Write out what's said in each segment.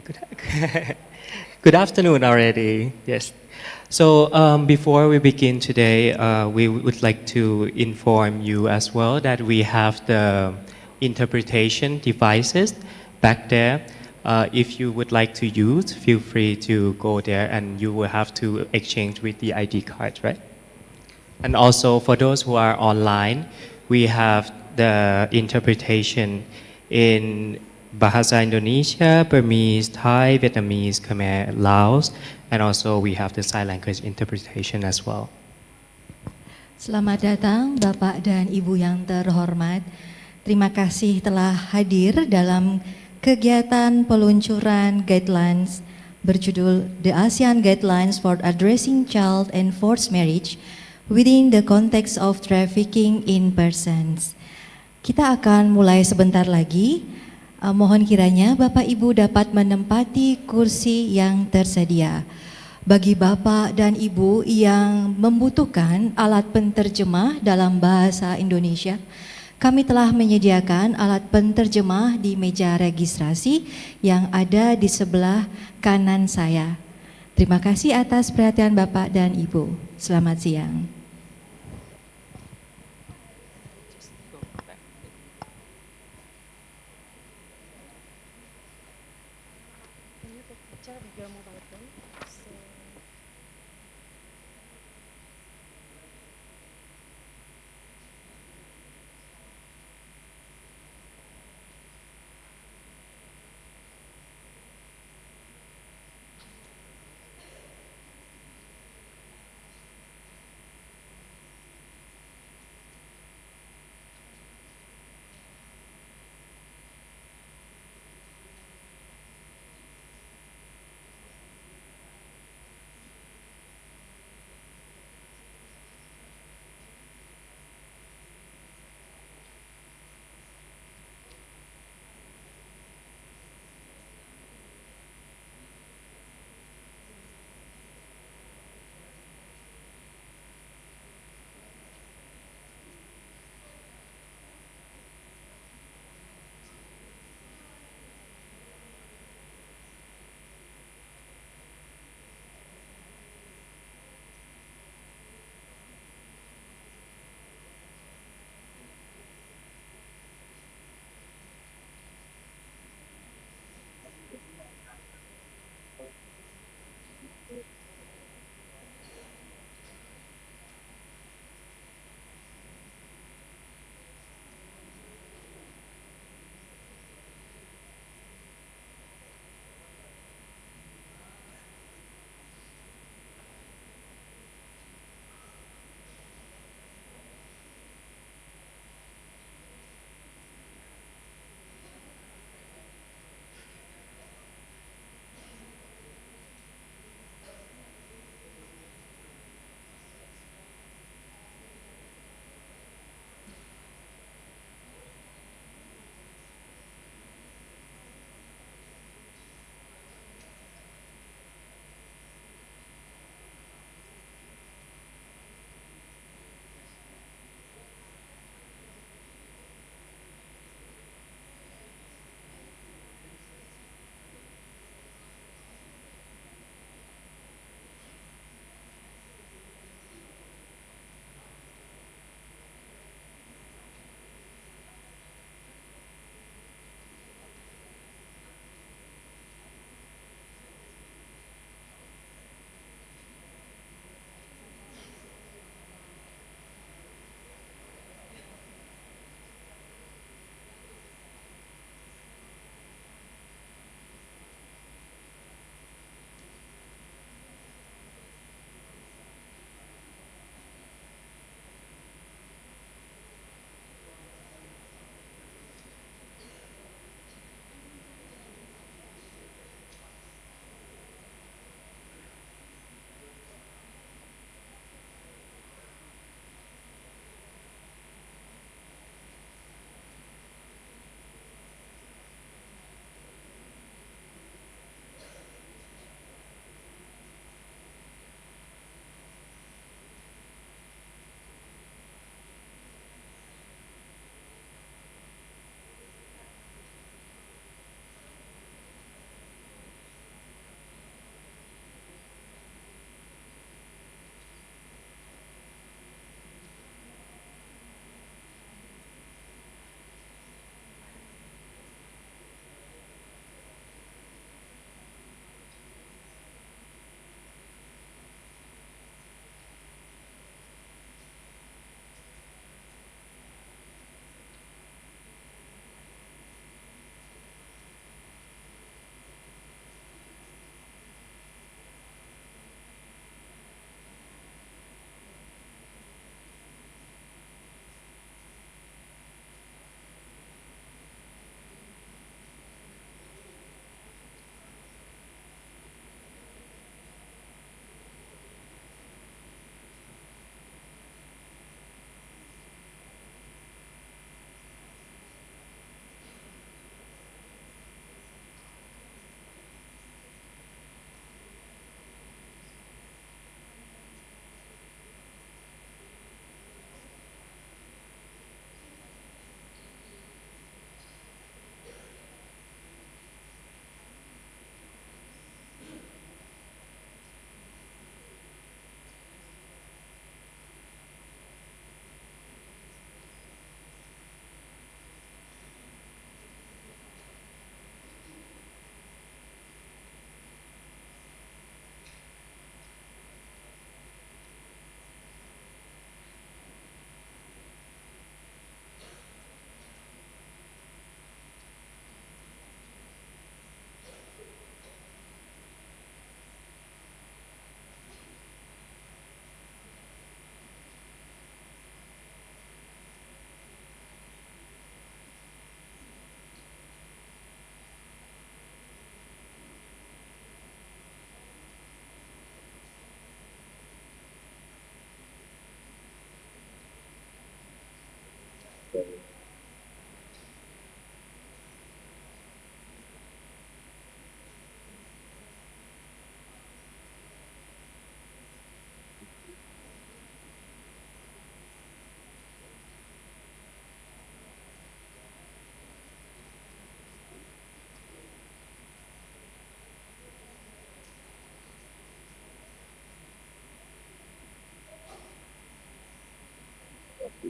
Good, good afternoon already. Yes. So before we begin today, we would like to inform you as well that we have the interpretation devices back there. If you would like to use, feel free to go there, and you will have to exchange with the ID card, right? And also for those who are online, we have the interpretation in Bahasa Indonesia, Burmese, Thai, Vietnamese, Khmer, Laos, and also we have the sign language interpretation as well. Selamat datang Bapak dan Ibu yang terhormat. Terima kasih telah hadir dalam kegiatan peluncuran guidelines berjudul The ASEAN Guidelines for Addressing Child and Forced Marriage Within the Context of Trafficking in Persons. Kita akan mulai sebentar lagi. Mohon kiranya Bapak Ibu dapat menempati kursi yang tersedia. Bagi Bapak dan Ibu yang membutuhkan alat penterjemah dalam bahasa Indonesia, kami telah menyediakan alat penterjemah di meja registrasi yang ada di sebelah kanan saya. Terima kasih atas perhatian Bapak dan Ibu. Selamat siang.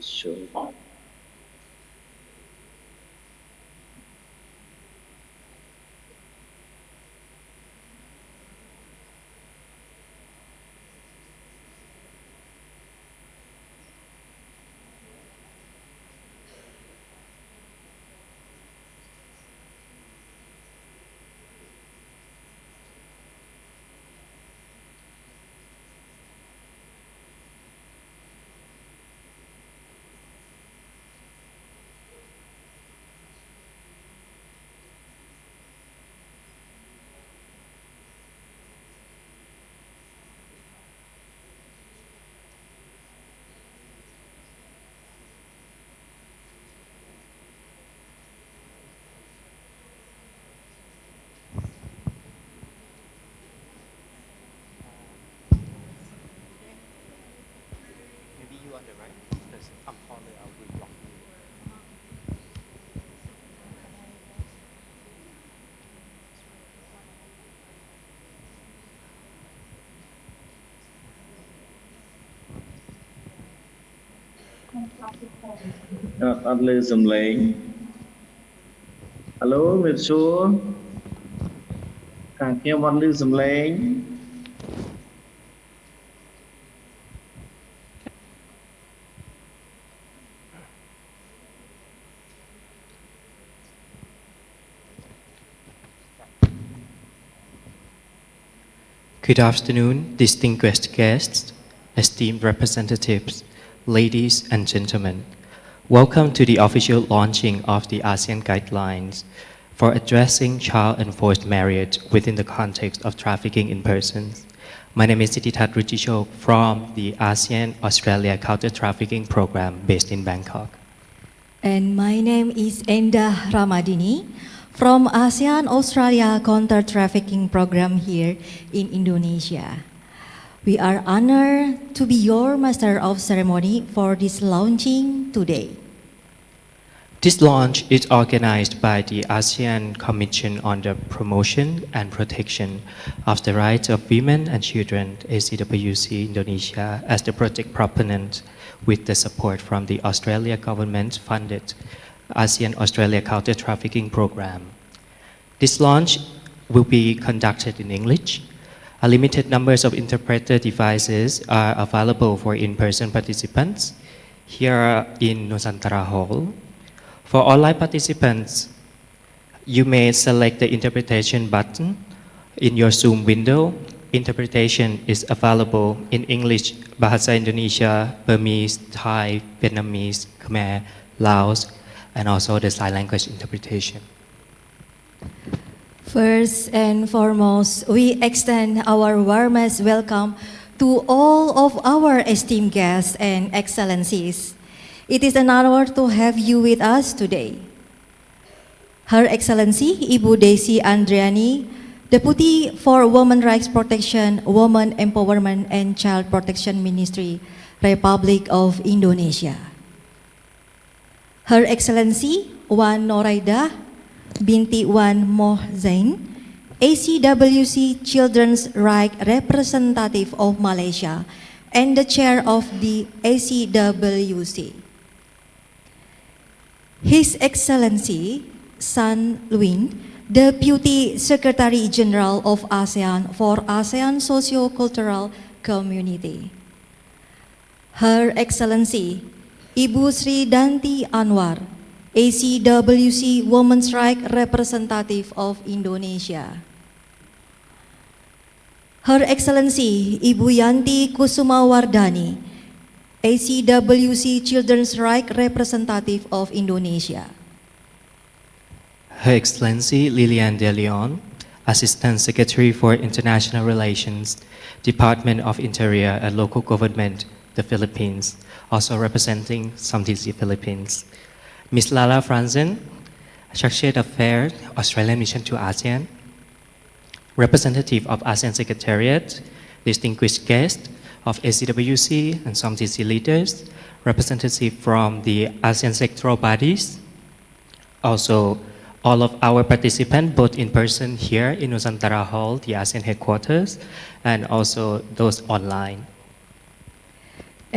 Sure. Maybe you on the right, because I'm taller, I will block you. Ăn lư dùm lấy. Alo, Nguyệt Xua. Càng kia ăn lư dùm lấy. Good afternoon, distinguished guests, esteemed representatives, ladies and gentlemen. Welcome to the official launching of the ASEAN Guidelines for addressing child and forced marriage within the context of trafficking in persons. My name is Sithitat Ruchichok from the ASEAN Australia Counter-Trafficking Program based in Bangkok. And my name is Enda Ramadini from ASEAN Australia Counter-Trafficking Program here in Indonesia. We are honored to be your master of ceremony for this launching today. This launch is organized by the ASEAN Commission on the Promotion and Protection of the Rights of Women and Children, ACWC Indonesia, as the project proponent with the support from the Australia government-funded ASEAN Australia Counter-Trafficking Program. This launch will be conducted in English. A limited numbers of interpreter devices are available for in-person participants here in Nusantara Hall. For online participants, you may select the interpretation button in your Zoom window. Interpretation is available in English, Bahasa Indonesia, Burmese, Thai, Vietnamese, Khmer, Laos, and also the sign language interpretation. First and foremost, we extend our warmest welcome to all of our esteemed guests and excellencies. It is an honor to have you with us today. Her Excellency Ibu Desi Andriani, Deputy for Women Rights Protection, Women Empowerment and Child Protection Ministry, Republic of Indonesia. Her Excellency Wan Noraida Binti Wan Moh Zain, ACWC Children's Rights Representative of Malaysia and the Chair of the ACWC. His Excellency San Luin, Deputy Secretary General of ASEAN for ASEAN Socio-Cultural Community. Her Excellency Ibu Sri Danti Anwar, ACWC Women's Rights Representative of Indonesia. Her Excellency Ibu Yanti Kusuma Wardani, ACWC Children's Rights Representative of Indonesia. Her Excellency Lilian De Leon, Assistant Secretary for International Relations, Department of Interior and Local Government, the Philippines, also representing SOMTC Philippines. Ms. Lala Franzen, Chargé d'Affaires, Australian Mission to ASEAN, representative of ASEAN Secretariat, distinguished guest of ACWC and SOMTC leaders, representative from the ASEAN sectoral bodies, also all of our participants, both in person here in Nusantara Hall, the ASEAN headquarters, and also those online.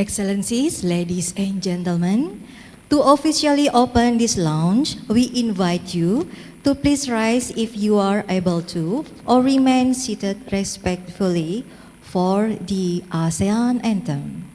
Excellencies, ladies and gentlemen, to officially open this lounge, we invite you to please rise if you are able to, or remain seated respectfully for the ASEAN anthem.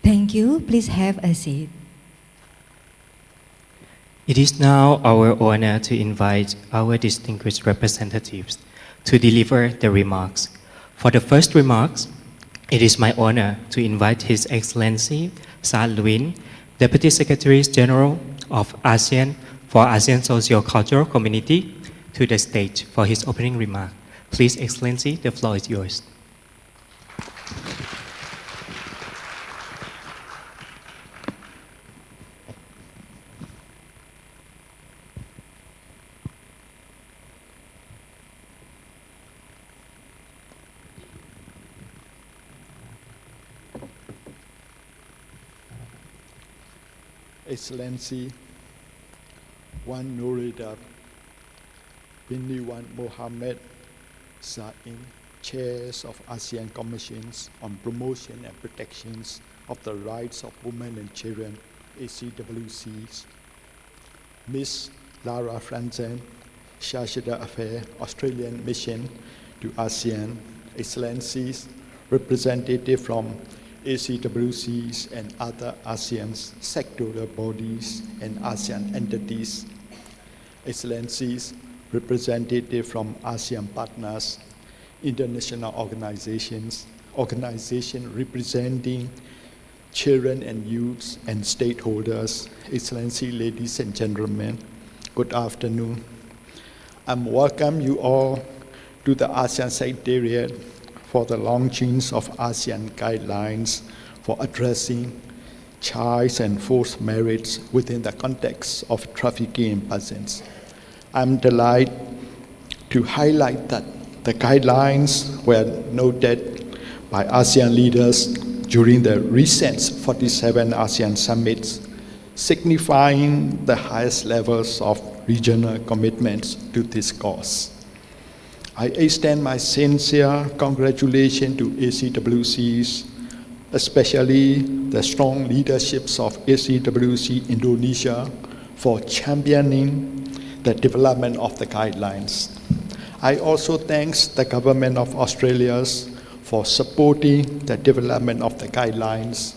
Thank you. Please have a seat. It is now our honor to invite our distinguished representatives to deliver the remarks. For the first remarks, it is my honor to invite His Excellency San Luin, Deputy Secretary General of ASEAN for ASEAN Socio-Cultural Community, to the stage for his opening remark. Please, Excellency, the floor is yours. Excellency Wan Nurida Biniwan Mohammed Sain, Chairs of ASEAN Commissions on Promotion and Protections of the Rights of Women and Children, ACWCs, Ms. Lara Franzen, Charge d'Affaires, Australian Mission to ASEAN, Excellencies, representatives from ACWCs and other ASEAN sectoral bodies and ASEAN entities, Excellencies, representatives from ASEAN partners, international organizations representing children and youths and stakeholders, Excellency, ladies and gentlemen, good afternoon. I welcome you all to the ASEAN Secretariat for the launching of ASEAN Guidelines for addressing child and forced marriage within the context of trafficking in persons. I'm delighted to highlight that the guidelines were noted by ASEAN leaders during the recent 47 ASEAN summits, signifying the highest levels of regional commitments to this cause. I extend my sincere congratulations to ACWCs, especially the strong leaderships of ACWC Indonesia for championing the development of the guidelines. I also thank the Government of Australia for supporting the development of the guidelines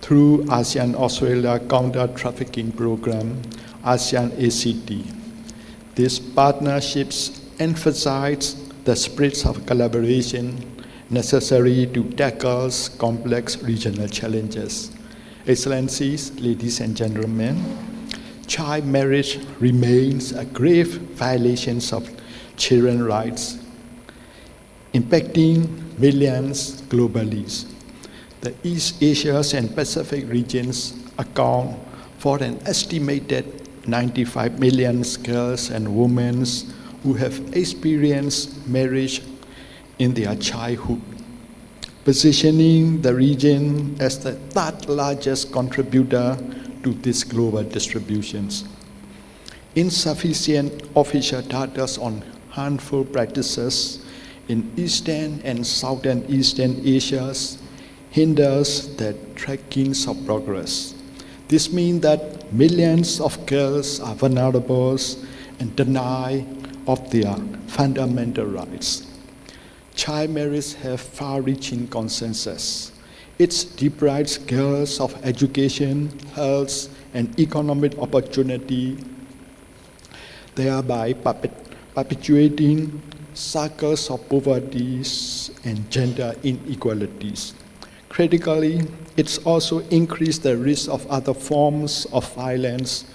through ASEAN-Australia Counter-Trafficking Program, ASEAN ACTIP. These partnerships emphasize the spirit of collaboration necessary to tackle complex regional challenges. Excellencies, ladies and gentlemen, child marriage remains a grave violation of children's rights, impacting millions globally. The East Asia and Pacific regions account for an estimated 95 million girls and women who have experienced marriage in their childhood, positioning the region as the third largest contributor to these global distributions. Insufficient official data on harmful practices in Eastern and Southeastern Asia hinders the tracking of progress. This means that millions of girls are vulnerable and denied of their fundamental rights. Child marriage have far-reaching consequences. It deprives girls of education, health, and economic opportunity, thereby perpetuating cycles of poverty and gender inequalities. Critically, it's also increased the risk of other forms of violence,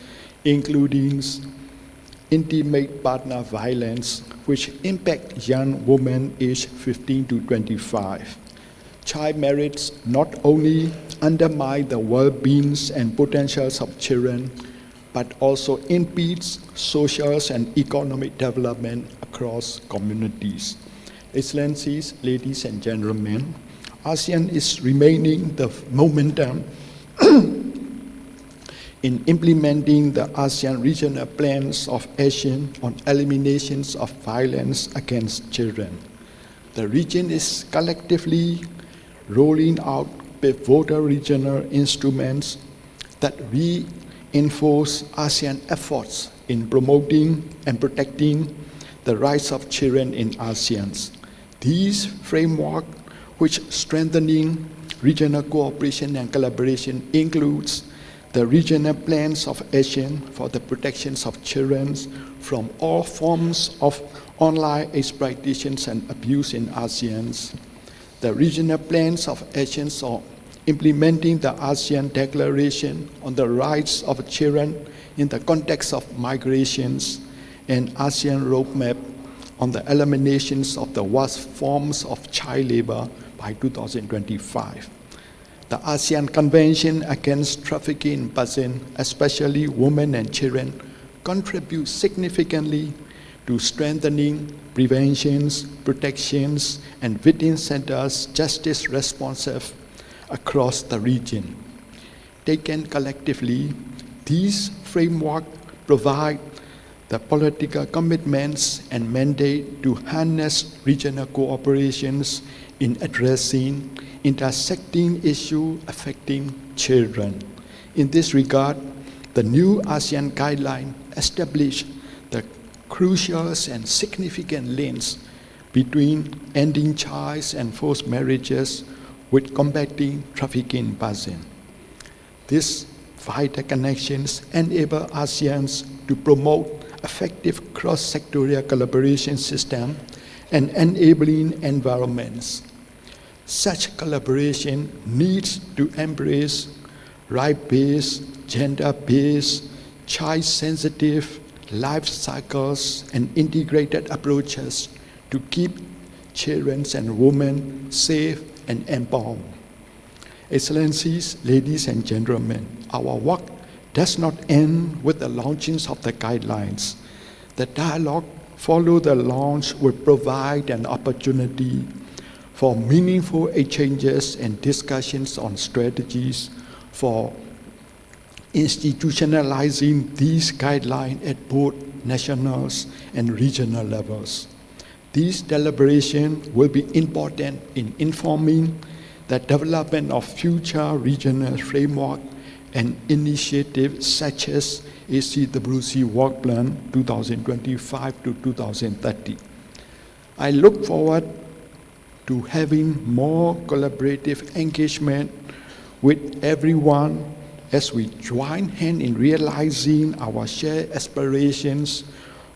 including intimate partner violence, which impact young women aged 15 to 25. Child marriage not only undermines the well-being and potentials of children, but also impedes social and economic development across communities. Excellencies, ladies and gentlemen, ASEAN is remaining the momentum in implementing the ASEAN regional plans of action on eliminations of violence against children. The region is collectively rolling out pivotal regional instruments that reinforce ASEAN efforts in promoting and protecting the rights of children in ASEAN. These frameworks, which strengthening regional cooperation and collaboration, includes the regional plans of action for the protection of children from all forms of online exploitation and abuse in ASEAN, the regional plans of action on implementing the ASEAN Declaration on the Rights of Children in the context of migrations, and ASEAN Roadmap on the eliminations of the worst forms of child labor by 2025. The ASEAN Convention Against Trafficking in Person, especially women and children, contributes significantly to strengthening preventions, protections, and victim-centered justice responses across the region. Taken collectively, these frameworks provide the political commitments and mandate to harness regional cooperations in addressing intersecting issues affecting children. In this regard, the new ASEAN Guidelines establish the crucial and significant links between ending child and forced marriages with combating trafficking in person. These vital connections enable ASEAN to promote effective cross-sectorial collaboration system and enabling environments. Such collaboration needs to embrace right-based, gender-based, child-sensitive life cycles and integrated approaches to keep children and women safe and empowered. Excellencies, ladies and gentlemen, our work does not end with the launching of the guidelines. The dialogue following the launch will provide an opportunity for meaningful exchanges and discussions on strategies for institutionalizing these guidelines at both national and regional levels. These deliberations will be important in informing the development of future regional framework and initiatives such as ACWC Work Plan 2025 to 2030. I look forward to having more collaborative engagement with everyone as we join hands in realizing our shared aspirations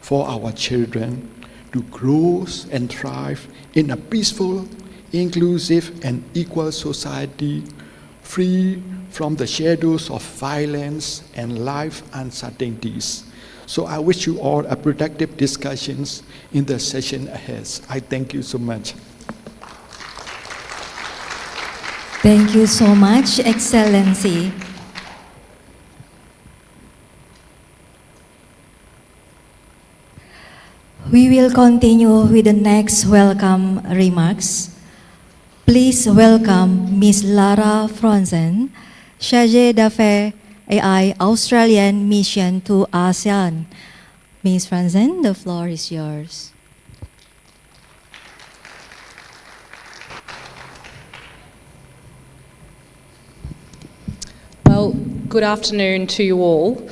for our children to grow and thrive in a peaceful, inclusive, and equal society, free from the shadows of violence and life uncertainties. So I wish you all a productive discussions in the session ahead. I thank you so much. Thank you so much, Excellency. We will continue with the next welcome remarks. Please welcome Ms. Lara Franzen, Chargée d'Affaires AI Australian Mission to ASEAN. Ms. Franzen, the floor is yours. Well, good afternoon to you all.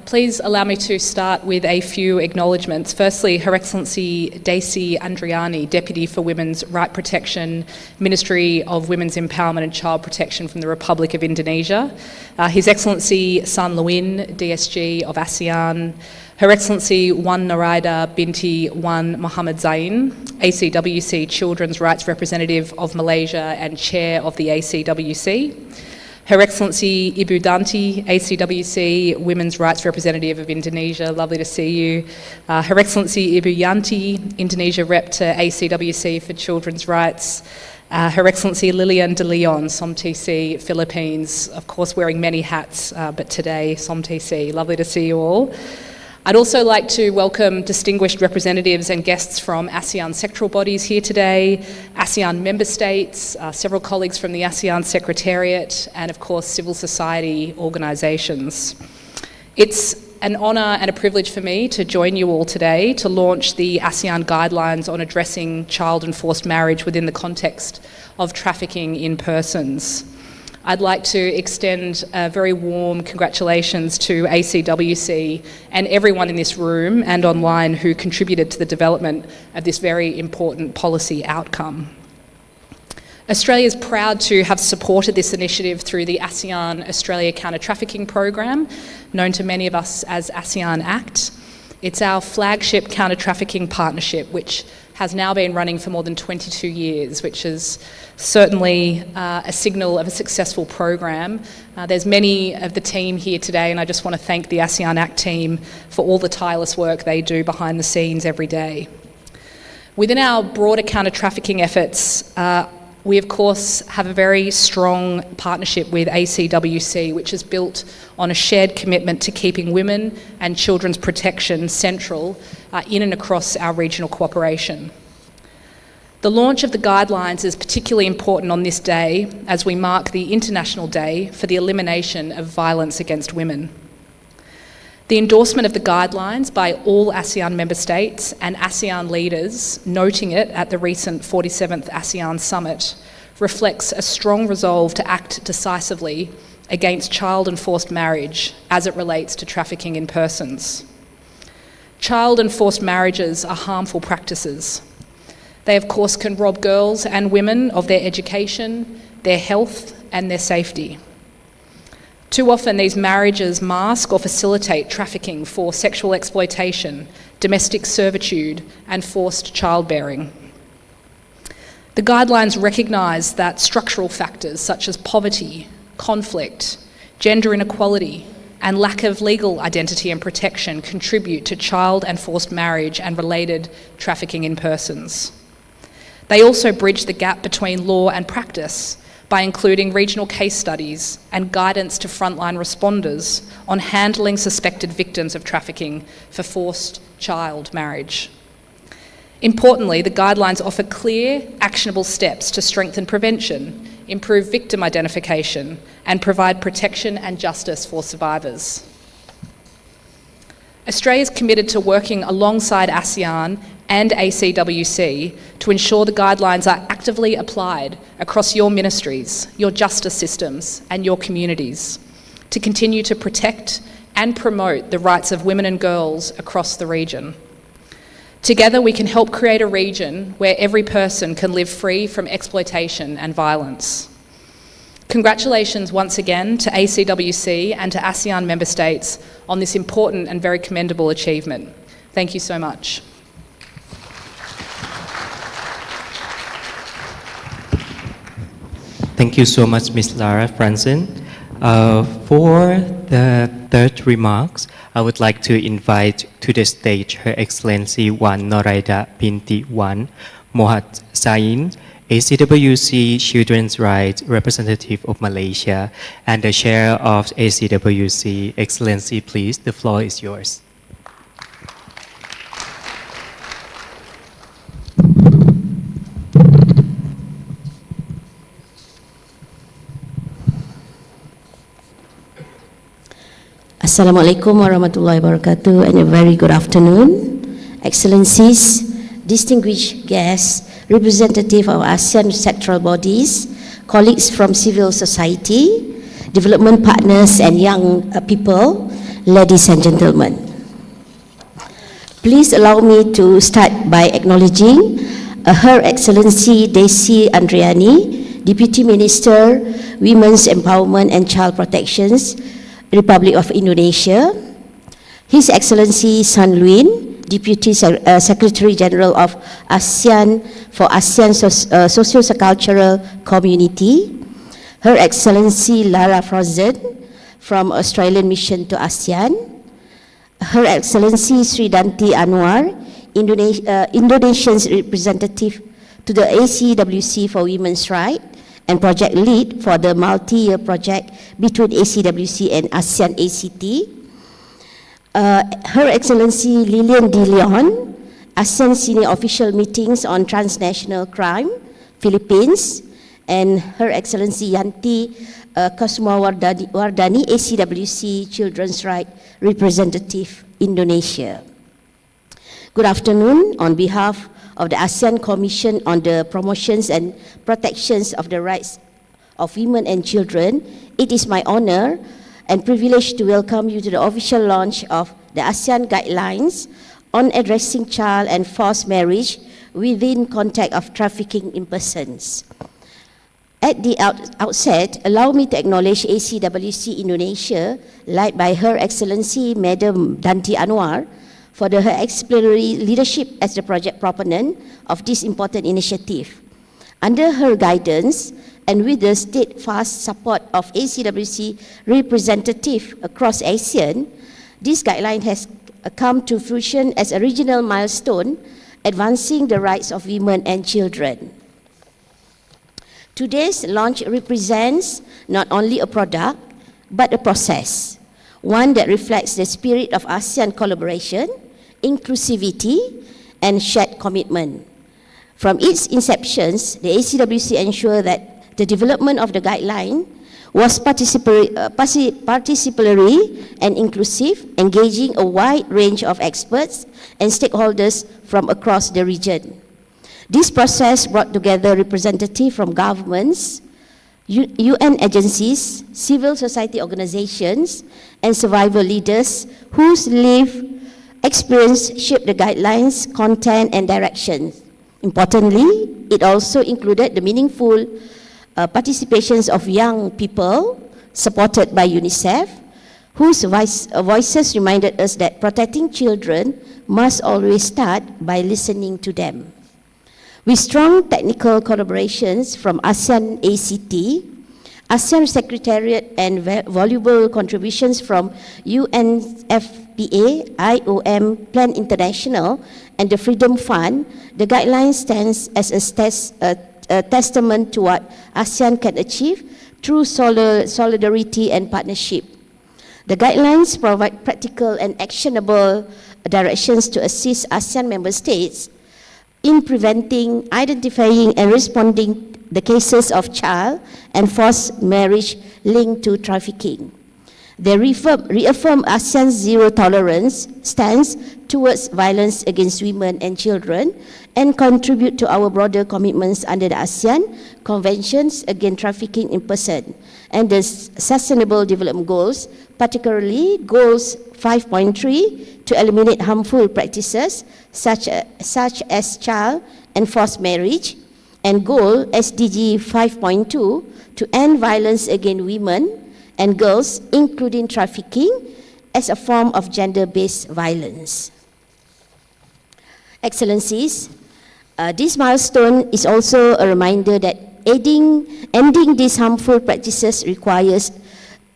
Please allow me to start with a few acknowledgements. Firstly, Her Excellency Daisy Andriani, Deputy for Women's Right Protection, Ministry of Women's Empowerment and Child Protection from the Republic of Indonesia. His Excellency San Luin, DSG of ASEAN. Her Excellency Wan Naraida binti Wan Muhammad Zain, ACWC Children's Rights Representative of Malaysia and Chair of the ACWC. Her Excellency Ibu Danti, ACWC Women's Rights Representative of Indonesia, lovely to see you. Her Excellency Ibu Yanti, Indonesia Rep to ACWC for Children's Rights. Her Excellency Lilian de Leon, SOMTC, Philippines, of course wearing many hats, but today SOMTC, lovely to see you all. I'd also like to welcome distinguished representatives and guests from ASEAN sectoral bodies here today, ASEAN member states, several colleagues from the ASEAN Secretariat, and of course civil society organisations. It's an honour and a privilege for me to join you all today to launch the ASEAN Guidelines on addressing child and forced marriage within the context of trafficking in persons. I'd like to extend a very warm congratulations to ACWC and everyone in this room and online who contributed to the development of this very important policy outcome. Australia is proud to have supported this initiative through the ASEAN Australia Counter-Trafficking Program, known to many of us as ASEAN ACT. It's our flagship counter-trafficking partnership, which has now been running for more than 22 years, which is certainly a signal of a successful program. There's many of the team here today, and I just want to thank the ASEAN ACT team for all the tireless work they do behind the scenes every day. Within our broader counter-trafficking efforts, we of course have a very strong partnership with ACWC, which is built on a shared commitment to keeping women and children's protection central in and across our regional cooperation. The launch of the guidelines is particularly important on this day as we mark the International Day for the Elimination of Violence Against Women. The endorsement of the guidelines by all ASEAN member states and ASEAN leaders, noting it at the recent 47th ASEAN Summit, reflects a strong resolve to act decisively against child and forced marriage as it relates to trafficking in persons. Child and forced marriages are harmful practices. They, of course, can rob girls and women of their education, their health, and their safety. Too often, these marriages mask or facilitate trafficking for sexual exploitation, domestic servitude, and forced childbearing. The guidelines recognise that structural factors such as poverty, conflict, gender inequality, and lack of legal identity and protection contribute to child and forced marriage and related trafficking in persons. They also bridge the gap between law and practice by including regional case studies and guidance to frontline responders on handling suspected victims of trafficking for forced child marriage. Importantly, the guidelines offer clear, actionable steps to strengthen prevention, improve victim identification, and provide protection and justice for survivors. Australia is committed to working alongside ASEAN and ACWC to ensure the guidelines are actively applied across your ministries, your justice systems, and your communities to continue to protect and promote the rights of women and girls across the region. Together, we can help create a region where every person can live free from exploitation and violence. Congratulations once again to ACWC and to ASEAN member states on this important and very commendable achievement. Thank you so much. Thank you so much, Ms. Lara Franzen. For the third remarks, I would like to invite to the stage Her Excellency Wan Noraida binti Wan Muhammad Zain, ACWC Children's Rights Representative of Malaysia and the Chair of ACWC. Excellency, please, the floor is yours. Assalamualaikum warahmatullahi wabarakatuh and a very good afternoon. Excellencies, distinguished guests, representative of ASEAN sectoral bodies, colleagues from civil society, development partners and young people, ladies and gentlemen. Please allow me to start by acknowledging Her Excellency Desi Andriani, Deputy Minister, Women's Empowerment and Child Protections, Republic of Indonesia, His Excellency San Luin, Deputy Secretary General of ASEAN for ASEAN Socio-Cultural Community, Her Excellency Lara Frozen from Australian Mission to ASEAN, Her Excellency Sri Danti Anwar, Indonesia's representative to the ACWC for Women's Rights and project lead for the multi-year project between ACWC and ASEAN ACT, Her Excellency Lilian De Leon, ASEAN Senior Official Meetings on Transnational Crime, Philippines, and Her Excellency Yanti Kasuma Wardani, ACWC Children's Rights Representative, Indonesia. Good afternoon. On behalf of the ASEAN Commission on the Promotions and Protections of the Rights of Women and Children, it is my honor and privilege to welcome you to the official launch of the ASEAN Guidelines on addressing child and forced marriage within context of trafficking in persons. At the outset, allow me to acknowledge ACWC Indonesia, led by Her Excellency Madam Danti Anwar, for her exemplary leadership as the project proponent of this important initiative. Under her guidance, and with the steadfast support of ACWC representative across ASEAN, this guideline has come to fruition as a regional milestone, advancing the rights of women and children. Today's launch represents not only a product, but a process, one that reflects the spirit of ASEAN collaboration, inclusivity, and shared commitment. From its inceptions, the ACWC ensured that the development of the guideline was participatory and inclusive, engaging a wide range of experts and stakeholders from across the region. This process brought together representatives from governments, UN agencies, civil society organizations, and survivor leaders whose lived experience shaped the guidelines, content, and direction. Importantly, it also included the meaningful participations of young people supported by UNICEF, whose voices reminded us that protecting children must always start by listening to them. With strong technical collaborations from ASEAN ACT, ASEAN Secretariat, and valuable contributions from UNFPA, IOM, Plan International, and the Freedom Fund, the guideline stands as a testament to what ASEAN can achieve through solidarity and partnership. The guidelines provide practical and actionable directions to assist ASEAN member states in preventing, identifying, and responding the cases of child and forced marriage linked to trafficking. They reaffirm ASEAN's zero tolerance stance towards violence against women and children and contribute to our broader commitments under the ASEAN Conventions Against Trafficking in Person and the Sustainable Development Goals, particularly Goals 5.3 to eliminate harmful practices such as child and forced marriage, and Goal SDG 5.2 to end violence against women and girls, including trafficking, as a form of gender-based violence. Excellencies, this milestone is also a reminder that ending these harmful practices requires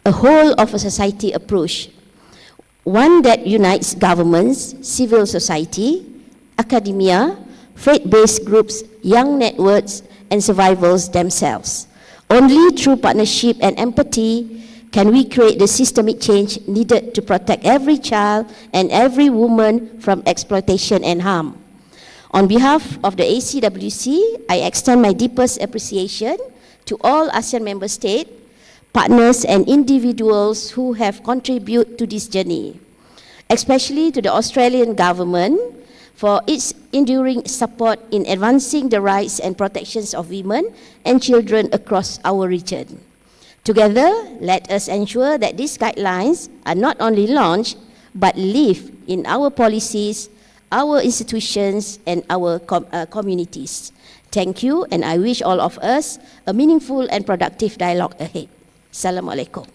a whole of a society approach, one that unites governments, civil society, academia, faith-based groups, young networks, and survivors themselves. Only through partnership and empathy can we create the systemic change needed to protect every child and every woman from exploitation and harm. On behalf of the ACWC, I extend my deepest appreciation to all ASEAN member states, partners, and individuals who have contributed to this journey, especially to the Australian government for its enduring support in advancing the rights and protections of women and children across our region. Together, let us ensure that these guidelines are not only launched, but live in our policies, our institutions, and our communities. Thank you, and I wish all of us a meaningful and productive dialogue ahead. Assalamualaikum.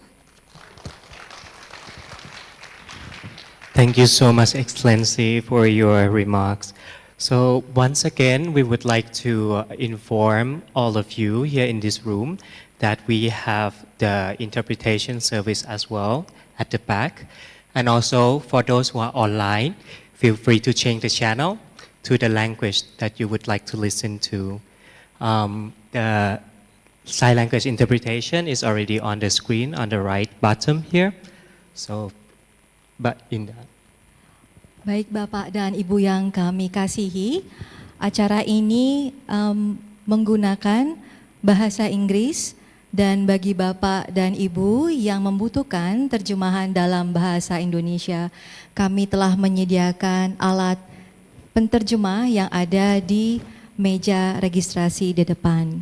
Thank you so much, Excellency, for your remarks. So once again, we would like to inform all of you here in this room that we have the interpretation service as well at the back. And also for those who are online, feel free to change the channel to the language that you would like to listen to. The sign language interpretation is already on the screen on the right bottom here. So, but in that. Baik Bapak dan Ibu yang kami kasihi, acara ini menggunakan bahasa Inggris, dan bagi Bapak dan Ibu yang membutuhkan terjemahan dalam bahasa Indonesia, kami telah menyediakan alat penterjemah yang ada di meja registrasi di depan.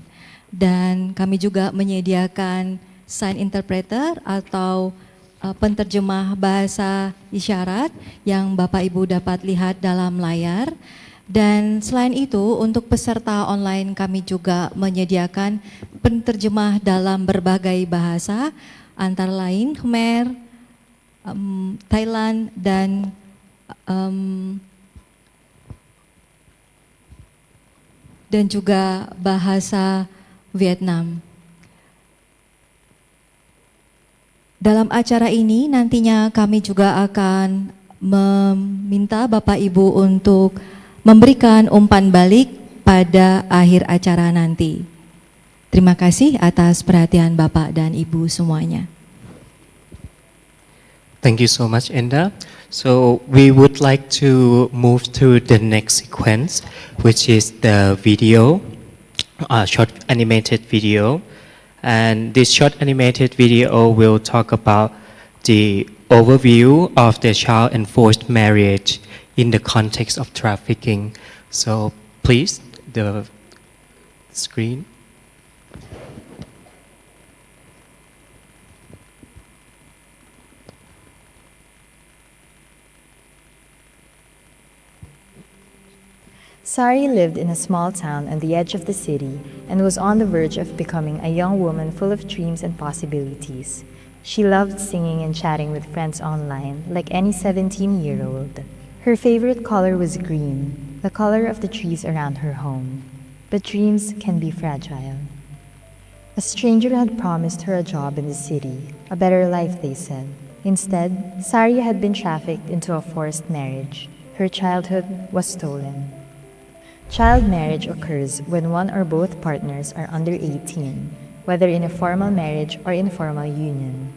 Dan kami juga menyediakan sign interpreter atau penterjemah bahasa isyarat yang Bapak Ibu dapat lihat dalam layar. Dan selain itu, untuk peserta online kami juga menyediakan penterjemah dalam berbagai bahasa, antara lain Khmer, Thailand, dan juga bahasa Vietnam. Dalam acara ini nantinya kami juga akan meminta Bapak Ibu untuk memberikan umpan balik pada akhir acara nanti. Terima kasih atas perhatian Bapak dan Ibu semuanya. Thank you so much, Enda. So we would like to move to the next sequence, which is the video, short animated video. And this short animated video will talk about the overview of the child and forced marriage in the context of trafficking. So please, the screen. Sari lived in a small town on the edge of the city and was on the verge of becoming a young woman full of dreams and possibilities. She loved singing and chatting with friends online like any 17-year-old. Her favorite color was green, the color of the trees around her home. But dreams can be fragile. A stranger had promised her a job in the city, a better life, they said. Instead, Sari had been trafficked into a forced marriage. Her childhood was stolen. Child marriage occurs when one or both partners are under 18, whether in a formal marriage or informal union.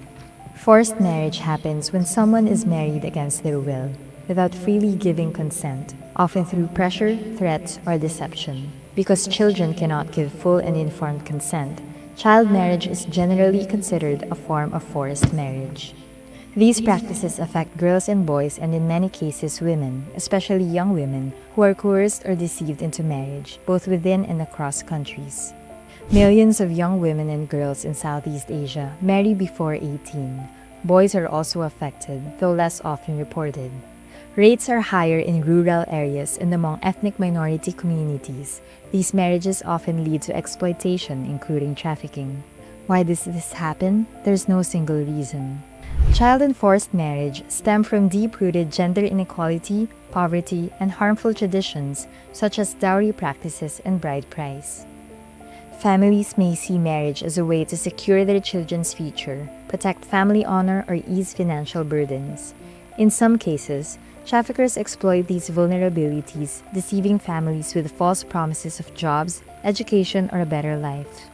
Forced marriage happens when someone is married against their will, without freely giving consent, often through pressure, threats, or deception. Because children cannot give full and informed consent, child marriage is generally considered a form of forced marriage. These practices affect girls and boys, and in many cases women, especially young women, who are coerced or deceived into marriage, both within and across countries. Millions of young women and girls in Southeast Asia marry before 18. Boys are also affected, though less often reported. Rates are higher in rural areas and among ethnic minority communities. These marriages often lead to exploitation, including trafficking. Why does this happen? There's no single reason. Child and forced marriage stem from deep-rooted gender inequality, poverty, and harmful traditions such as dowry practices and bride price. Families may see marriage as a way to secure their children's future, protect family honor, or ease financial burdens. In some cases, traffickers exploit these vulnerabilities, deceiving families with false promises of jobs, education, or a better life.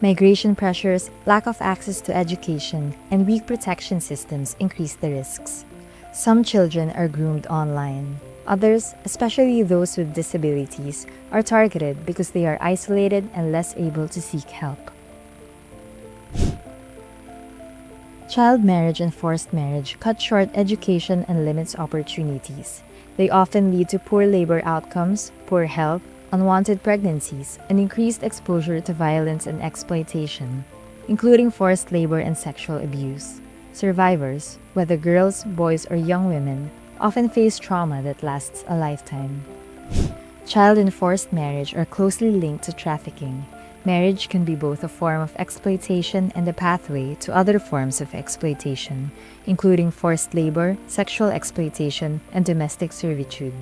Migration pressures, lack of access to education, and weak protection systems increase the risks. Some children are groomed online. Others, especially those with disabilities, are targeted because they are isolated and less able to seek help. Child marriage and forced marriage cut short education and limits opportunities. They often lead to poor labor outcomes, poor health, unwanted pregnancies, and increased exposure to violence and exploitation. including forced labor and sexual abuse. Survivors, whether girls, boys, or young women, often face trauma that lasts a lifetime. Child and forced marriage are closely linked to trafficking. Marriage can be both a form of exploitation and a pathway to other forms of exploitation, including forced labor, sexual exploitation, and domestic servitude.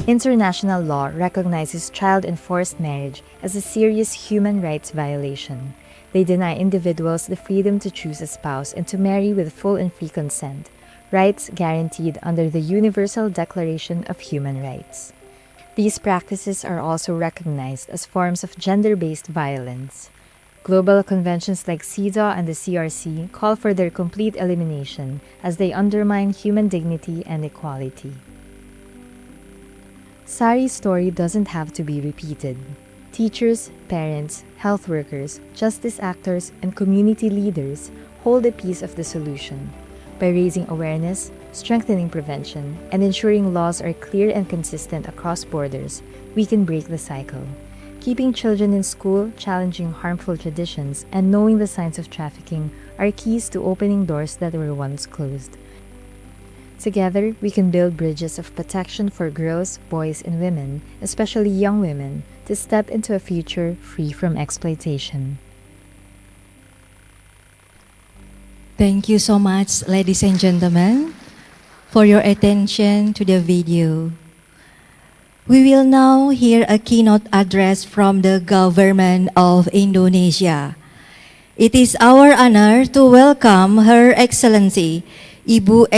International law recognizes child and forced marriage as a serious human rights violation. They deny individuals the freedom to choose a spouse and to marry with full and free consent, rights guaranteed under the Universal Declaration of Human Rights. These practices are also recognized as forms of gender-based violence. Global conventions like CEDAW and the CRC call for their complete elimination as they undermine human dignity and equality. Sari's story doesn't have to be repeated. Teachers, parents, health workers, justice actors, and community leaders hold a piece of the solution. By raising awareness, strengthening prevention, and ensuring laws are clear and consistent across borders, we can break the cycle. Keeping children in school, challenging harmful traditions, and knowing the signs of trafficking are keys to opening doors that were once closed. Together, we can build bridges of protection for girls, boys, and women, especially young women, to step into a future free from exploitation. Thank you so much, ladies and gentlemen, for your attention to the video. We will now hear a keynote address from the Government of Indonesia. It is our honor to welcome Her Excellency, Ibu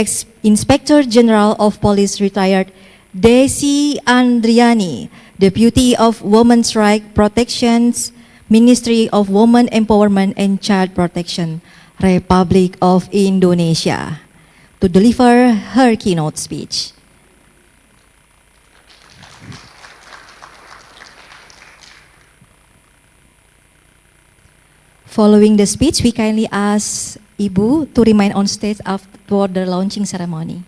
Inspector General of Police Retired Desi Andriani, Deputy of Women's Rights Protections, Ministry of Women Empowerment and Child Protection, Republic of Indonesia, to deliver her keynote speech. Following the speech, we kindly ask Ibu to remain on stage after the launching ceremony.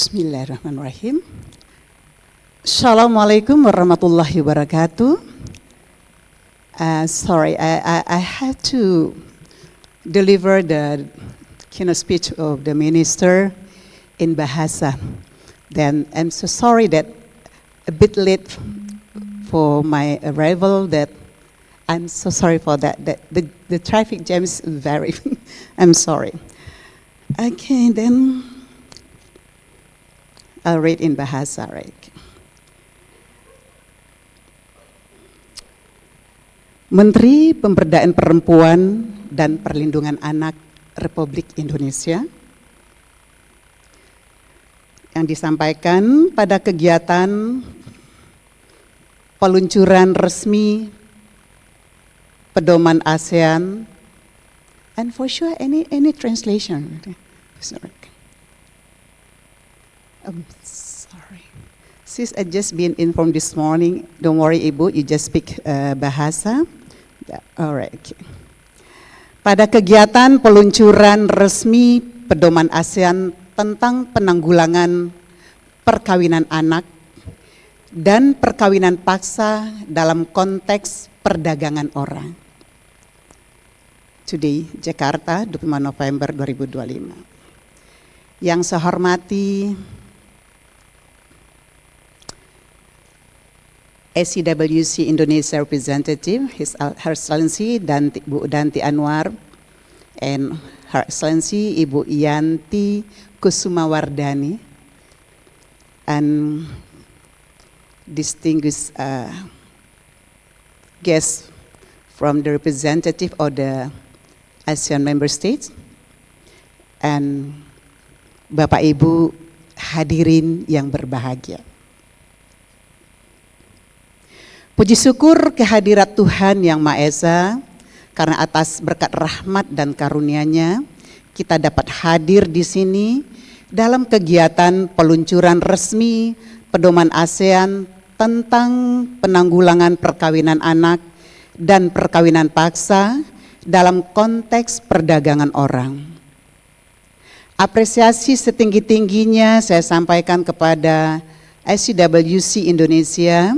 Bismillahirrahmanirrahim. Assalamualaikum warahmatullahi wabarakatuh. Sorry, I had to deliver the keynote speech of the minister in Bahasa. Then I'm so sorry that a bit late for my arrival. That I'm so sorry for that. That the traffic jam is very. I'm sorry. Okay, then. I'll read in Bahasa, right? Menteri Pemberdayaan Perempuan dan Perlindungan Anak Republik Indonesia yang disampaikan pada kegiatan peluncuran resmi pedoman ASEAN, and for sure any translation. Sorry. Sorry. Sis, I just been informed this morning. Don't worry, Ibu, you just speak Bahasa. Yeah, alright. Okay. Pada kegiatan peluncuran resmi pedoman ASEAN tentang penanggulangan perkawinan anak dan perkawinan paksa dalam konteks perdagangan orang. Today, Jakarta, 25 November 2025. Yang saya hormati ACWC Indonesia Representative, Her Excellency Bu Danti Anwar, and Her Excellency Ibu Yanti Kusumawardani, and distinguished guests from the representative of the ASEAN member states, and Bapak Ibu hadirin yang berbahagia. Puji syukur kehadirat Tuhan Yang Maha Esa, karena atas berkat rahmat dan karunia-Nya, kita dapat hadir di sini dalam kegiatan peluncuran resmi pedoman ASEAN tentang penanggulangan perkawinan anak dan perkawinan paksa dalam konteks perdagangan orang. Apresiasi setinggi-tingginya saya sampaikan kepada ACWC Indonesia,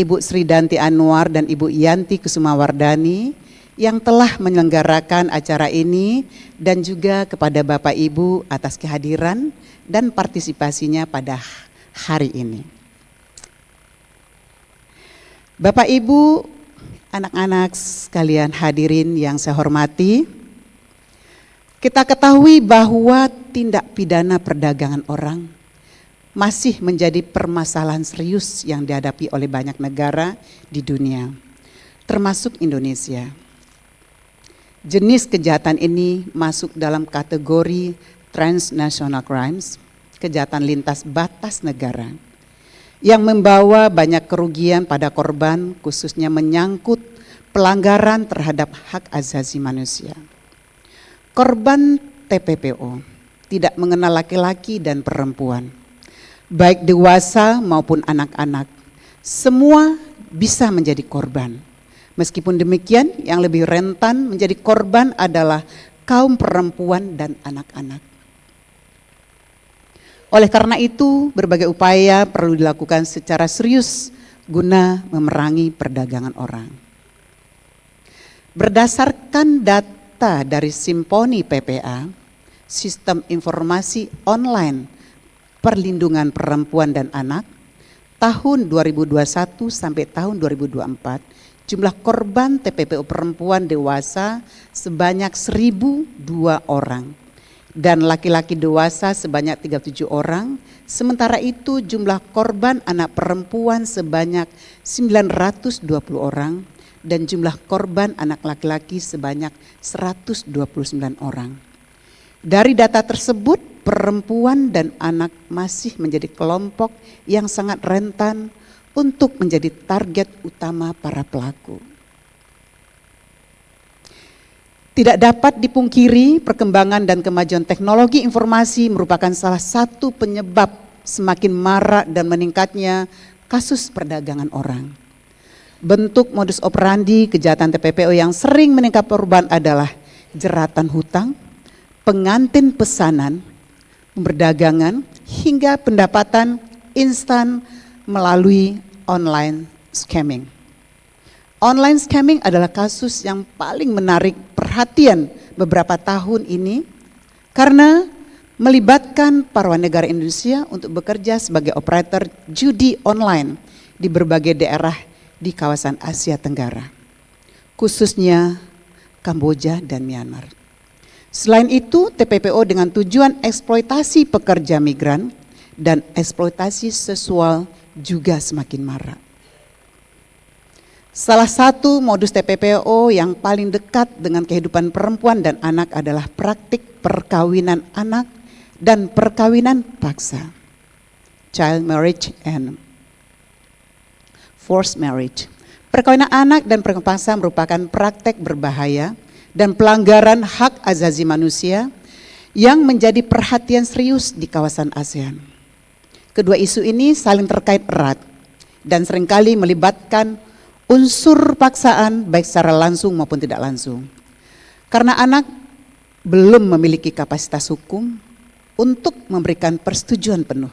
Ibu Sri Danti Anwar dan Ibu Yanti Kusumawardani yang telah menyelenggarakan acara ini, dan juga kepada Bapak Ibu atas kehadiran dan partisipasinya pada hari ini. Bapak Ibu, anak-anak sekalian hadirin yang saya hormati, kita ketahui bahwa tindak pidana perdagangan orang masih menjadi permasalahan serius yang dihadapi oleh banyak negara di dunia, termasuk Indonesia. Jenis kejahatan ini masuk dalam kategori transnational crimes, kejahatan lintas batas negara, yang membawa banyak kerugian pada korban, khususnya menyangkut pelanggaran terhadap hak asasi manusia. Korban TPPO tidak mengenal laki-laki dan perempuan, baik dewasa maupun anak-anak, semua bisa menjadi korban. Meskipun demikian, yang lebih rentan menjadi korban adalah kaum perempuan dan anak-anak. Oleh karena itu, berbagai upaya perlu dilakukan secara serius guna memerangi perdagangan orang. Berdasarkan data dari Simponi PPA, Sistem Informasi Online Perlindungan Perempuan dan Anak, tahun 2021 sampai tahun 2024, jumlah korban TPPO perempuan dewasa sebanyak 1.002 orang dan laki-laki dewasa sebanyak 37 orang, sementara itu jumlah korban anak perempuan sebanyak 920 orang dan jumlah korban anak laki-laki sebanyak 129 orang. Dari data tersebut, perempuan dan anak masih menjadi kelompok yang sangat rentan untuk menjadi target utama para pelaku. Tidak dapat dipungkiri, perkembangan dan kemajuan teknologi informasi merupakan salah satu penyebab semakin marak dan meningkatnya kasus perdagangan orang. Bentuk modus operandi kejahatan TPPO yang sering meningkat korban adalah jeratan hutang, pengantin pesanan, perdagangan, hingga pendapatan instan melalui online scamming. Online scamming adalah kasus yang paling menarik perhatian beberapa tahun ini karena melibatkan para negara Indonesia untuk bekerja sebagai operator judi online di berbagai daerah di kawasan Asia Tenggara, khususnya Kamboja dan Myanmar. Selain itu, TPPO dengan tujuan eksploitasi pekerja migran dan eksploitasi seksual juga semakin marak. Salah satu modus TPPO yang paling dekat dengan kehidupan perempuan dan anak adalah praktik perkawinan anak dan perkawinan paksa, child marriage and forced marriage. Perkawinan anak dan perkawinan paksa merupakan praktek berbahaya dan pelanggaran hak asasi manusia yang menjadi perhatian serius di kawasan ASEAN. Kedua isu ini saling terkait erat dan seringkali melibatkan unsur paksaan baik secara langsung maupun tidak langsung. Karena anak belum memiliki kapasitas hukum untuk memberikan persetujuan penuh.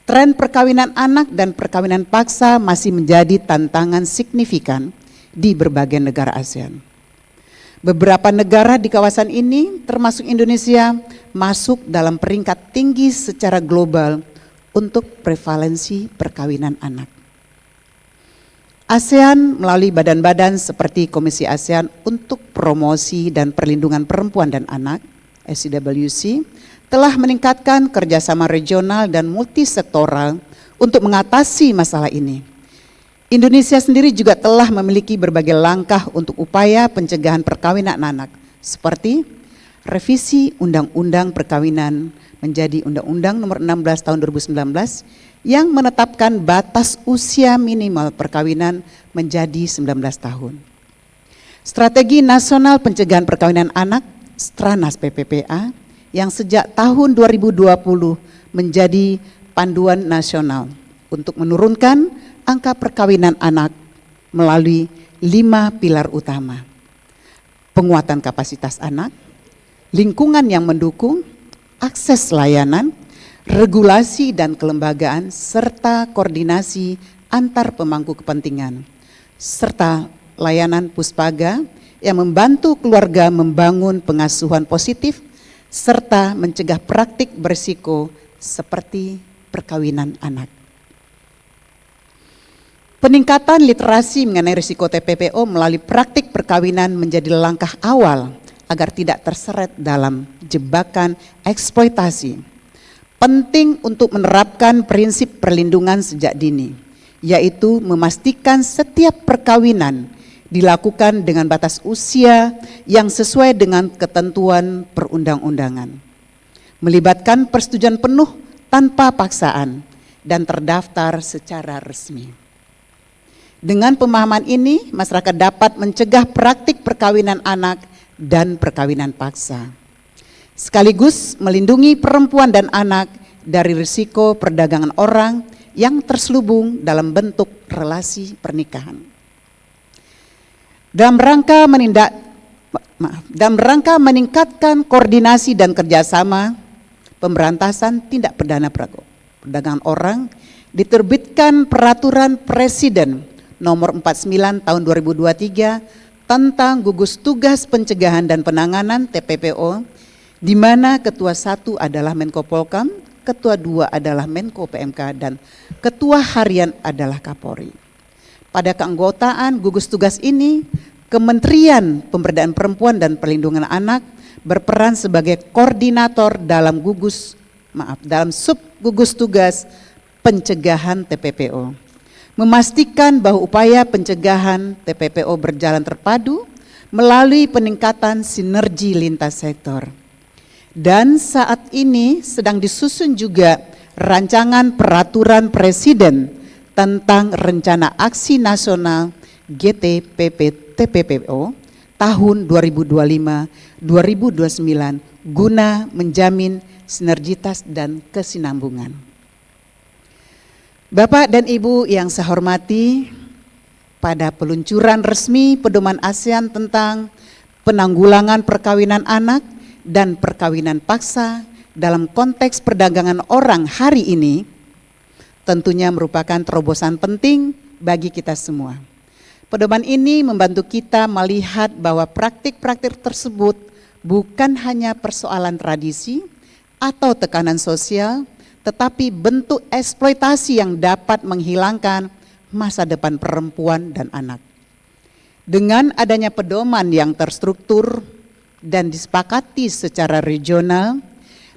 Tren perkawinan anak dan perkawinan paksa masih menjadi tantangan signifikan di berbagai negara ASEAN. Beberapa negara di kawasan ini termasuk Indonesia masuk dalam peringkat tinggi secara global untuk prevalensi perkawinan anak. ASEAN melalui badan-badan seperti Komisi ASEAN untuk Promosi dan Perlindungan Perempuan dan Anak, ACWC, telah meningkatkan kerjasama regional dan multisektoral untuk mengatasi masalah ini. Indonesia sendiri juga telah memiliki berbagai langkah untuk upaya pencegahan perkawinan anak, seperti revisi Undang-Undang Perkawinan menjadi Undang-Undang Nomor 16 Tahun 2019 yang menetapkan batas usia minimal perkawinan menjadi 19 tahun. Strategi Nasional Pencegahan Perkawinan Anak Stranas PPPA yang sejak tahun 2020 menjadi panduan nasional untuk menurunkan angka perkawinan anak melalui 5 pilar utama. Penguatan kapasitas anak, lingkungan yang mendukung, akses layanan, regulasi dan kelembagaan, serta koordinasi antar pemangku kepentingan, serta layanan puspaga yang membantu keluarga membangun pengasuhan positif, serta mencegah praktik berisiko seperti perkawinan anak. Peningkatan literasi mengenai risiko TPPO melalui praktik perkawinan menjadi langkah awal agar tidak terseret dalam jebakan eksploitasi. Penting untuk menerapkan prinsip perlindungan sejak dini, yaitu memastikan setiap perkawinan dilakukan dengan batas usia yang sesuai dengan ketentuan perundang-undangan, melibatkan persetujuan penuh tanpa paksaan, dan terdaftar secara resmi. Dengan pemahaman ini, masyarakat dapat mencegah praktik perkawinan anak dan perkawinan paksa, sekaligus melindungi perempuan dan anak dari risiko perdagangan orang yang terselubung dalam bentuk relasi pernikahan. Dalam rangka meningkatkan koordinasi dan kerjasama pemberantasan tindak pidana perdagangan orang, diterbitkan Peraturan Presiden Nomor 49 Tahun 2023 tentang gugus tugas pencegahan dan penanganan TPPO, di mana Ketua 1 adalah Menko Polkam, Ketua 2 adalah Menko PMK, dan Ketua Harian adalah Kapolri. Pada keanggotaan gugus tugas ini, Kementerian Pemberdayaan Perempuan dan Perlindungan Anak berperan sebagai koordinator dalam sub gugus tugas pencegahan TPPO. Memastikan bahwa upaya pencegahan TPPO berjalan terpadu melalui peningkatan sinergi lintas sektor. Dan saat ini sedang disusun juga rancangan peraturan presiden tentang rencana aksi nasional GTPP TPPO tahun 2025-2029 guna menjamin sinergitas dan kesinambungan. Bapak dan Ibu yang saya hormati, pada peluncuran resmi pedoman ASEAN tentang penanggulangan perkawinan anak dan perkawinan paksa dalam konteks perdagangan orang hari ini, tentunya merupakan terobosan penting bagi kita semua. Pedoman ini membantu kita melihat bahwa praktik-praktik tersebut bukan hanya persoalan tradisi atau tekanan sosial, tetapi bentuk eksploitasi yang dapat menghilangkan masa depan perempuan dan anak. Dengan adanya pedoman yang terstruktur dan disepakati secara regional,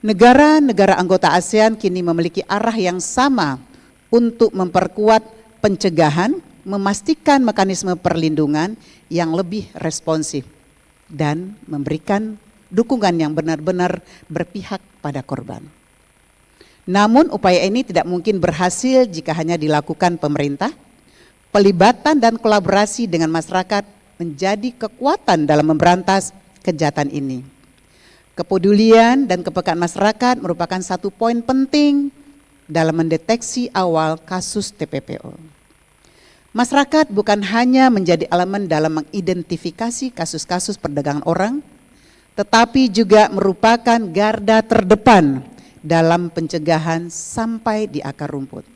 negara-negara anggota ASEAN kini memiliki arah yang sama untuk memperkuat pencegahan, memastikan mekanisme perlindungan yang lebih responsif, dan memberikan dukungan yang benar-benar berpihak pada korban. Namun upaya ini tidak mungkin berhasil jika hanya dilakukan pemerintah. Pelibatan dan kolaborasi dengan masyarakat menjadi kekuatan dalam memberantas kejahatan ini. Kepedulian dan kepekaan masyarakat merupakan satu poin penting dalam mendeteksi awal kasus TPPO. Masyarakat bukan hanya menjadi elemen dalam mengidentifikasi kasus-kasus perdagangan orang, tetapi juga merupakan garda terdepan dalam pencegahan sampai di akar rumput.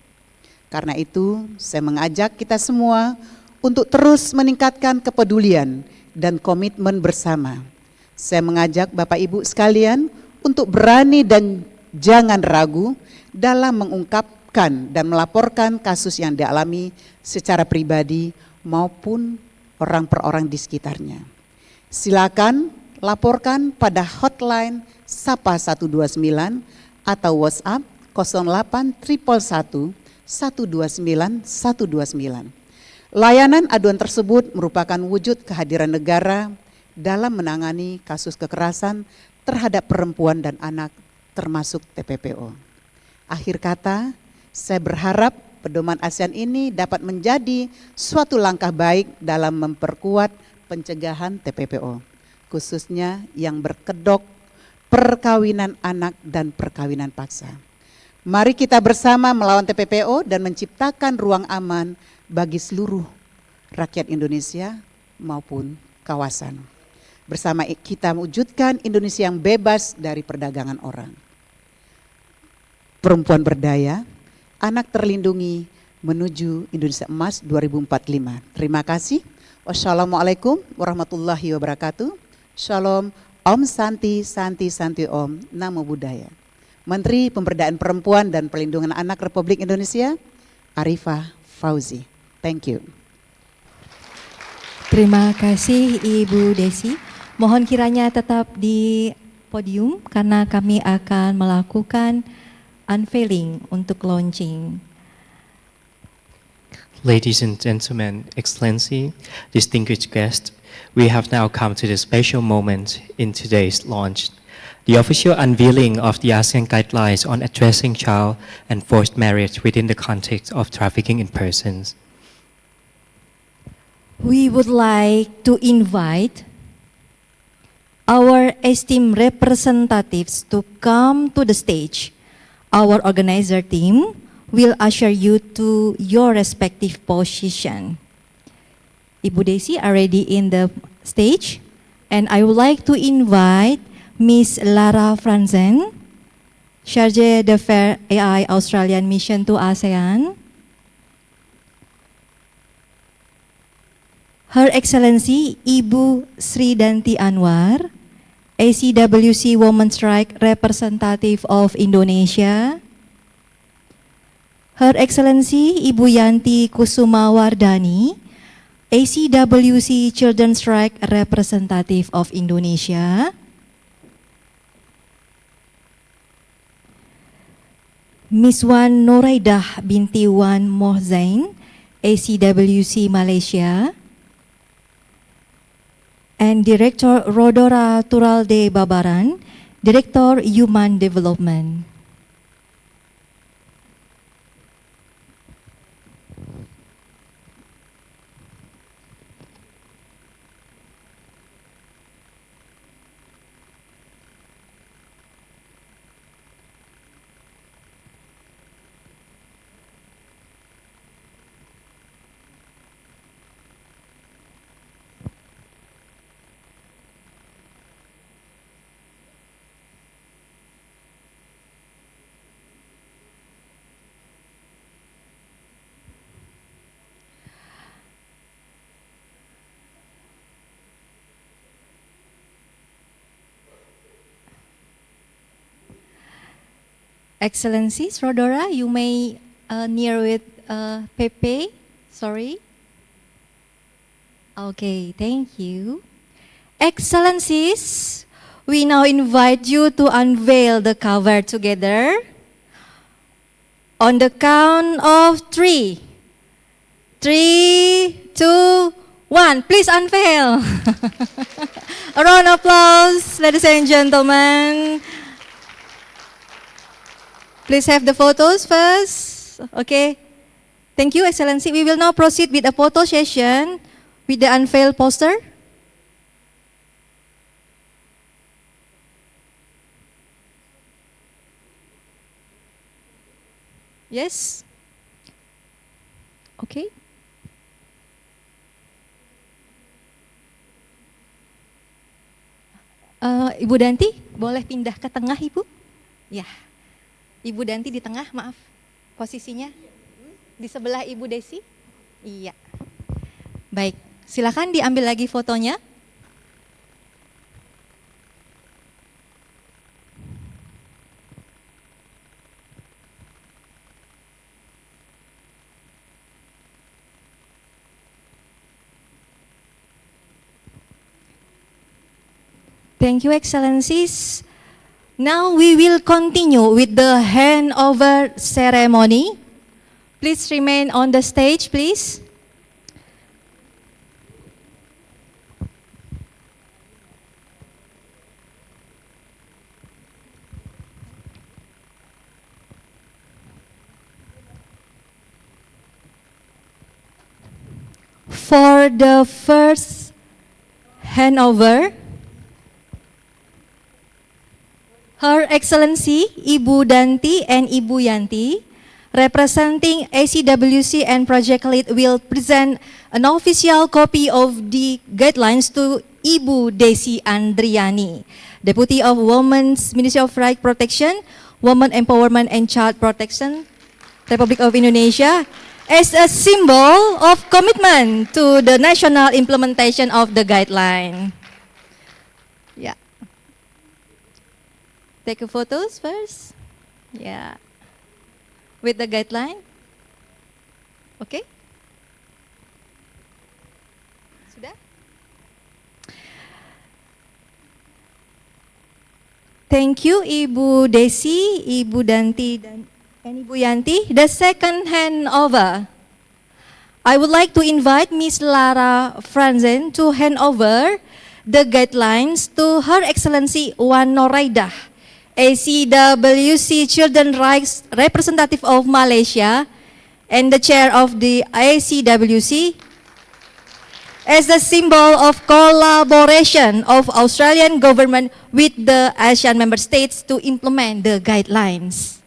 Karena itu, saya mengajak kita semua untuk terus meningkatkan kepedulian dan komitmen bersama. Saya mengajak Bapak Ibu sekalian untuk berani dan jangan ragu dalam mengungkapkan dan melaporkan kasus yang dialami secara pribadi maupun orang per orang di sekitarnya. Silakan laporkan pada hotline Sapa 129 atau WhatsApp 08 111 129 129. Layanan aduan tersebut merupakan wujud kehadiran negara dalam menangani kasus kekerasan terhadap perempuan dan anak termasuk TPPO. Akhir kata, saya berharap pedoman ASEAN ini dapat menjadi suatu langkah baik dalam memperkuat pencegahan TPPO. khususnya yang berkedok perkawinan anak dan perkawinan paksa. Mari kita bersama melawan TPPO dan menciptakan ruang aman bagi seluruh rakyat Indonesia maupun kawasan. Bersama kita mewujudkan Indonesia yang bebas dari perdagangan orang. Perempuan berdaya, anak terlindungi menuju Indonesia Emas 2045. Terima kasih. Wassalamualaikum warahmatullahi wabarakatuh. Shalom, Om Santi, Santi, Santi Om, Namo Buddhaya. Menteri Pemberdayaan Perempuan dan Perlindungan Anak Republik Indonesia, Arifah Fauzi. Thank you. Terima kasih Ibu Desi. Mohon kiranya tetap di podium karena kami akan melakukan unveiling untuk launching. Ladies and gentlemen, Excellency, distinguished guests, we have now come to the special moment in today's launch, the official unveiling of the ASEAN Guidelines on addressing child and forced marriage within the context of trafficking in persons. We would like to invite our esteemed representatives to come to the stage. Our organizer team will usher you to your respective position. Ibu Desi already in the stage, and I would like to invite Miss Lara Franzen, Charge d'Affaires AI Australian Mission to ASEAN. Her Excellency Ibu Sri Danti Anwar, ACWC Women's Rights Representative of Indonesia. Her Excellency Ibu Yanti Kusuma Wardani, ACWC Children's Rights Representative of Indonesia. Miss Wan Nuraidah binti Wan Mohzain, ACWC Malaysia. And Director Rodora Turalde Babaran, Director Human Development. Excellencies, Rodora, you may near with Pepe. Sorry. Okay, thank you. Excellencies, we now invite you to unveil the cover together. On the count of 3. 3, 2, 1. Please unveil. A round of applause, ladies and gentlemen. Please have the photos first. Okay. Thank you, Excellency. We will now proceed with a photo session with the unveiled poster. Yes? Okay. Ibu Danti, boleh pindah ke tengah, Ibu? Ya. Ibu Danti di tengah, maaf. Posisinya di sebelah Ibu Desi? Iya. Baik, silakan diambil lagi fotonya. Thank you, Excellencies. Now we will continue with the handover ceremony. Please remain on the stage, please. For the first handover, Her Excellency Ibu Danti and Ibu Yanti, representing ACWC and Project Lead, will present an official copy of the guidelines to Ibu Desi Andriani, Deputy of Women's Ministry of Right Protection, Women Empowerment and Child Protection, Republic of Indonesia, as a symbol of commitment to the national implementation of the guideline. Yeah. Take a photos first. Yeah. With the guideline. Okay? Sudah? Thank you, Ibu Desi, Ibu Danti, dan Ibu Yanti. The second handover. I would like to invite Ms. Lara Franzen to hand over the guidelines to Her Excellency Wan Noraidah, ACWC Children Rights Representative of Malaysia and the Chair of the ACWC, as a symbol of collaboration of Australian government with the ASEAN member states to implement the guidelines.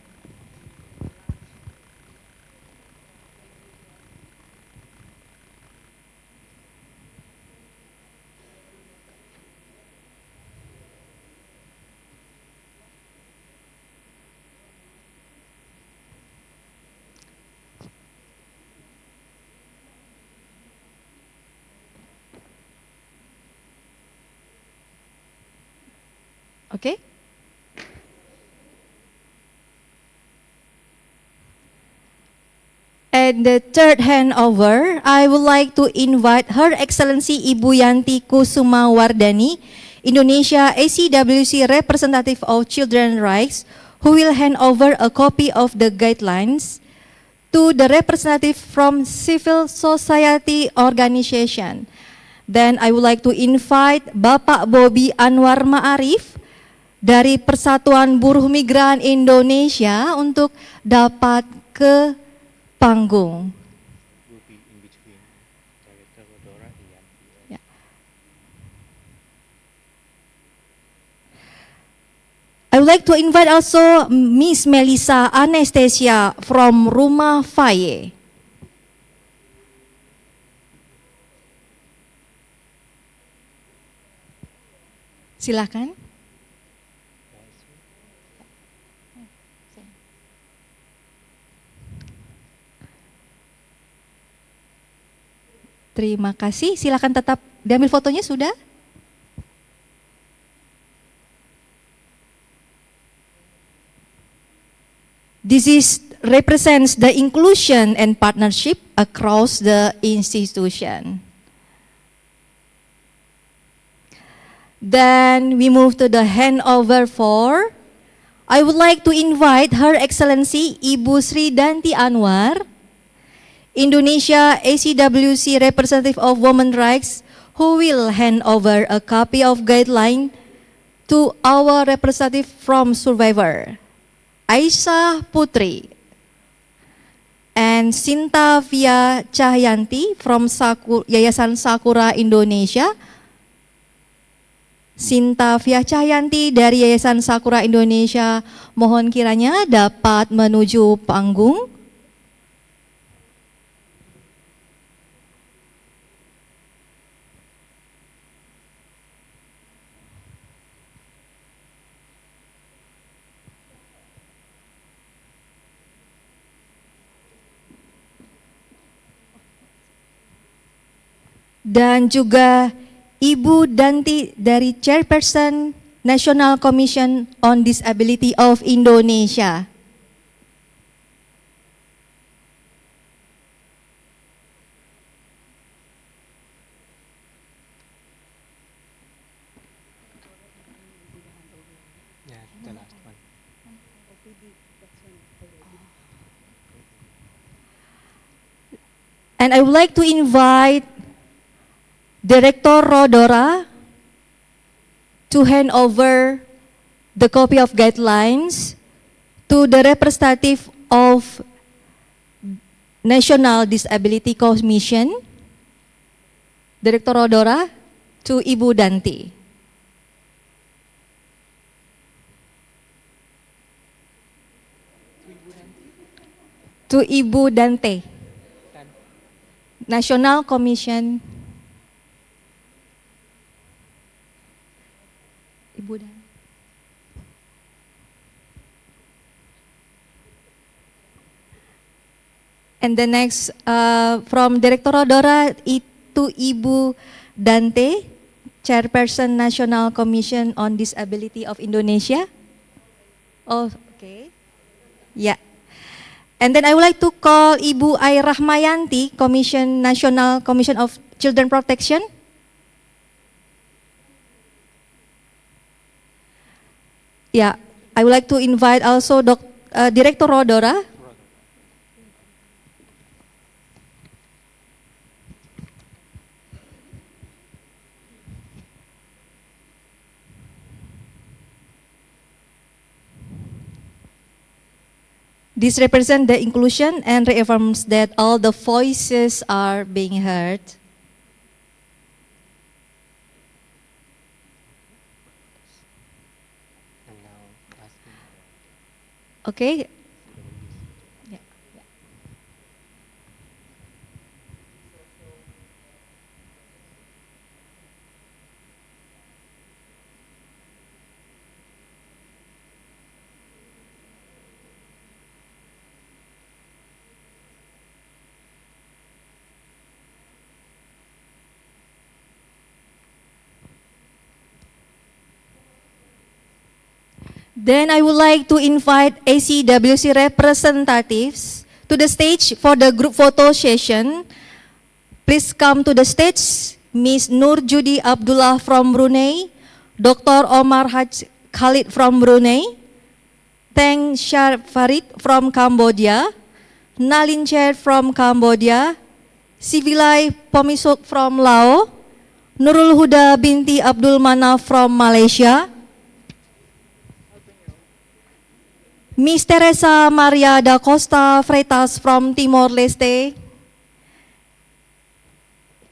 Okay? And the third handover, I would like to invite Her Excellency Ibu Yanti Kusuma Wardani, Indonesia ACWC Representative of Children's Rights, who will hand over a copy of the guidelines to the representative from civil society organization. Then I would like to invite Bapak Bobby Anwar Ma'arif dari Persatuan Buruh Migran Indonesia untuk dapat ke panggung. Ya. I would like to invite also Miss Melissa Anastasia from Rumah Faye. Silakan. Terima kasih. Silakan tetap diambil fotonya sudah. This represents the inclusion and partnership across the institution. Then we move to the handover for. I would like to invite Her Excellency Ibu Sri Danti Anwar, Indonesia ACWC Representative of Women's Rights, who will hand over a copy of guideline to our representative from Survivor, Aisyah Putri, and Sinta Via Cahyanti from Yayasan Sakura Indonesia. Sinta Via Cahyanti dari Yayasan Sakura Indonesia, mohon kiranya dapat menuju panggung. Dan juga Ibu Danti dari Chairperson National Commission on Disability of Indonesia. And I would like to invite Director Rodora to hand over the copy of guidelines to the representative of National Disability Commission, Director Rodora, to Ibu Danti. to Ibu Dante, National Commission. Ibu Dante. And the next from Director Rodora to Ibu Dante, Chairperson National Commission on Disability of Indonesia. Oh, okay. Yeah. And then I would like to call Ibu Ai Rahmayanti, National Commission of Children Protection. Yeah, I would like to invite also Director Rodora. This represents the inclusion and reaffirms that all the voices are being heard. Okay. Yeah. Then I would like to invite ACWC representatives to the stage for the group photo session. Please come to the stage. Ms. Nur Judi Abdullah from Brunei, Dr. Omar Haj Khalid from Brunei, Teng Shar Farid from Cambodia, Nalin Chair from Cambodia, Sivilai Pomisuk from Laos, Nurul Huda binti Abdul Manaf from Malaysia, Miss Teresa Maria da Costa Freitas from Timor-Leste,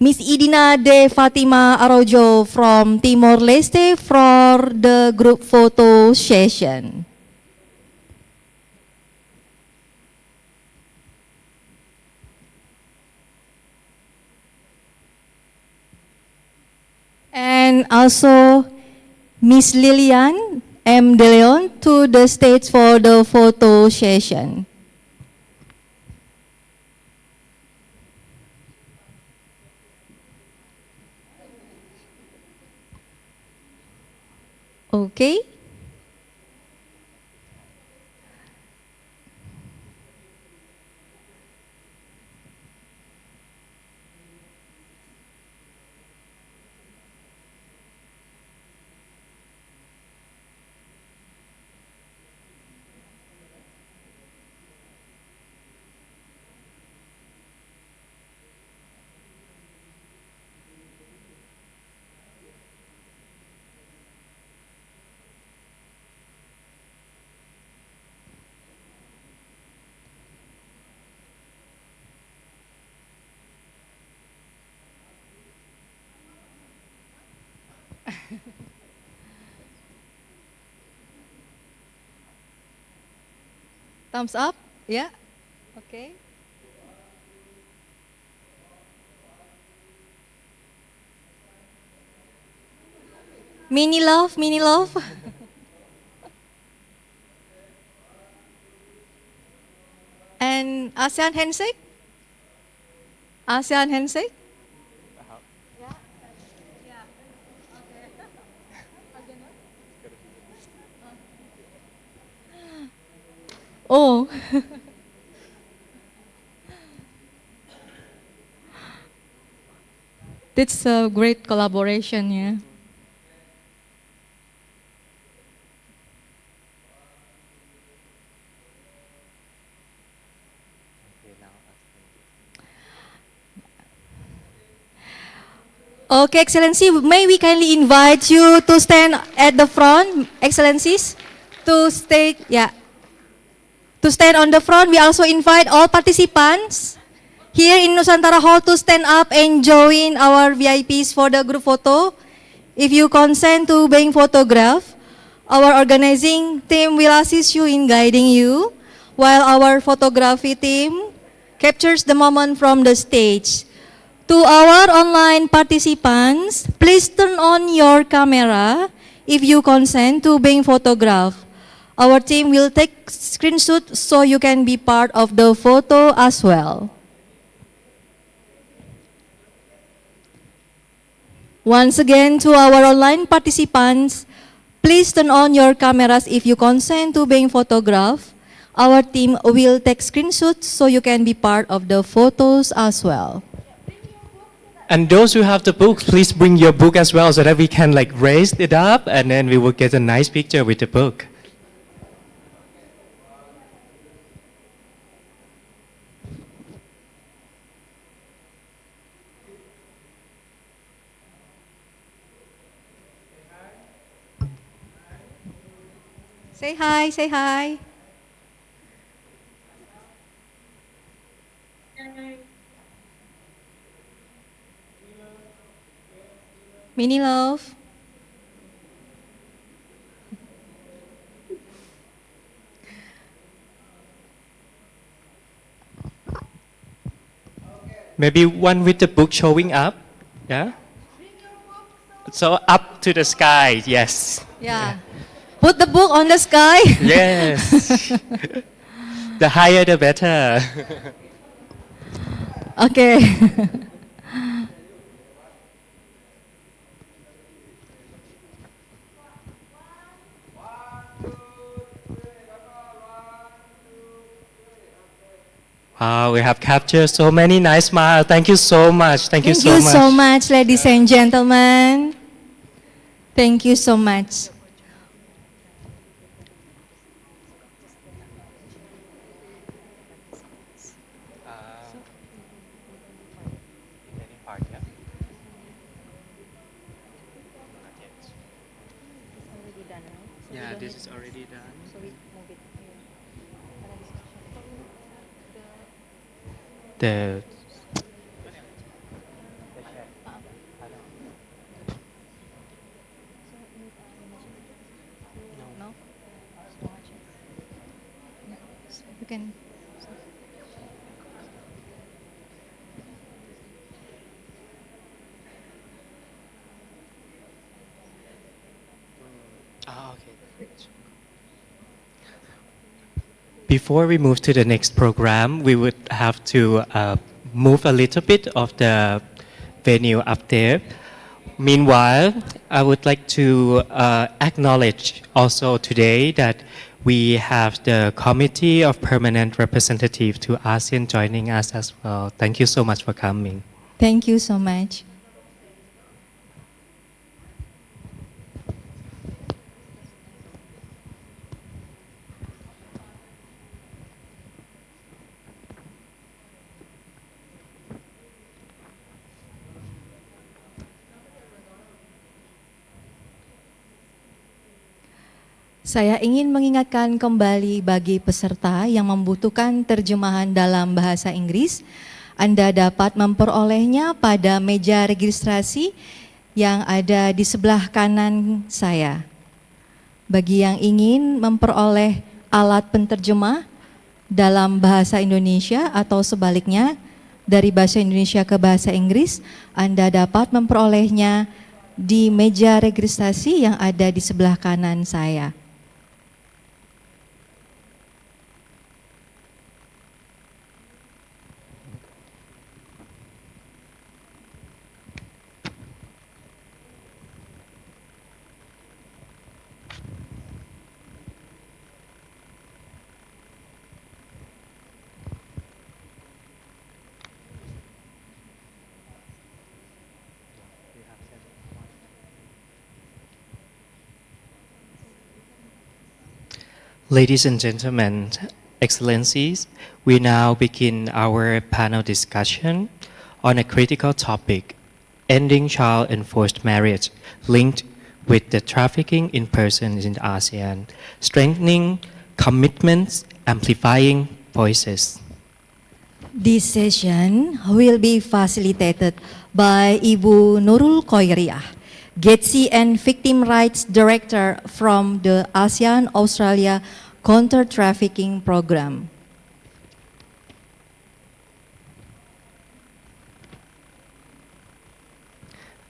Miss Idina de Fatima Araujo from Timor-Leste for the group photo session. And also Miss Lilian M. De Leon to the stage for the photo session. Okay. Thumbs up? Yeah? Okay. Mini love, mini love. And ASEAN handshake? ASEAN handshake? Oh. That's a great collaboration, yeah. Okay, Excellency, may we kindly invite you to stand at the front, Excellencies, to state, yeah. To stand on the front, we also invite all participants here in Nusantara Hall to stand up and join our VIPs for the group photo. If you consent to being photographed, our organizing team will assist you in guiding you. while our photography team captures the moment from the stage. To our online participants, please turn on your camera if you consent to being photographed. Our team will take screenshots so you can be part of the photo as well. Once again, to our online participants, please turn on your cameras if you consent to being photographed. Our team will take screenshots so you can be part of the photos as well. And those who have the book, please bring your book as well so that we can like raise it up and then we will get a nice picture with the book. Say hi, say hi. Mini love. Maybe one with the book showing up, yeah? So up to the sky, yes. Yeah. Put the book on the sky. Yes. The higher the better. Okay. Wow, we have captured so many nice smiles. Thank you so much. Thank you Thank so you much. so much, ladies and gentlemen. Thank you so much. Yeah, this is already done. The No? You can. okay. Before we move to the next program, we would have to move a little bit of the venue up there. Meanwhile, I would like to acknowledge also today that we have the Committee of Permanent Representative to ASEAN joining us as well. Thank you so much for coming. Thank you so much. Saya ingin mengingatkan kembali bagi peserta yang membutuhkan terjemahan dalam bahasa Inggris, Anda dapat memperolehnya pada meja registrasi yang ada di sebelah kanan saya. Bagi yang ingin memperoleh alat penterjemah dalam bahasa Indonesia atau sebaliknya dari bahasa Indonesia ke bahasa Inggris, Anda dapat memperolehnya di meja registrasi yang ada di sebelah kanan saya. Ladies and gentlemen, Excellencies, we now begin our panel discussion on a critical topic, ending child enforced marriage linked with the trafficking in persons in ASEAN, strengthening commitments, amplifying voices. This session will be facilitated by Ibu Nurul Khoiriah, GETSI and Victim Rights Director from the ASEAN Australia Counter-Trafficking Program.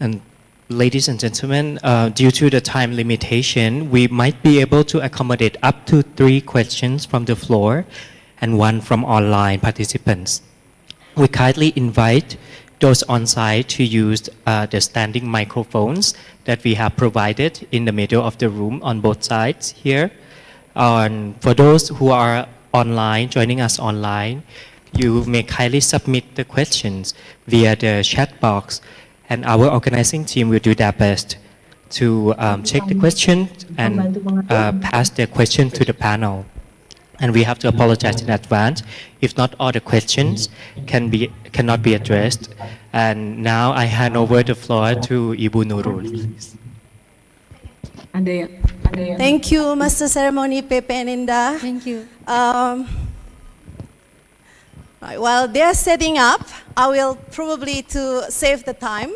And ladies and gentlemen, due to the time limitation, we might be able to accommodate up to 3 questions from the floor and 1 from online participants. We kindly invite those on site to use the standing microphones that we have provided in the middle of the room on both sides here. And for those who are online, joining us online, you may kindly submit the questions via the chat box, and our organizing team will do their best to check the question and pass the question to the panel. And we have to apologize in advance if not all the questions cannot be addressed. And now I hand over the floor to Ibu Nurul, please. Thank you, Master Ceremony Pepe and Indah. Thank you. Right, while they're setting up, I will probably to save the time.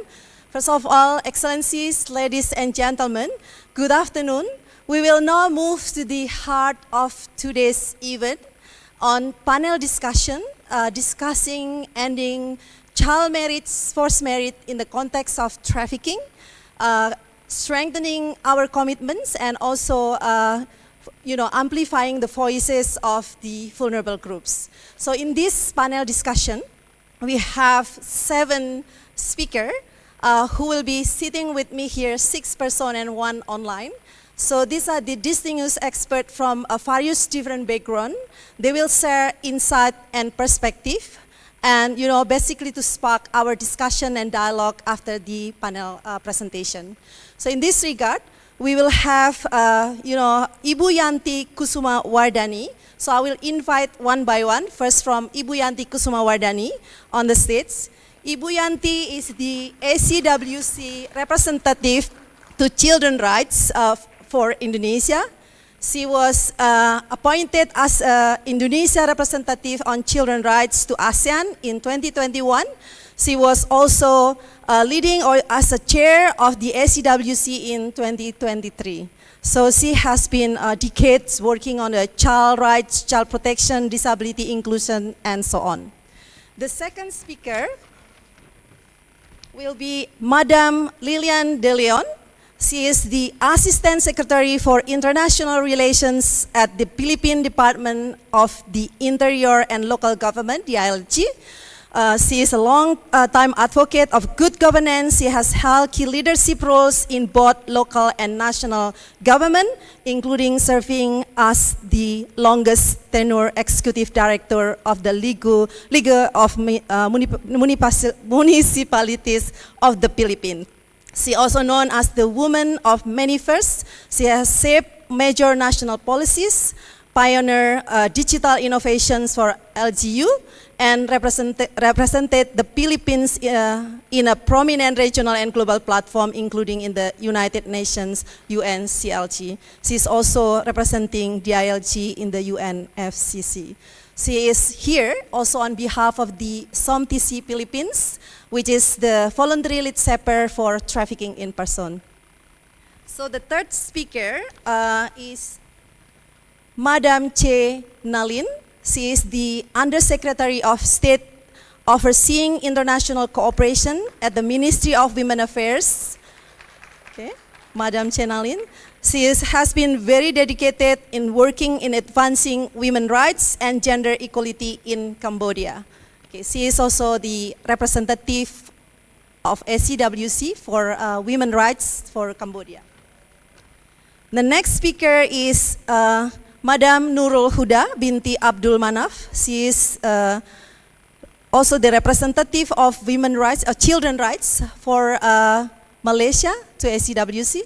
First of all, Excellencies, ladies and gentlemen, good afternoon. We will now move to the heart of today's event on panel discussion, discussing ending child marriage, forced marriage in the context of trafficking, strengthening our commitments, and also amplifying the voices of the vulnerable groups. So in this panel discussion, we have 7 speakers who will be sitting with me here, 6 persons and 1 online. So these are the distinguished experts from various different backgrounds. They will share insight and perspective, and basically to spark our discussion and dialogue after the panel presentation. So in this regard, we will have Ibu Yanti Kusuma Wardani. So I will invite one by one. First from Ibu Yanti Kusuma Wardani on the stage. Ibu Yanti is the ACWC representative to children rights for Indonesia. She was appointed as Indonesia representative on children rights to ASEAN in 2021. She was also leading or as a chair of the ACWC in 2023. So she has been decades working on child rights, child protection, disability inclusion, and so on. The second speaker will be Madame Lilian De Leon. She is the Assistant Secretary for International Relations at the Philippine Department of the Interior and Local Government, the ILG. She is a long-time advocate of good governance. She has held key leadership roles in both local and national government, including serving as the longest tenure executive director of the League of Municipalities of the Philippines. She is also known as the woman of many firsts. She has shaped major national policies, pioneered digital innovations for LGU, and represented the Philippines in a prominent regional and global platform, including in the United Nations UNCLG. She is also representing the ILG in the UNFCCC. She is here also on behalf of the SOMTC Philippines, which is the voluntary lead shepherd for trafficking in person. So the third speaker is Madam Che Nalin. She is the Undersecretary of State overseeing international cooperation at the Ministry of Women Affairs. Okay, Madam Che Nalin. She has been very dedicated in working in advancing women's rights and gender equality in Cambodia. Okay, she is also the representative of ACWC for women's rights for Cambodia. The next speaker is Madam Nurul Huda binti Abdul Manaf. She is also the representative of women's rights, children's rights for Malaysia to ACWC.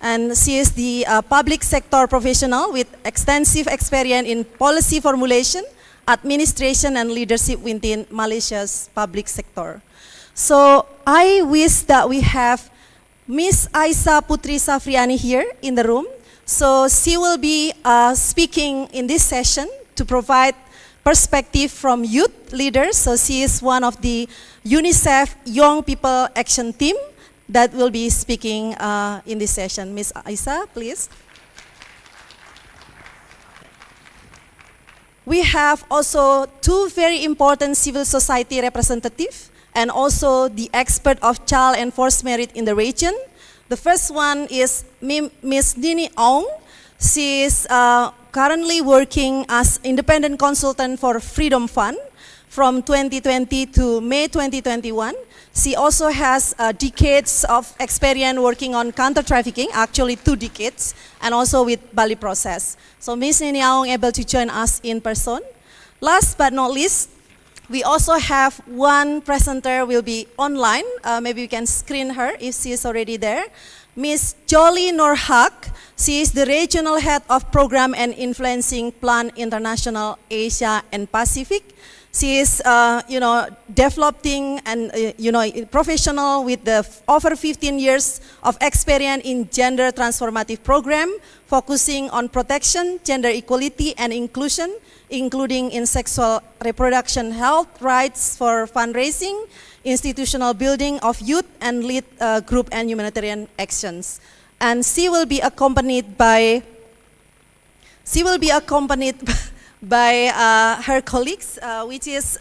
And she is the public sector professional with extensive experience in policy formulation, administration, and leadership within Malaysia's public sector. So I wish that we have Miss Aisa Putri Safriani here in the room. So she will be speaking in this session to provide perspective from youth leaders. So she is one of the UNICEF Young People Action Team that will be speaking in this session. Miss Aisa, please. We have also 2 very important civil society representatives and also the expert of child and forced marriage in the region. The first one is Ms. Nini Aung. She is currently working as independent consultant for Freedom Fund from 2020 to May 2021. She also has decades of experience working on counter-trafficking, actually 2 decades, and also with Bali process. So Ms. Nini Aung able to join us in person. Last but not least, we also have one presenter will be online. Maybe we can screen her if she is already there. Ms. Jolie Norhak, she is the Regional Head of Program and Influencing Plan International Asia and Pacific. She is, developing and, professional with over 15 years of experience in gender transformative program, focusing on protection, gender equality, and inclusion, including in sexual reproduction health, rights for fundraising, institutional building of youth, and lead group and humanitarian actions. And she will be accompanied by her colleagues, which is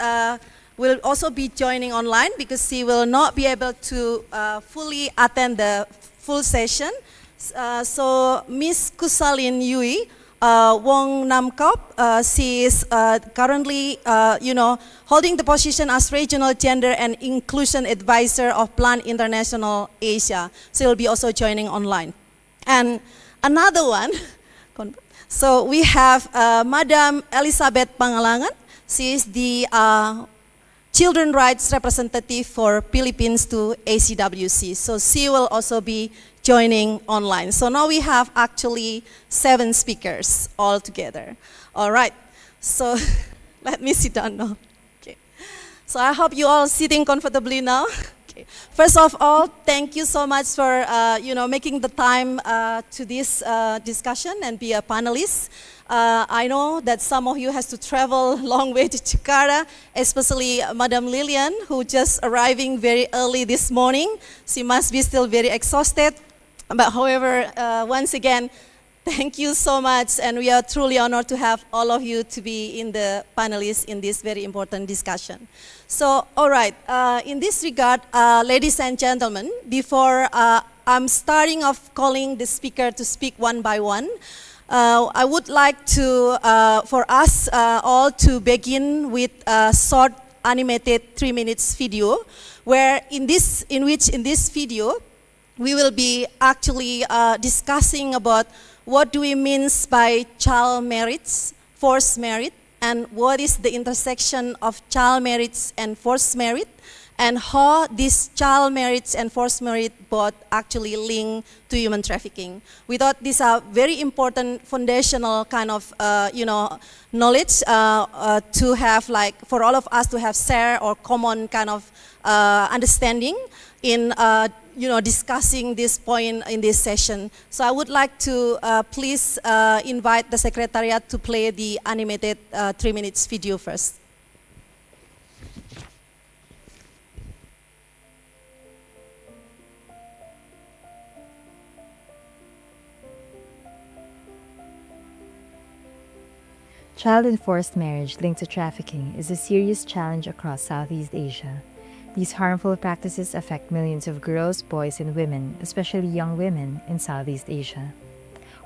will also be joining online because she will not be able to fully attend the full session. So Ms. Kusalin Yui Wong Nam Kop, she is currently holding the position as Regional Gender and Inclusion Advisor of Plan International Asia. She will be also joining online. And another one, so we have Madam Elizabeth Pangalangan. She is the Children Rights Representative for Philippines to ACWC. So she will also be joining online. So now we have actually 7 speakers all together. All right, so let me sit down now. Okay. So I hope you all sitting comfortably now. Okay. First of all, thank you so much for making the time to this discussion and be a panelist. I know that some of you has to travel a long way to Jakarta, especially Madam Lilian, who just arriving very early this morning. She must be still very exhausted. But however, once again, thank you so much, and we are truly honored to have all of you to be in the panelists in this very important discussion. So, all right, in this regard, ladies and gentlemen, before I'm starting off calling the speaker to speak one by one, I would like to, for us all to begin with a short animated 3 minutes video, where in this video, we will be actually discussing about what do we mean by child marriage, forced marriage, and what is the intersection of child marriage and forced marriage, and how this child marriage and forced marriage both actually link to human trafficking. We thought these are very important foundational kind of knowledge to have, like, for all of us to have share or common kind of understanding in discussing this point in this session. So I would like to please invite the Secretariat to play the animated 3 minutes video first. Child and forced marriage linked to trafficking is a serious challenge across Southeast Asia. These harmful practices affect millions of girls, boys, and women, especially young women, in Southeast Asia.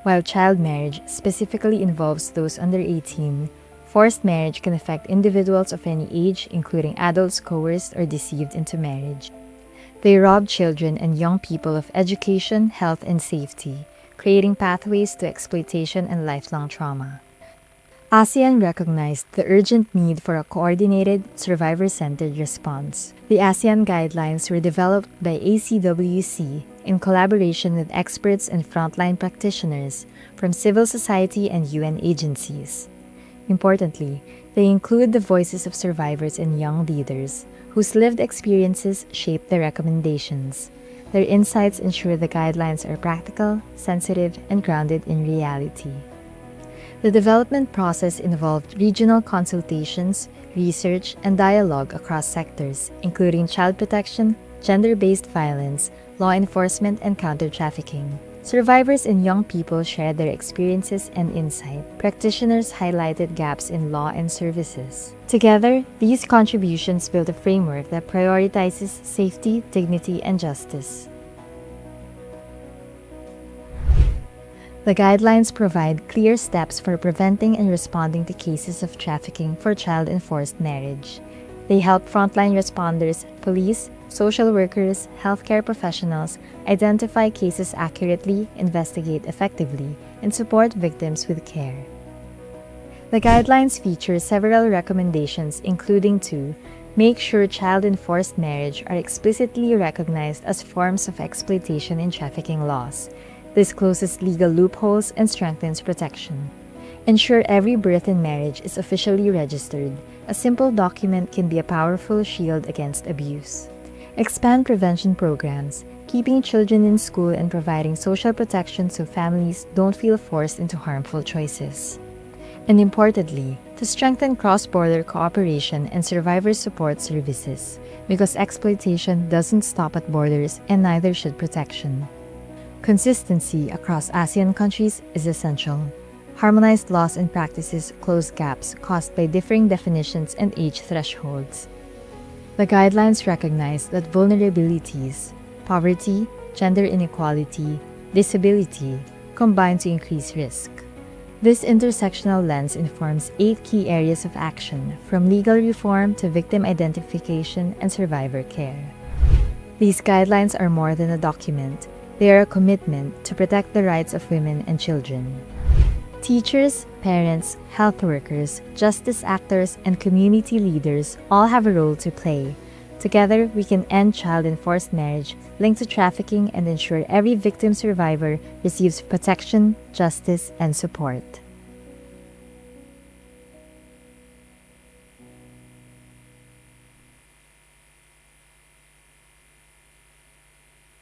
While child marriage specifically involves those under 18, forced marriage can affect individuals of any age, including adults coerced or deceived into marriage. They rob children and young people of education, health, and safety, creating pathways to exploitation and lifelong trauma. ASEAN recognized the urgent need for a coordinated, survivor-centered response. The ASEAN Guidelines were developed by ACWC in collaboration with experts and frontline practitioners from civil society and UN agencies. Importantly, they include the voices of survivors and young leaders, whose lived experiences shape the recommendations. Their insights ensure the guidelines are practical, sensitive, and grounded in reality. The development process involved regional consultations, research, and dialogue across sectors, including child protection, gender-based violence, law enforcement, and counter-trafficking. Survivors and young people shared their experiences and insight. Practitioners highlighted gaps in law and services. Together, these contributions build a framework that prioritizes safety, dignity, and justice. The guidelines provide clear steps for preventing and responding to cases of trafficking for child and forced marriage. They help frontline responders, police, social workers, healthcare professionals identify cases accurately, investigate effectively, and support victims with care. The guidelines feature several recommendations, including to make sure child and forced marriage are explicitly recognized as forms of exploitation in trafficking laws. This closes legal loopholes and strengthens protection. Ensure every birth and marriage is officially registered. A simple document can be a powerful shield against abuse. Expand prevention programs, keeping children in school and providing social protection so families don't feel forced into harmful choices. And importantly, to strengthen cross-border cooperation and survivor support services, because exploitation doesn't stop at borders and neither should protection. Consistency across ASEAN countries is essential. Harmonized laws and practices close gaps caused by differing definitions and age thresholds. The guidelines recognize that vulnerabilities, poverty, gender inequality, disability combine to increase risk. This intersectional lens informs 8 key areas of action, from legal reform to victim identification and survivor care. These guidelines are more than a document. They are a commitment to protect the rights of women and children. Teachers, parents, health workers, justice actors, and community leaders all have a role to play. Together, we can end child and forced marriage linked to trafficking and ensure every victim survivor receives protection, justice, and support.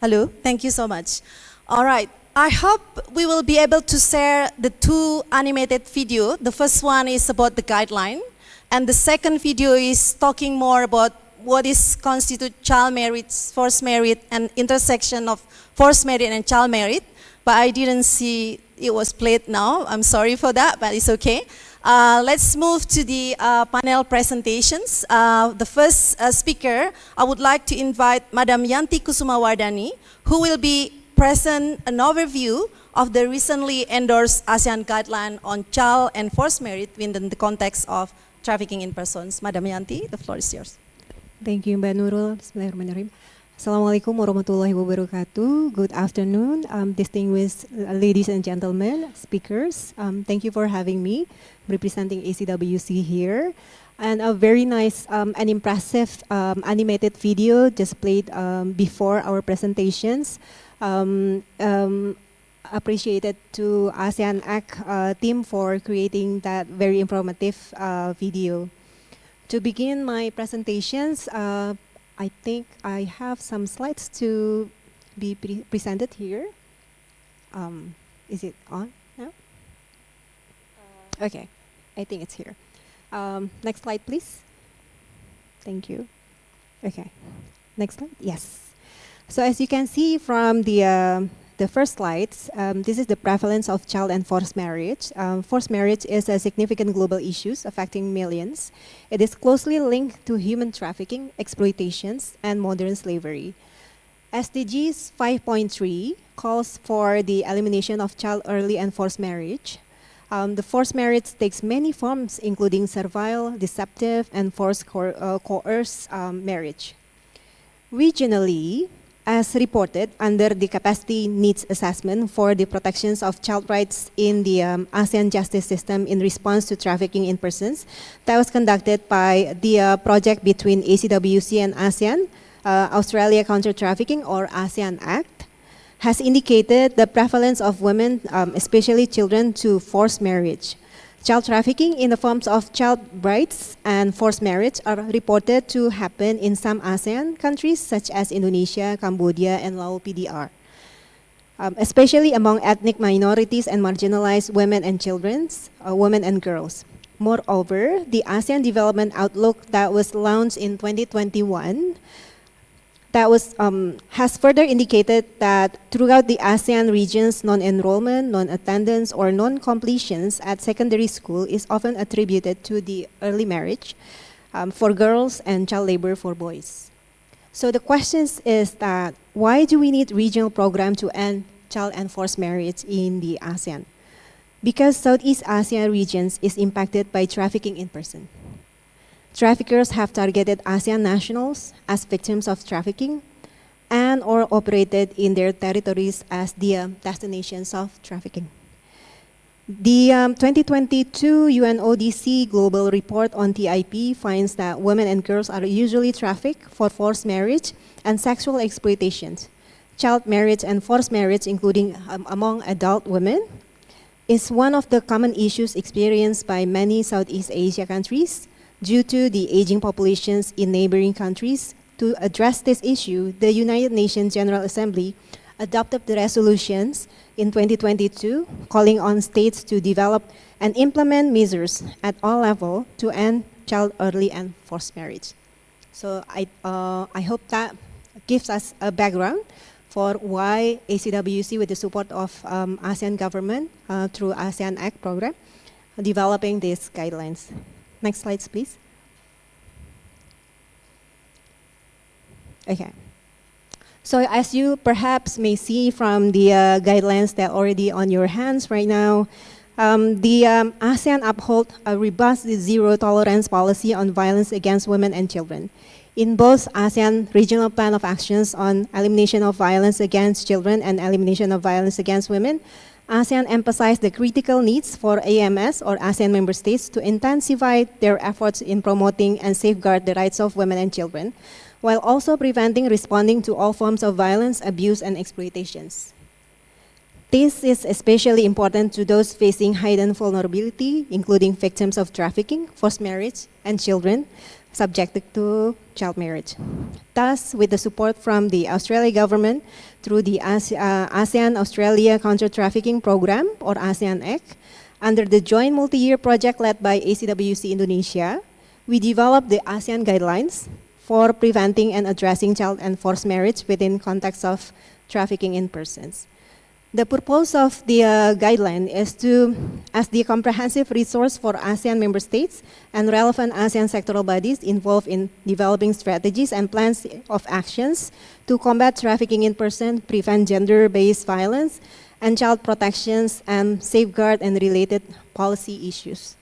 Hello, thank you so much. All right, I hope we will be able to share the 2 animated video. The first one is about the guideline, and the second video is talking more about what is constitute child marriage, forced marriage, and intersection of forced marriage and child marriage. But I didn't see it was played now. I'm sorry for that, but it's okay. Let's move to the panel presentations. The first speaker, I would like to invite Madam Yanti Kusumawardani, who will be present an overview of the recently endorsed ASEAN Guideline on child and forced marriage within the context of trafficking in persons. Madam Yanti, the floor is yours. Thank you, Mbak Nurul. Bismillahirrahmanirrahim. Assalamualaikum warahmatullahi wabarakatuh. Good afternoon, distinguished ladies and gentlemen, speakers. Thank you for having me, representing ACWC here. And a very nice and impressive animated video just played before our presentations. Appreciated to ASEAN ACT team for creating that very informative video. To begin my presentations, I think I have some slides to be presented here. Is it on now? Okay, I think it's here. Next slide, please. Thank you. Okay, next slide. Yes. So as you can see from the first slides, this is the prevalence of child and forced marriage. Forced marriage is a significant global issue affecting millions. It is closely linked to human trafficking, exploitations, and modern slavery. SDGs 5.3 calls for the elimination of child early and forced marriage. The forced marriage takes many forms, including servile, deceptive, and forced coerced marriage. Regionally, as reported under the capacity needs assessment for the protections of child rights in the ASEAN justice system in response to trafficking in persons, that was conducted by the project between ACWC and ASEAN, Australia Counter-Trafficking, or ASEAN ACT, has indicated the prevalence of women, especially children, to forced marriage. Child trafficking in the forms of child brides and forced marriage are reported to happen in some ASEAN countries such as Indonesia, Cambodia, and Laos PDR, especially among ethnic minorities and marginalized women and children, women and girls. Moreover, the ASEAN Development Outlook that was launched in 2021 has further indicated that throughout the ASEAN regions, non-enrollment, non-attendance, or non-completions at secondary school is often attributed to the early marriage for girls and child labor for boys. So the question is that why do we need regional program to end child and forced marriage in the ASEAN? Because Southeast Asia regions is impacted by trafficking in person. Traffickers have targeted ASEAN nationals as victims of trafficking and or operated in their territories as the destinations of trafficking. The 2022 UNODC Global Report on TIP finds that women and girls are usually trafficked for forced marriage and sexual exploitation. Child marriage and forced marriage, including among adult women, is one of the common issues experienced by many Southeast Asia countries due to the aging populations in neighboring countries. To address this issue, the United Nations General Assembly adopted the resolutions in 2022 calling on states to develop and implement measures at all levels to end child early and forced marriage. So I hope that gives us a background for why ACWC, with the support of ASEAN government through ASEAN Act program, developing these guidelines. Next slides, please. Okay. So as you perhaps may see from the guidelines that are already on your hands right now, the ASEAN uphold a robust zero tolerance policy on violence against women and children. In both ASEAN Regional Plan of Actions on elimination of violence against children and elimination of violence against women, ASEAN emphasized the critical needs for AMS or ASEAN member states to intensify their efforts in promoting and safeguard the rights of women and children, while also responding to all forms of violence, abuse, and exploitations. This is especially important to those facing heightened vulnerability, including victims of trafficking, forced marriage, and children subjected to child marriage. Thus, with the support from the Australian government through the ASEAN-Australia Counter-Trafficking Program, or ASEAN Act, under the joint multi-year project led by ACWC Indonesia, we developed the ASEAN Guidelines for preventing and addressing child and forced marriage within context of trafficking in persons. The purpose of the guideline is to, as the comprehensive resource for ASEAN member states and relevant ASEAN sectoral bodies involved in developing strategies and plans of actions to combat trafficking in person, prevent gender-based violence, and child protections and safeguard and related policy issues.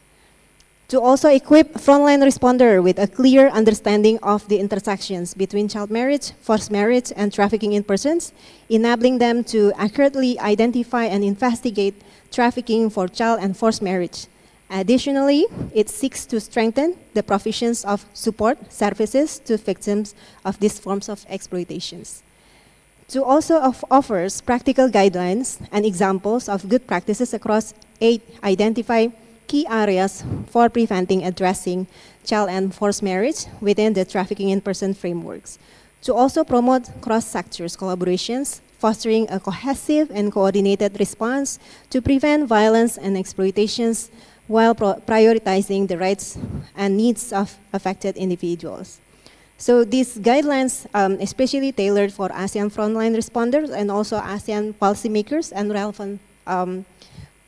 To also equip frontline responder with a clear understanding of the intersections between child marriage, forced marriage, and trafficking in persons, enabling them to accurately identify and investigate trafficking for child and forced marriage. Additionally, it seeks to strengthen the provisions of support services to victims of these forms of exploitations. To also offers practical guidelines and examples of good practices across 8 identified key areas for preventing, addressing child and forced marriage within the trafficking in person frameworks. To also promote cross-sectors collaborations, fostering a cohesive and coordinated response to prevent violence and exploitations while prioritizing the rights and needs of affected individuals. So these guidelines especially tailored for ASEAN frontline responders and also ASEAN policymakers and relevant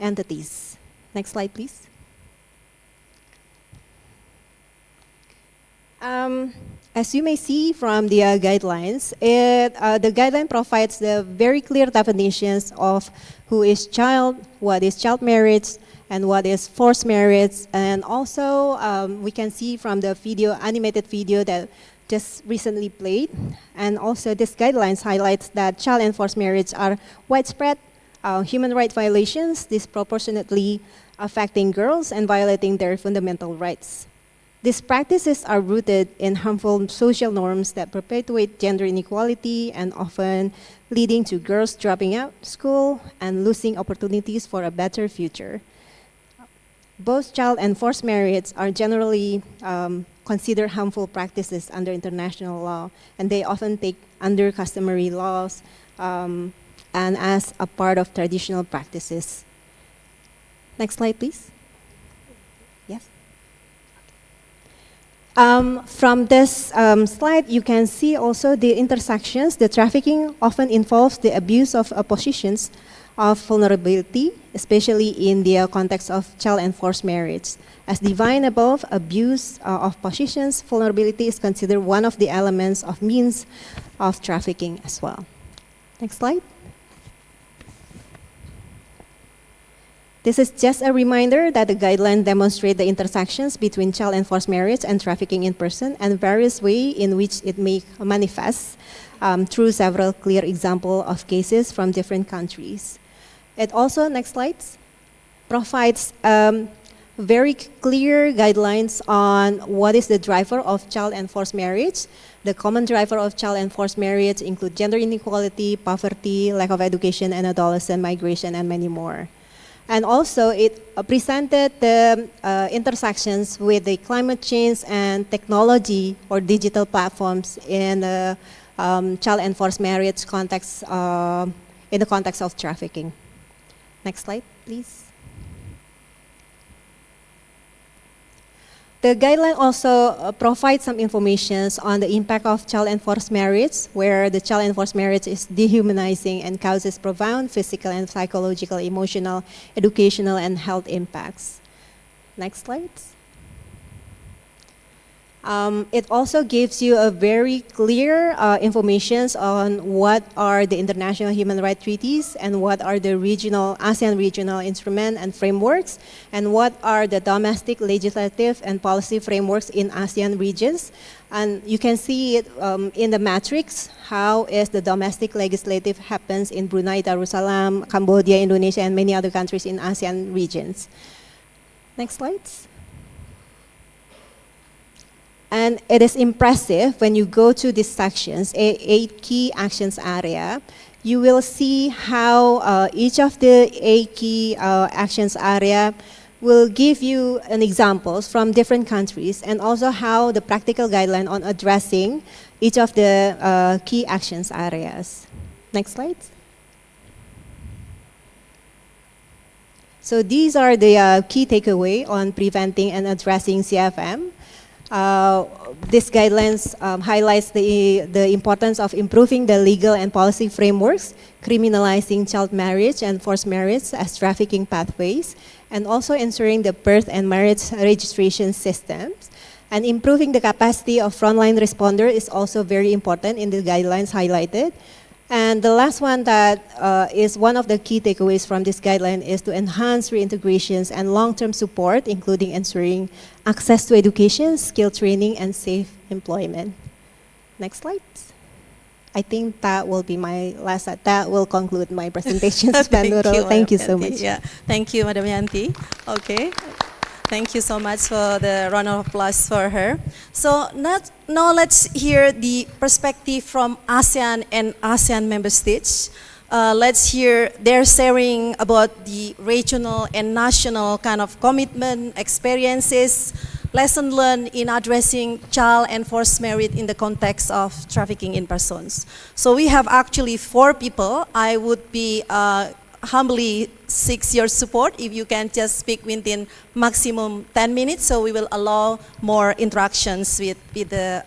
entities. Next slide, please. As you may see from the guidelines, the guideline provides the very clear definitions of who is child, what is child marriage, and what is forced marriage. And also, we can see from the video, animated video that just recently played. And also, this guidelines highlights that child and forced marriage are widespread human rights violations, disproportionately affecting girls and violating their fundamental rights. These practices are rooted in harmful social norms that perpetuate gender inequality and often leading to girls dropping out of school and losing opportunities for a better future. Both child and forced marriage are generally considered harmful practices under international law, and they often take under customary laws and as a part of traditional practices. Next slide, please. Yes. From this slide, you can see also the intersections. The trafficking often involves the abuse of positions of vulnerability, especially in the context of child and forced marriage. As defined above, abuse of positions, vulnerability is considered one of the elements of means of trafficking as well. Next slide. This is just a reminder that the guidelines demonstrate the intersections between child and forced marriage and trafficking in person and various ways in which it may manifest through several clear examples of cases from different countries. It also, next slide, provides very clear guidelines on what is the driver of child and forced marriage. The common driver of child and forced marriage include gender inequality, poverty, lack of education, and adolescent migration, and many more. And also, it presented the intersections with the climate change and technology or digital platforms in the child and forced marriage context, in the context of trafficking. Next slide, please. The guideline also provides some information on the impact of child and forced marriage, where the child and forced marriage is dehumanizing and causes profound physical and psychological, emotional, educational, and health impacts. Next slide. It also gives you a very clear information on what are the international human rights treaties and what are the regional, ASEAN regional instruments and frameworks, and what are the domestic legislative and policy frameworks in ASEAN regions. And you can see it in the matrix, how is the domestic legislative happens in Brunei, Darussalam, Cambodia, Indonesia, and many other countries in ASEAN regions. Next slides. And it is impressive when you go to these sections, 8 key actions area, you will see how each of the 8 key actions area will give you an examples from different countries, and also how the practical guideline on addressing each of the key actions areas. Next slide. So these are the key takeaway on preventing and addressing CFM. This guidelines highlights the importance of improving the legal and policy frameworks, criminalizing child marriage and forced marriage as trafficking pathways, and also ensuring the birth and marriage registration systems. And improving the capacity of frontline responder is also very important in the guidelines highlighted. And the last one that is one of the key takeaways from this guideline is to enhance reintegrations and long-term support, including ensuring access to education, skill training, and safe employment. Next slide. I think that will be my last, that will conclude my presentation. Thank you so much. Yeah. Thank you, Madam Yanti. Okay. Thank you so much for the round of applause for her. So now let's hear the perspective from ASEAN and ASEAN member states. Let's hear their sharing about the regional and national kind of commitment, experiences, lesson learned in addressing child and forced marriage in the context of trafficking in persons. So we have actually 4 people. I would be humbly seek your support if you can just speak within maximum 10 minutes, so we will allow more interactions with the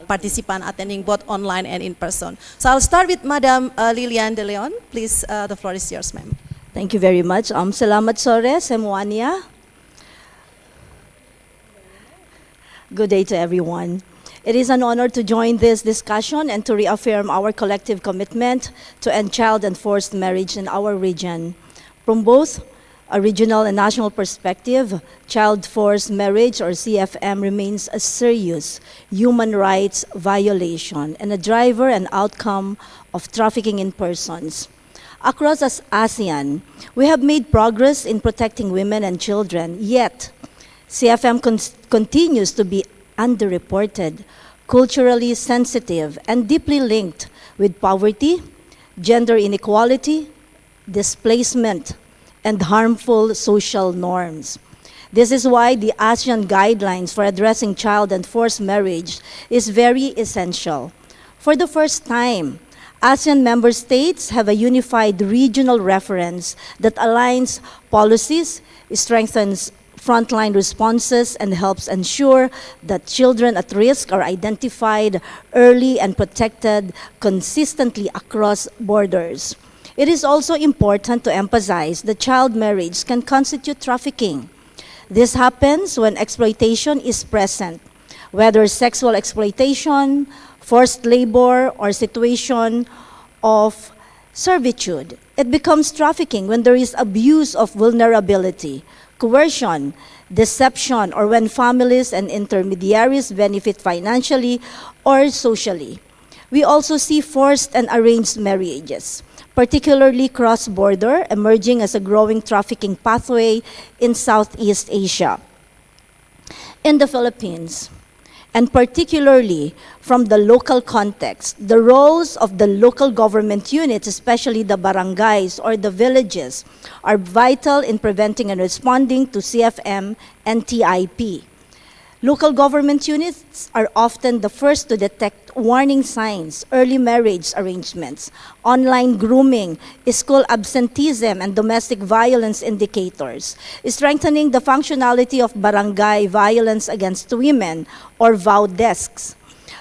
participant attending both online and in person. So I'll start with Madam Lilian De Leon. Please, the floor is yours, ma'am. Thank you very much. Selamat sore semuanya. Good day to everyone. It is an honor to join this discussion and to reaffirm our collective commitment to end child and forced marriage in our region. From both a regional and national perspective, child forced marriage, or CFM, remains a serious human rights violation and a driver and outcome of trafficking in persons. Across ASEAN, we have made progress in protecting women and children, yet CFM continues to be underreported, culturally sensitive, and deeply linked with poverty, gender inequality, displacement, and harmful social norms. This is why the ASEAN Guidelines for addressing child and forced marriage is very essential. For the first time, ASEAN member states have a unified regional reference that aligns policies, strengthens frontline responses and helps ensure that children at risk are identified early and protected consistently across borders. It is also important to emphasize that child marriage can constitute trafficking. This happens when exploitation is present, whether sexual exploitation, forced labor, or situation of servitude. It becomes trafficking when there is abuse of vulnerability, coercion, deception, or when families and intermediaries benefit financially or socially. We also see forced and arranged marriages, particularly cross-border, emerging as a growing trafficking pathway in Southeast Asia. In the Philippines, and particularly from the local context, the roles of the local government units, especially the barangays or the villages, are vital in preventing and responding to CFM and TIP. Local government units are often the first to detect warning signs, early marriage arrangements, online grooming, school absenteeism, and domestic violence indicators, strengthening the functionality of barangay violence against women or VAU desks.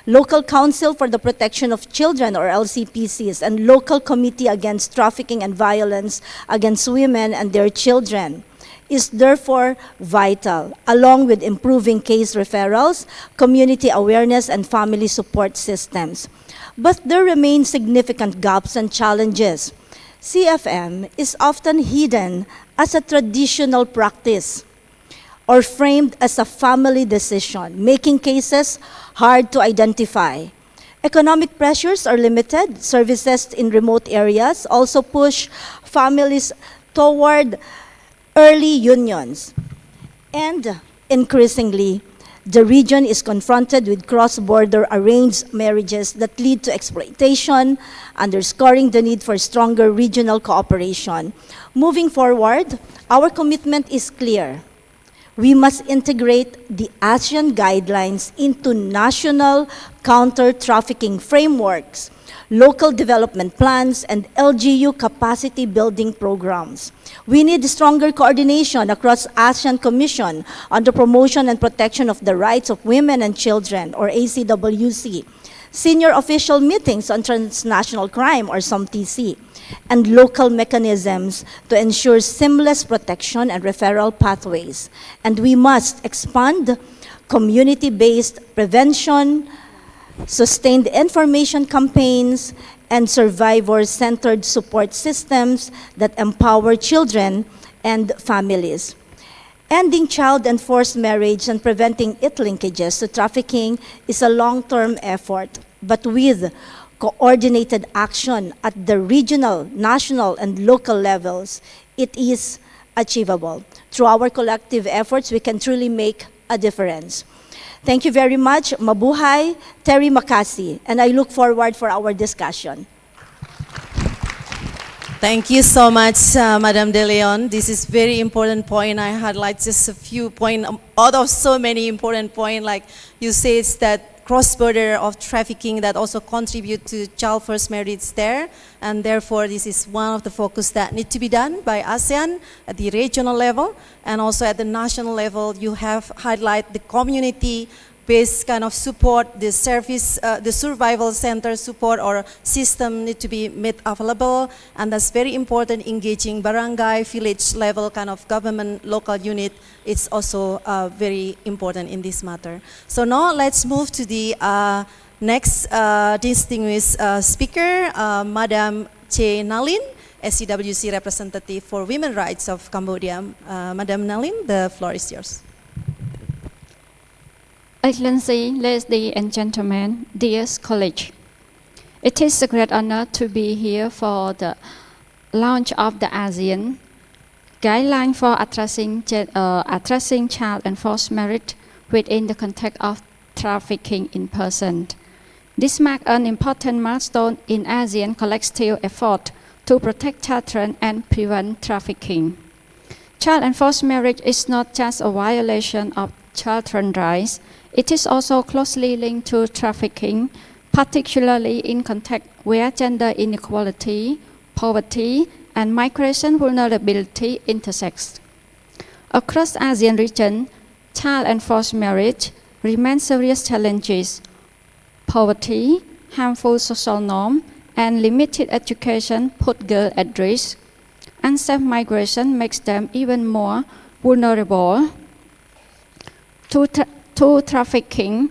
Local Council for the Protection of Children, or LCPCs, and Local Committee Against Trafficking and Violence Against Women and Their Children is therefore vital, along with improving case referrals, community awareness, and family support systems. But there remain significant gaps and challenges. CFM is often hidden as a traditional practice or framed as a family decision, making cases hard to identify. Economic pressures are limited. Services in remote areas also push families toward early unions. And increasingly, the region is confronted with cross-border arranged marriages that lead to exploitation, underscoring the need for stronger regional cooperation. Moving forward, our commitment is clear. We must integrate the ASEAN Guidelines into national counter-trafficking frameworks, local development plans, and LGU capacity building programs. We need stronger coordination across ASEAN Commission on the promotion and protection of the rights of women and children, or ACWC, senior official meetings on transnational crime, or SOMTC, and local mechanisms to ensure seamless protection and referral pathways. And we must expand community-based prevention, sustained information campaigns, and survivor-centered support systems that empower children and families. Ending child and forced marriage and preventing its linkages to trafficking is a long-term effort, but with coordinated action at the regional, national, and local levels, it is achievable. Through our collective efforts, we can truly make a difference. Thank you very much. Mabuhay, Terry Makasi, and I look forward for our discussion. Thank you so much, Madam De Leon. This is very important point. I highlight just a few points out of so many important points. Like you say, it's that cross-border of trafficking that also contribute to child first marriage there, and therefore this is one of the focus that need to be done by ASEAN at the regional level, and also at the national level. You have highlight the community-based kind of support, the service, the survival center support or system need to be made available, and that's very important. Engaging barangay, village level kind of government, local unit, it's also very important in this matter. So now let's move to the next distinguished speaker, Madam Che Nalin, ACWC representative for women rights of Cambodia. Madam Nalin, the floor is yours. Excellency, ladies and gentlemen, dear colleagues, it is a great honor to be here for the launch of the ASEAN Guidelines for addressing child and forced marriage within the context of trafficking in person. This marks an important milestone in ASEAN collective effort to protect children and prevent trafficking. Child and forced marriage is not just a violation of children's rights, it is also closely linked to trafficking, particularly in contexts where gender inequality, poverty, and migration vulnerability intersect. Across ASEAN region, child and forced marriage remain serious challenges. Poverty, harmful social norms, and limited education put girls at risk. Unsafe migration makes them even more vulnerable to trafficking,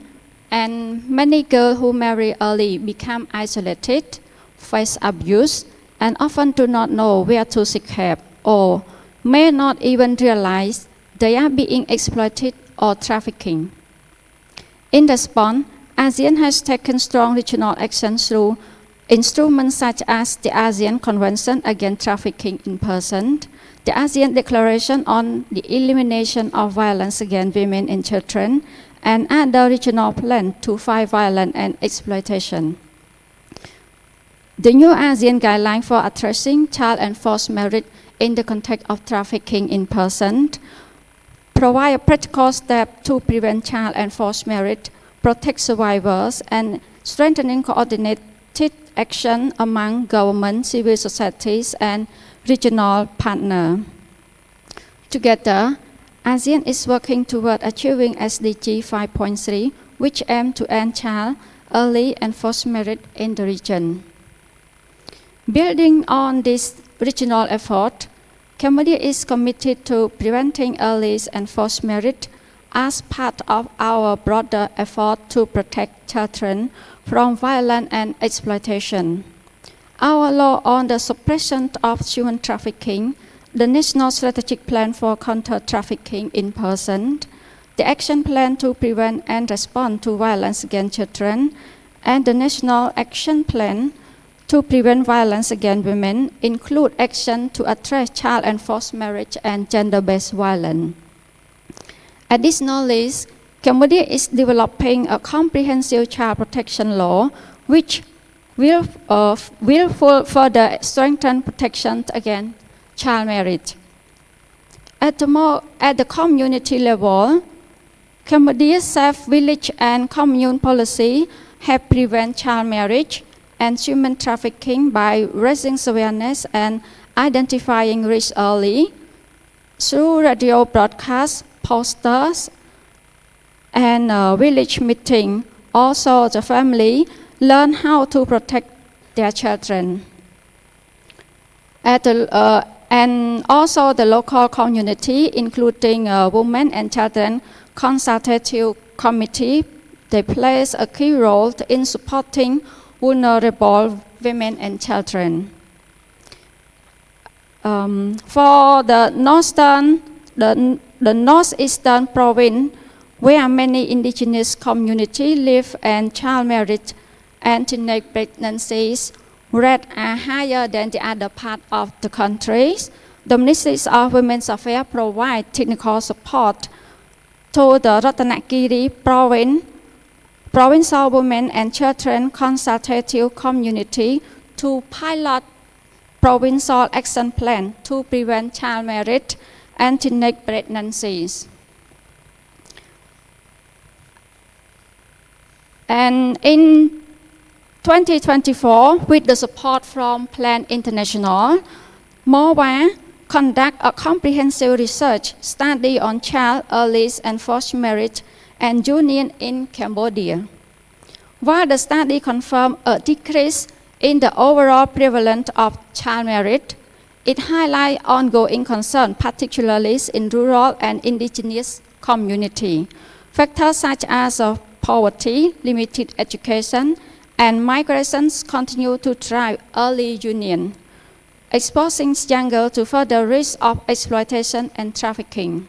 and many girls who marry early become isolated, face abuse, and often do not know where to seek help, or may not even realize they are being exploited or trafficking. In response, ASEAN has taken strong regional action through instruments such as the ASEAN Convention Against Trafficking in Persons, the ASEAN Declaration on the Elimination of Violence Against Women and Children, and other regional plans to fight violence and exploitation. The new ASEAN Guidelines for addressing child and forced marriage in the context of trafficking in persons provide a practical step to prevent child and forced marriage, protect survivors, and strengthening coordinated action among government, civil societies, and regional partners. Together, ASEAN is working toward achieving SDG 5.3, which aim to end child, early, and forced marriage in the region. Building on this regional effort, Cambodia is committed to preventing early and forced marriage as part of our broader effort to protect children from violence and exploitation. Our law on the suppression of human trafficking, the National Strategic Plan for Counter-Trafficking in Persons, the Action Plan to Prevent and Respond to Violence Against Children, and the National Action Plan to Prevent Violence Against Women include action to address child and forced marriage and gender-based violence. Additionally, Cambodia is developing a comprehensive child protection law which will further strengthen protection against child marriage. At the community level, Cambodia's safe village and commune policy have prevented child marriage and human trafficking by raising awareness and identifying risk early through radio broadcasts, posters, and village meeting. Also, the family learn how to protect their children. And also the local community, including women and children consultative committee, they play a key role in supporting vulnerable women and children. For the northeastern province, where many indigenous communities live, and child marriage and teenage pregnancies rates are higher than the other part of the country, the Ministry of Women's Affairs provide technical support to the Ratanakiri provincial women and children consultative community to pilot provincial action plan to prevent child marriage and teenage pregnancies. And in 2024, with the support from Plan International, MOVA conduct a comprehensive research study on child, early, and forced marriage and union in Cambodia. While the study confirmed a decrease in the overall prevalence of child marriage, it highlights ongoing concern, particularly in rural and indigenous communities. Factors such as poverty, limited education, and migrations continue to drive early union, exposing young girls to further risk of exploitation and trafficking.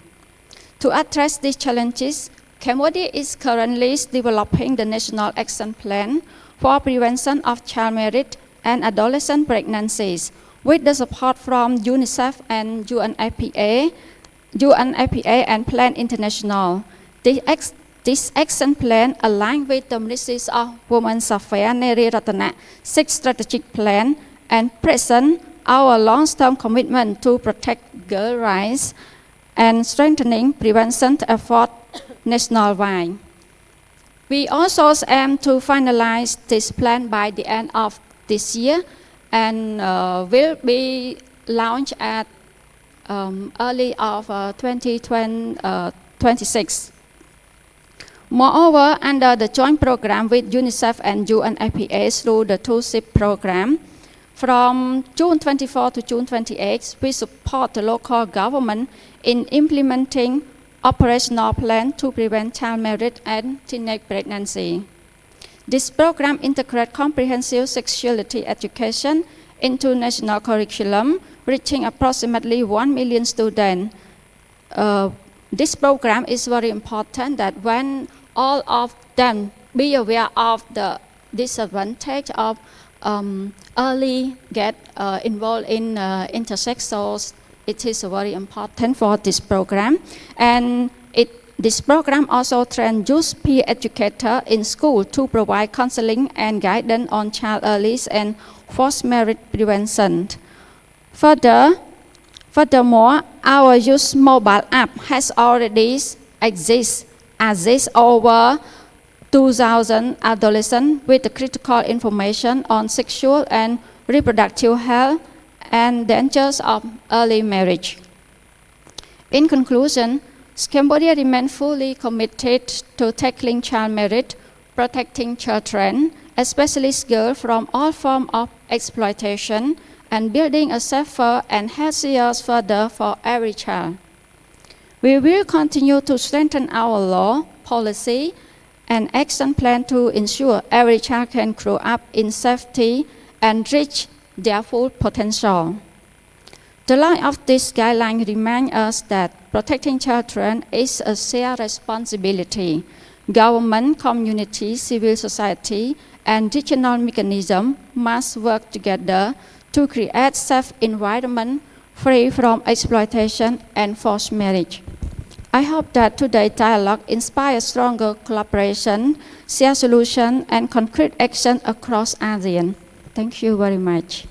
To address these challenges, Cambodia is currently developing the National Action Plan for Prevention of Child Marriage and Adolescent Pregnancies, with the support from UNICEF and UNFPA and Plan International. This action plan aligns with the Ministry of Women's Affairs Neri Ratana 6 strategic plan and present our long-term commitment to protect girl rights and strengthening prevention efforts nationwide. We also aim to finalize this plan by the end of this year and will be launched at early of 2026. Moreover, under the joint program with UNICEF and UNFPA through the 2SIP program, from June 24 to June 28, we support the local government in implementing operational plan to prevent child marriage and teenage pregnancy. This program integrates comprehensive sexuality education into national curriculum, reaching approximately 1 million students. This program is very important that when all of them be aware of the disadvantage of early get involved in intersexuals. It is very important for this program, and this program also trains youth peer educators in school to provide counseling and guidance on child early and forced marriage prevention. Furthermore, our youth mobile app has already assist over 2,000 adolescents with the critical information on sexual and reproductive health and dangers of early marriage. In conclusion, Cambodia remains fully committed to tackling child marriage, protecting children, especially girls, from all forms of exploitation, and building a safer and healthier future for every child. We will continue to strengthen our law, policy, and action plan to ensure every child can grow up in safety and reach their full potential. The line of this guideline reminds us that protecting children is a shared responsibility. Government, community, civil society, and regional mechanisms must work together to create safe environment free from exploitation and forced marriage. I hope that today's dialogue inspires stronger collaboration, shared solutions, and concrete action across ASEAN. Thank you very much.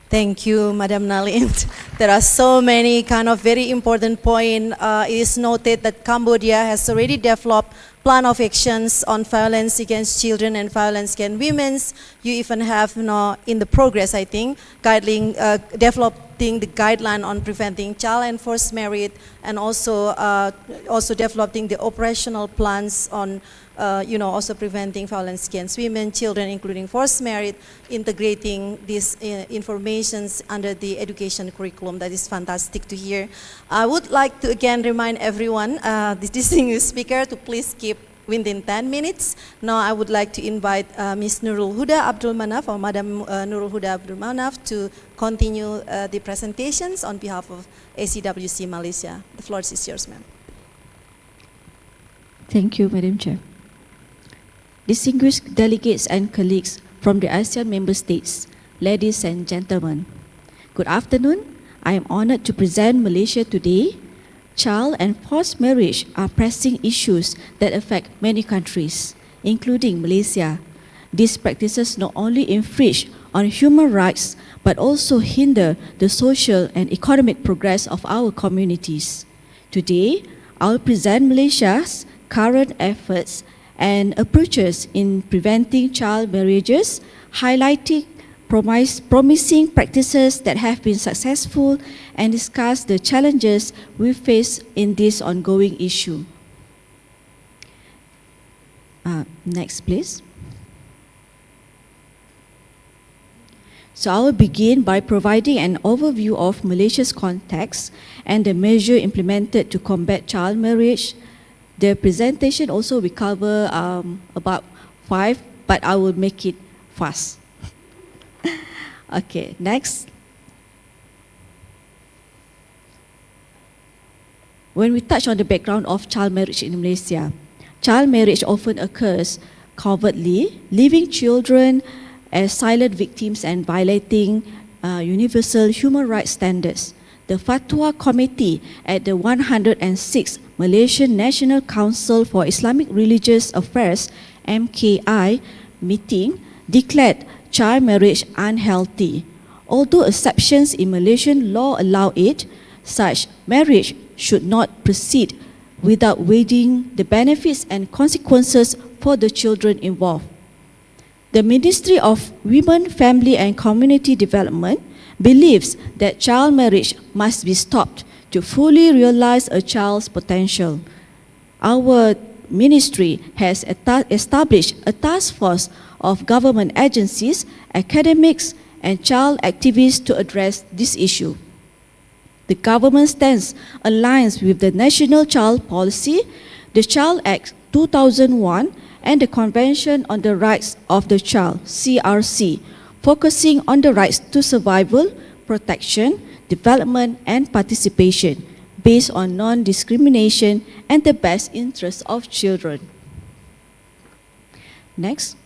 Thank you, Madam Nalin. There are so many kind of very important points. It is noted that Cambodia has already developed plan of actions on violence against children and violence against women. You even have, in the progress, I think, developing the guideline on preventing child and forced marriage, and also developing the operational plans on also preventing violence against women, children, including forced marriage, integrating these informations under the education curriculum. That is fantastic to hear. I would like to again remind everyone, the distinguished speaker, to please keep within 10 minutes. Now I would like to invite Ms. Nurul Huda Abdul Manaf, or Madam Nurul Huda Abdul Manaf, to continue the presentations on behalf of ACWC Malaysia. The floor is yours, ma'am. Thank you, Madam Chair. Distinguished delegates and colleagues from the ASEAN member states, ladies and gentlemen, good afternoon. I am honored to present Malaysia today. Child and forced marriage are pressing issues that affect many countries, including Malaysia. These practices not only infringe on human rights, but also hinder the social and economic progress of our communities. Today, I'll present Malaysia's current efforts and approaches in preventing child marriages, highlighting promising practices that have been successful, and discuss the challenges we face in this ongoing issue. Next, please. So I will begin by providing an overview of Malaysia's context and the measure implemented to combat child marriage. The presentation also will cover about 5, but I will make it fast. Okay, next. When we touch on the background of child marriage in Malaysia, child marriage often occurs covertly, leaving children as silent victims and violating universal human rights standards. The Fatwa Committee at the 106th Malaysian National Council for Islamic Religious Affairs (MKI) meeting declared child marriage unhealthy. Although exceptions in Malaysian law allow it, such marriage should not proceed without weighing the benefits and consequences for the children involved. The Ministry of Women, Family and Community Development believes that child marriage must be stopped to fully realize a child's potential. Our ministry has established a task force of government agencies, academics, and child activists to address this issue. The government stance aligns with the National Child Policy, the Child Act 2001, and the Convention on the Rights of the Child, CRC, focusing on the rights to survival, protection, development, and participation based on non-discrimination and the best interests of children. Next.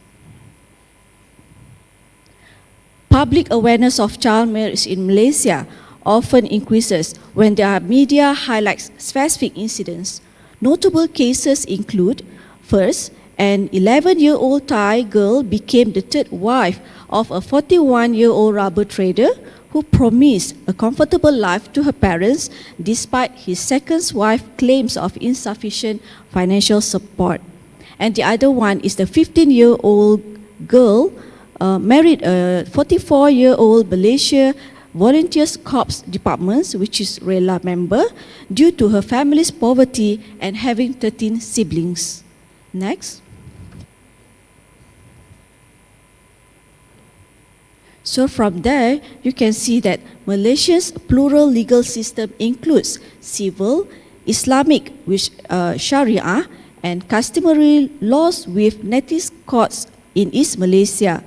Public awareness of child marriage in Malaysia often increases when there are media highlights specific incidents. Notable cases include, first, an 11-year-old Thai girl became the third wife of a 41-year-old rubber trader who promised a comfortable life to her parents despite his second wife's claims of insufficient financial support. And the other one is the 15-year-old girl married a 44-year-old Malaysia Volunteers Corps Department, which is RELA member, due to her family's poverty and having 13 siblings. Next. So from there, you can see that Malaysia's plural legal system includes civil, Islamic with Sharia, and customary laws with native courts in East Malaysia.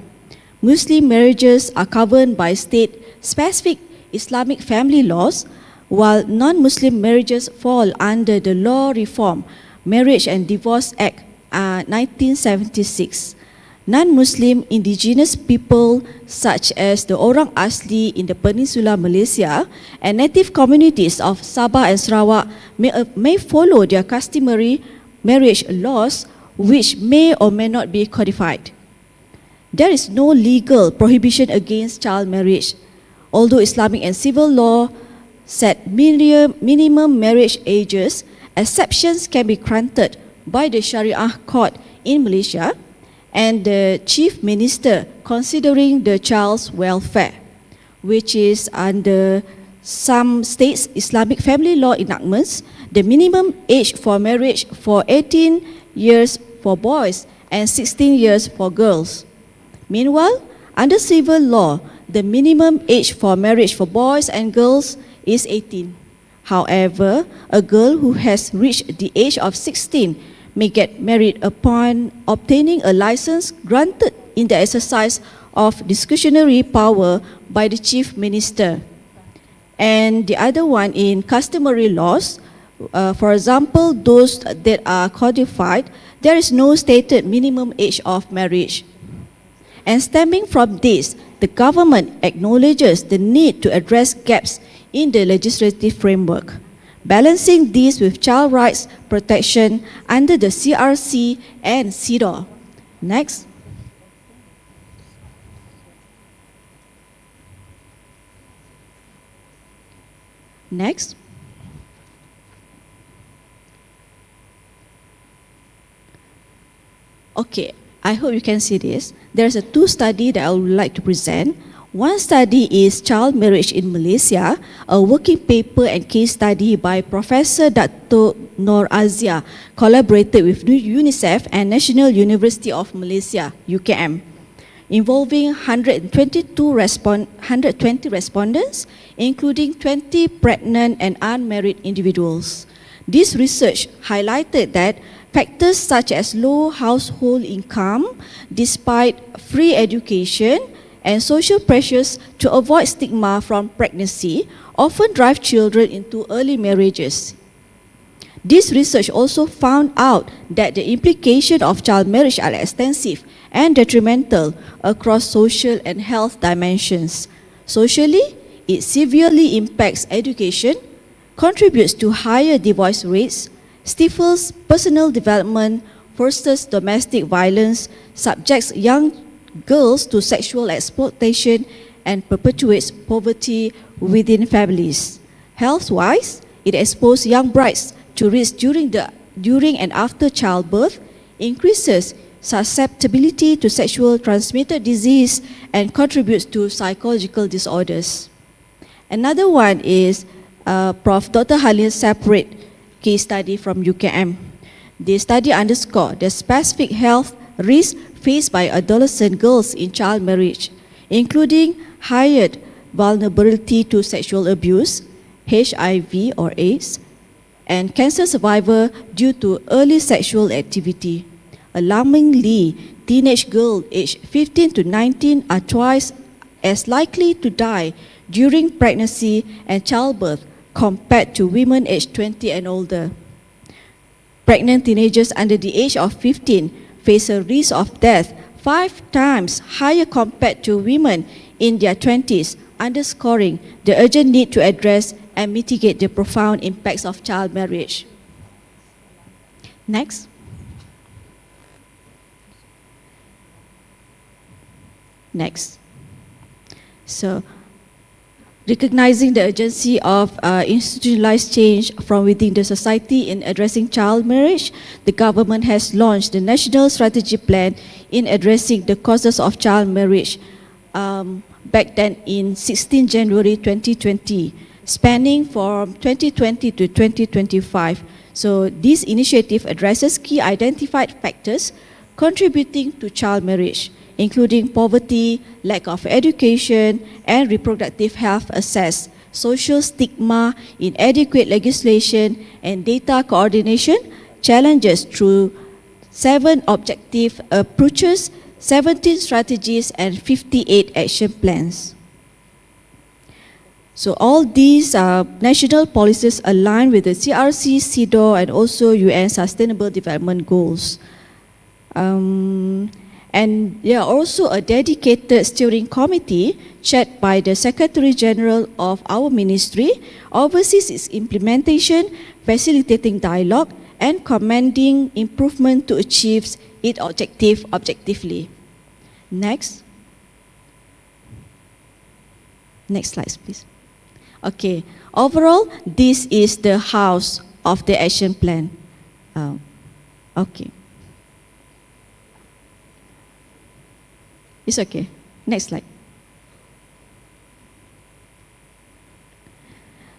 Muslim marriages are governed by state-specific Islamic family laws, while non-Muslim marriages fall under the Law Reform, Marriage and Divorce Act 1976. Non-Muslim indigenous people such as the Orang Asli in the Peninsula Malaysia and native communities of Sabah and Sarawak may follow their customary marriage laws, which may or may not be codified. There is no legal prohibition against child marriage, although Islamic and civil law set minimum marriage ages. Exceptions can be granted by the Sharia court in Malaysia and the chief minister considering the child's welfare, which is under some states' Islamic family law enactments. The minimum age for marriage for 18 years for boys and 16 years for girls. Meanwhile, under civil law, the minimum age for marriage for boys and girls is 18. However, a girl who has reached the age of 16 may get married upon obtaining a license granted in the exercise of discretionary power by the chief minister. And the other one in customary laws, for example, those that are codified, there is no stated minimum age of marriage. And stemming from this, the government acknowledges the need to address gaps in the legislative framework, balancing this with child rights protection under the CRC and CEDAW. Next. Next. Okay, I hope you can see this. There's a two study that I would like to present. One study is Child Marriage in Malaysia, a working paper and case study by Professor Dato' Nur Azia, collaborated with UNICEF and National University of Malaysia, UKM, involving 120 respondents, including 20 pregnant and unmarried individuals. This research highlighted that factors such as low household income, despite free education, and social pressures to avoid stigma from pregnancy often drive children into early marriages. This research also found out that the implications of child marriage are extensive and detrimental across social and health dimensions. Socially, it severely impacts education, contributes to higher divorce rates, stifles personal development, fosters domestic violence, subjects young girls to sexual exploitation, and perpetuates poverty within families. Health-wise, it exposes young brides to risk during and after childbirth, increases susceptibility to sexual transmitted disease, and contributes to psychological disorders. Another one is Prof. Dr. Halil's separate case study from UKM. The study underscored the specific health risks faced by adolescent girls in child marriage, including higher vulnerability to sexual abuse, HIV or AIDS, and cancer survivor due to early sexual activity. Alarmingly, teenage girls aged 15 to 19 are twice as likely to die during pregnancy and childbirth compared to women aged 20 and older. Pregnant teenagers under the age of 15 face a risk of death 5 times higher compared to women in their 20s, underscoring the urgent need to address and mitigate the profound impacts of child marriage. Next. Next. So, recognizing the urgency of institutionalized change from within the society in addressing child marriage, the government has launched the National Strategy Plan in addressing the causes of child marriage back then in 16 January 2020, spanning from 2020 to 2025. So this initiative addresses key identified factors contributing to child marriage, including poverty, lack of education, and reproductive health access, social stigma, inadequate legislation, and data coordination challenges through 7 objective approaches, 17 strategies, and 58 action plans. So all these national policies align with the CRC, CEDAW, and also UN Sustainable Development Goals. And there are also a dedicated steering committee chaired by the Secretary General of our ministry, oversees its implementation, facilitating dialogue, and commending improvement to achieve its objective objectively. Next. Next slide, please. Okay, overall, this is the house of the action plan. Okay. It's okay. Next slide.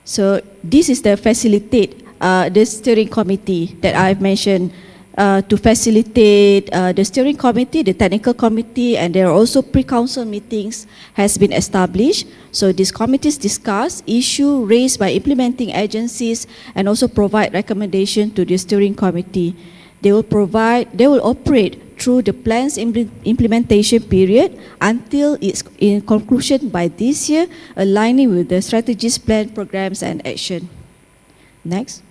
So this is the facilitate, the steering committee that I've mentioned to facilitate the steering committee, the technical committee, and there are also pre-council meetings has been established. So these committees discuss issues raised by implementing agencies and also provide recommendation to the steering committee. They will operate through the plan's implementation period until its in conclusion by this year, aligning with the strategies, plan, programs, and action. Next.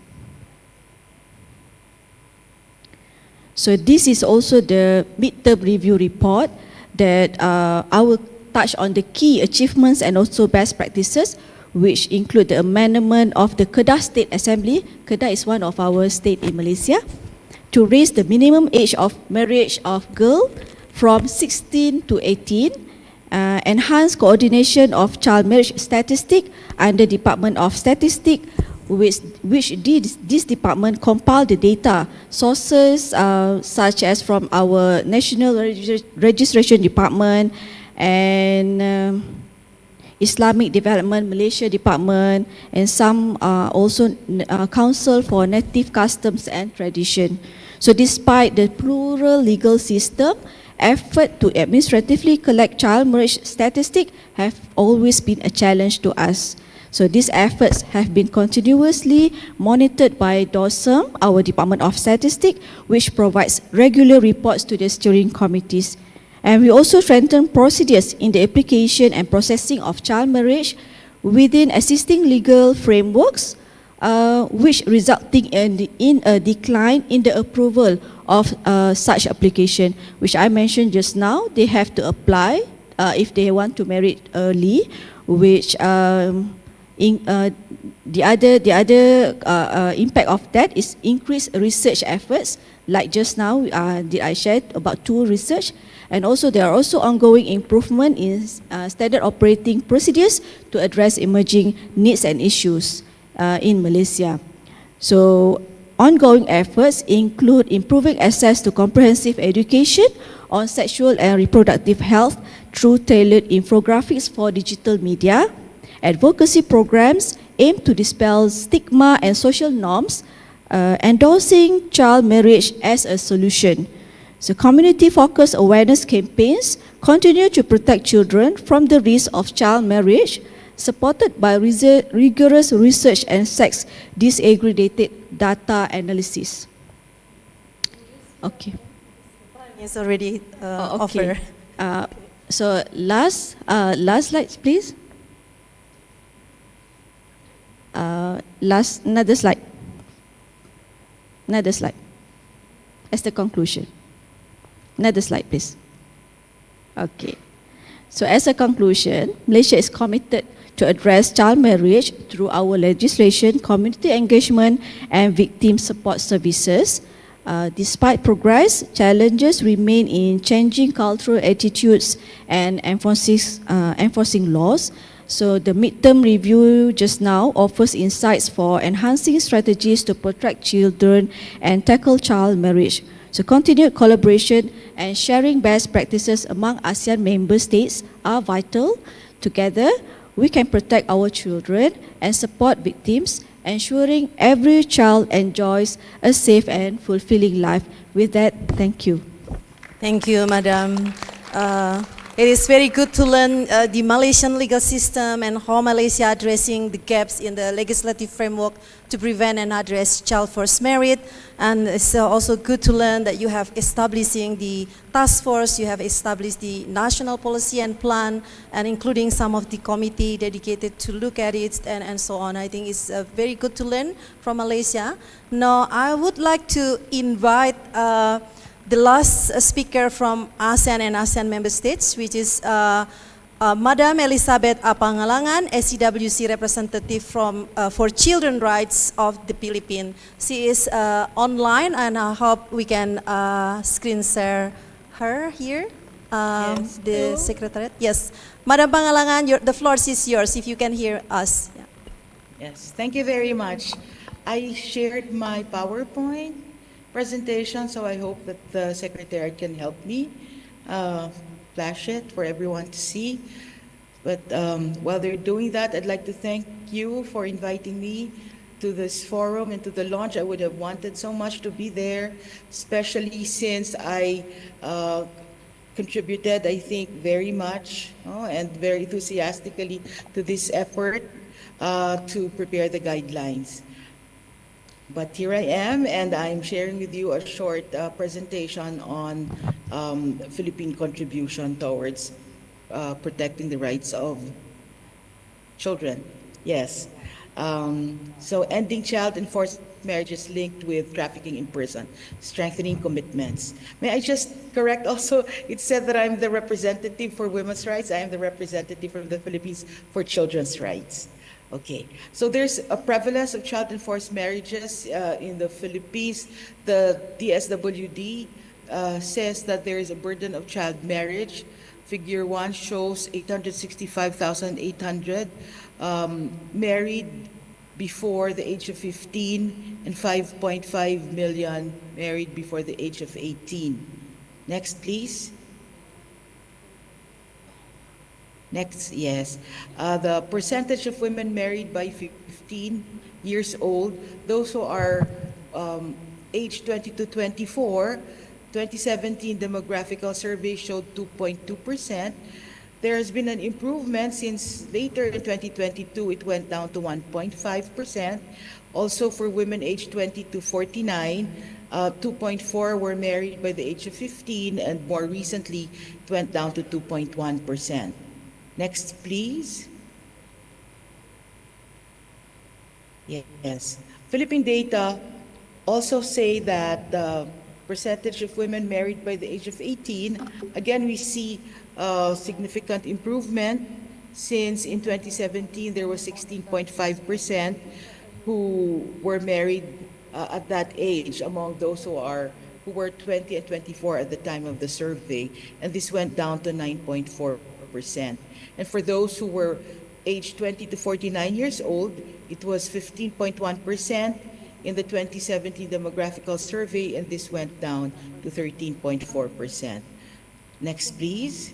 So this is also the midterm review report that I will touch on the key achievements and also best practices, which include the amendment of the Kedah State Assembly. Kedah is one of our state in Malaysia, to raise the minimum age of marriage of girls from 16 to 18, enhance coordination of child marriage statistics under Department of Statistics, which this department compile the data sources such as from our National Registration Department and Islamic Development Malaysia Department, and some also Council for Native Customs and Tradition. So despite the plural legal system, effort to administratively collect child marriage statistics have always been a challenge to us. So these efforts have been continuously monitored by DOSM, our Department of Statistics, which provides regular reports to the steering committees. And we also strengthen procedures in the application and processing of child marriage within existing legal frameworks, which resulting in a decline in the approval of such application, which I mentioned just now. They have to apply if they want to marry early, which the other impact of that is increased research efforts. Like just now, did I share about 2 research, and also there are also ongoing improvement in standard operating procedures to address emerging needs and issues in Malaysia. So ongoing efforts include improving access to comprehensive education on sexual and reproductive health through tailored infographics for digital media, Advocacy programs aim to dispel stigma and social norms, endorsing child marriage as a solution. So community-focused awareness campaigns continue to protect children from the risk of child marriage, supported by rigorous research and sex disaggregated data analysis. Okay. It's already Okay. So last slide, please. Another slide. Another slide. As the conclusion. Another slide, please. Okay. So as a conclusion, Malaysia is committed to address child marriage through our legislation, community engagement, and victim support services. Despite progress, challenges remain in changing cultural attitudes and enforcing laws. So the midterm review just now offers insights for enhancing strategies to protect children and tackle child marriage. So continued collaboration and sharing best practices among ASEAN member states are vital. Together, we can protect our children and support victims, ensuring every child enjoys a safe and fulfilling life. With that, thank you. Thank you, Madam. It is very good to learn the Malaysian legal system and how Malaysia addressing the gaps in the legislative framework to prevent and address child forced marriage. And it's also good to learn that you have establishing the task force, you have established the national policy and plan, and including some of the committee dedicated to look at it and so on. I think it's very good to learn from Malaysia. Now, I would like to invite the last speaker from ASEAN and ASEAN member states, which is Madam Elizabeth Apangalangan, ACWC representative for children rights of the Philippines. She is online, and I hope we can screen share her here, Yes. the secretariat. Yes, Madam Pangalangan, the floor is yours if you can hear us. Yeah. Yes, thank you very much. I shared my PowerPoint presentation, so I hope that the secretary can help me flash it for everyone to see. But while they're doing that, I'd like to thank you for inviting me to this forum and to the launch. I would have wanted so much to be there, especially since I contributed, I think, very much and very enthusiastically to this effort to prepare the guidelines. But here I am, and I'm sharing with you a short presentation on Philippine contribution towards protecting the rights of children. Yes. So ending child and forced marriages linked with trafficking in prison, strengthening commitments. May I just correct also, it said that I'm the representative for women's rights. I am the representative from the Philippines for children's rights. Okay, so there's a prevalence of child and forced marriages in the Philippines. The DSWD says that there is a burden of child marriage. Figure 1 shows 865,800 married before the age of 15 and 5.5 million married before the age of 18. Next, please. Next, yes. The percentage of women married by 15 years old, those who are age 20 to 24, 2017 demographical survey showed 2.2%. There has been an improvement since later in 2022, it went down to 1.5%. Also for women aged 20 to 49, 2.4 were married by the age of 15, and more recently, it went down to 2.1%. Next, please. Yes. Philippine data also say that the percentage of women married by the age of 18, again, we see significant improvement since in 2017 there was 16.5% who were married at that age among those who were 20 and 24 at the time of the survey, and this went down to 9.4%. And for those who were aged 20 to 49 years old, it was 15.1% in the 2017 demographical survey, and this went down to 13.4%. Next, please.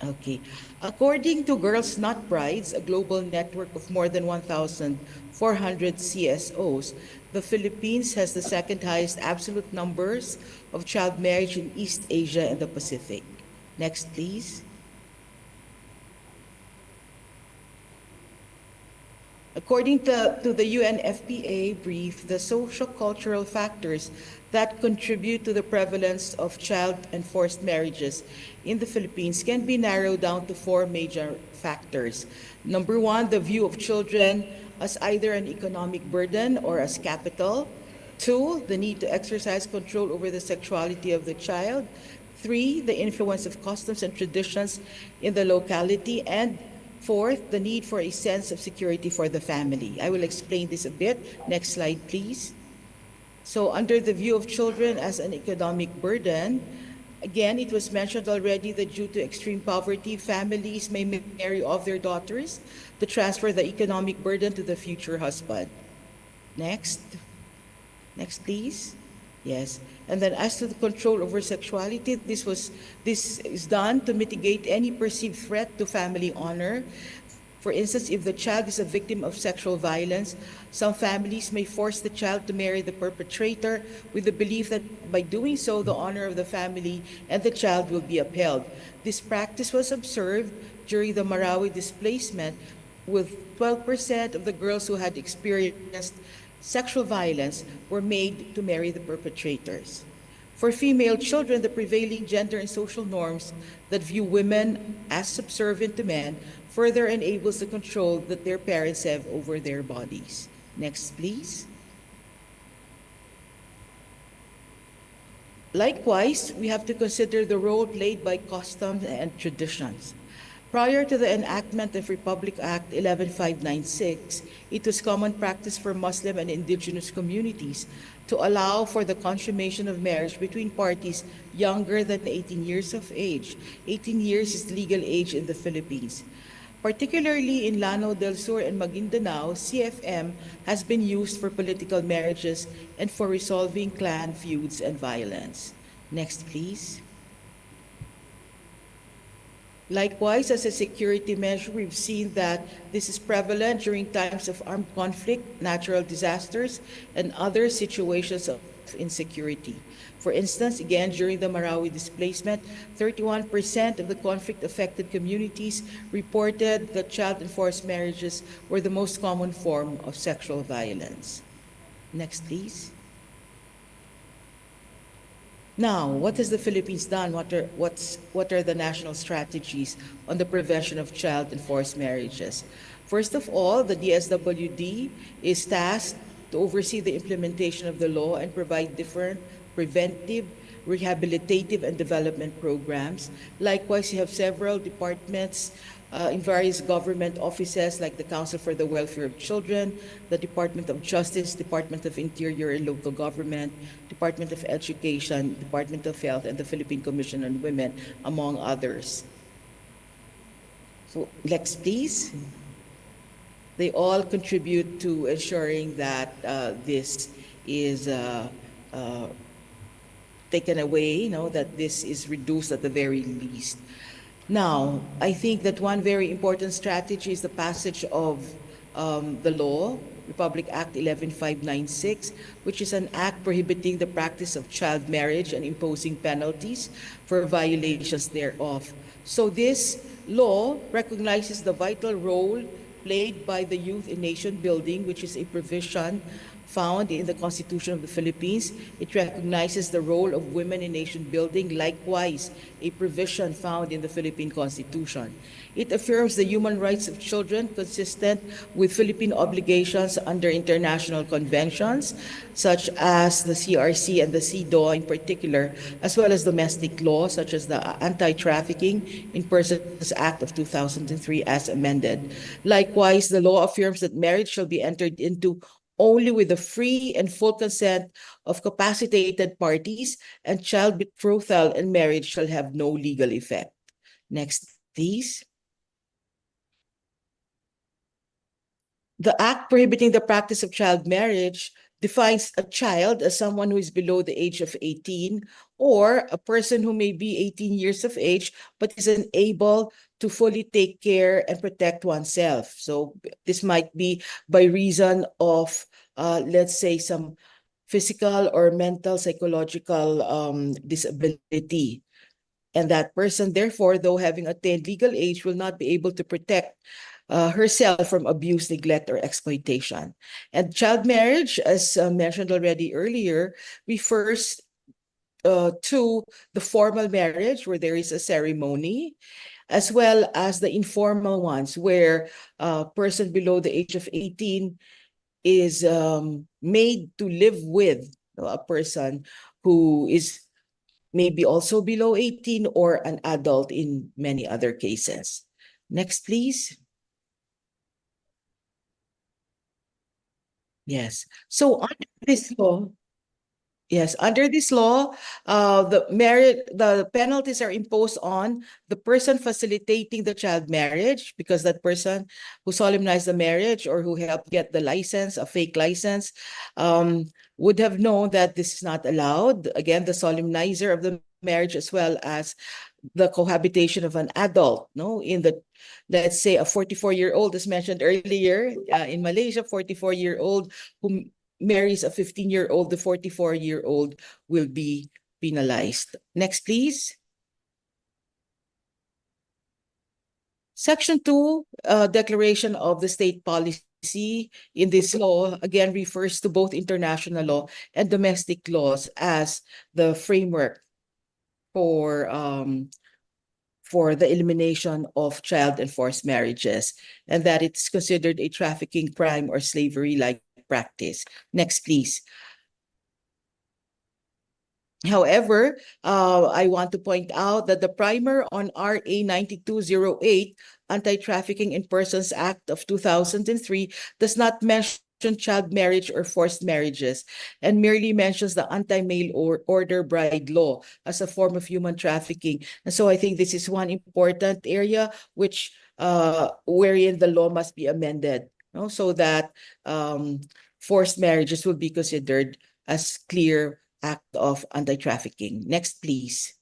Okay. According to Girls Not Brides, a global network of more than 1,400 CSOs, the Philippines has the second highest absolute numbers of child marriage in East Asia and the Pacific. Next, please. According to the UNFPA brief, the socio-cultural factors that contribute to the prevalence of child and forced marriages in the Philippines can be narrowed down to four major factors. Number one, the view of children as either an economic burden or as capital. Two, the need to exercise control over the sexuality of the child. Three, the influence of customs and traditions in the locality. And fourth, the need for a sense of security for the family. I will explain this a bit. Next slide, please. So under the view of children as an economic burden, again, it was mentioned already that due to extreme poverty, families may marry off their daughters to transfer the economic burden to the future husband. Next. Next, please. Yes. And then as to the control over sexuality, this is done to mitigate any perceived threat to family honor. For instance, if the child is a victim of sexual violence, some families may force the child to marry the perpetrator with the belief that by doing so, the honor of the family and the child will be upheld. This practice was observed during the Marawi displacement, with 12% of the girls who had experienced sexual violence were made to marry the perpetrators. For female children, the prevailing gender and social norms that view women as subservient to men further enables the control that their parents have over their bodies. Next, please. Likewise, we have to consider the role played by customs and traditions. Prior to the enactment of Republic Act 11596, it was common practice for Muslim and indigenous communities to allow for the consummation of marriage between parties younger than 18 years of age. 18 years is legal age in the Philippines. Particularly in Lanao del Sur and Maguindanao, CFM has been used for political marriages and for resolving clan feuds and violence. Next, please. Likewise, as a security measure, we've seen that this is prevalent during times of armed conflict, natural disasters, and other situations of insecurity. For instance, again, during the Marawi displacement, 31% of the conflict-affected communities reported that child and forced marriages were the most common form of sexual violence. Next, please. Now, what has the Philippines done? What are the national strategies on the prevention of child and forced marriages? First of all, the DSWD is tasked to oversee the implementation of the law and provide different preventive, rehabilitative, and development programs. Likewise, you have several departments in various government offices like the Council for the Welfare of Children, the Department of Justice, Department of Interior and Local Government, Department of Education, Department of Health, and the Philippine Commission on Women, among others. So next, please. They all contribute to ensuring that this is taken away, that this is reduced at the very least. Now, I think that one very important strategy is the passage of the law, Republic Act 11596, which is an act prohibiting the practice of child marriage and imposing penalties for violations thereof. So this law recognizes the vital role played by the youth in nation building, which is a provision found in the Constitution of the Philippines. It recognizes the role of women in nation building, likewise a provision found in the Philippine Constitution. It affirms the human rights of children consistent with Philippine obligations under international conventions, such as the CRC and the CEDAW in particular, as well as domestic law, such as the Anti-Trafficking in Persons Act of 2003 as amended. Likewise, the law affirms that marriage shall be entered into only with the free and full consent of capacitated parties, and child betrothal and marriage shall have no legal effect. Next, please. The act prohibiting the practice of child marriage defines a child as someone who is below the age of 18, or a person who may be 18 years of age but is unable to fully take care and protect oneself. So this might be by reason of, let's say, some physical or mental, psychological disability. And that person, therefore, though having attained legal age, will not be able to protect herself from abuse, neglect, or exploitation. And child marriage, as mentioned already earlier, refers to the formal marriage where there is a ceremony, as well as the informal ones where a person below the age of 18 is made to live with a person who is maybe also below 18 or an adult in many other cases. Next, please. Yes. So under this law, under this law, the penalties are imposed on the person facilitating the child marriage, because that person who solemnized the marriage or who helped get the license, a fake license, would have known that this is not allowed. Again, the solemnizer of the marriage, as well as the cohabitation of an adult, in the, let's say, a 44-year-old, as mentioned earlier, in Malaysia, 44-year-old who marries a 15-year-old, the 44-year-old will be penalized. Next, please. Section 2, Declaration of the State Policy in this law, again, refers to both international law and domestic laws as the framework for the elimination of child and forced marriages, and that it's considered a trafficking crime or slavery-like practice. Next, please. However, I want to point out that the primer on RA 9208, Anti-Trafficking in Persons Act of 2003, does not mention child marriage or forced marriages, and merely mentions the anti-mail order bride law as a form of human trafficking. And so I think this is one important area which wherein the law must be amended, so that forced marriages will be considered as clear act of anti-trafficking. Next, please.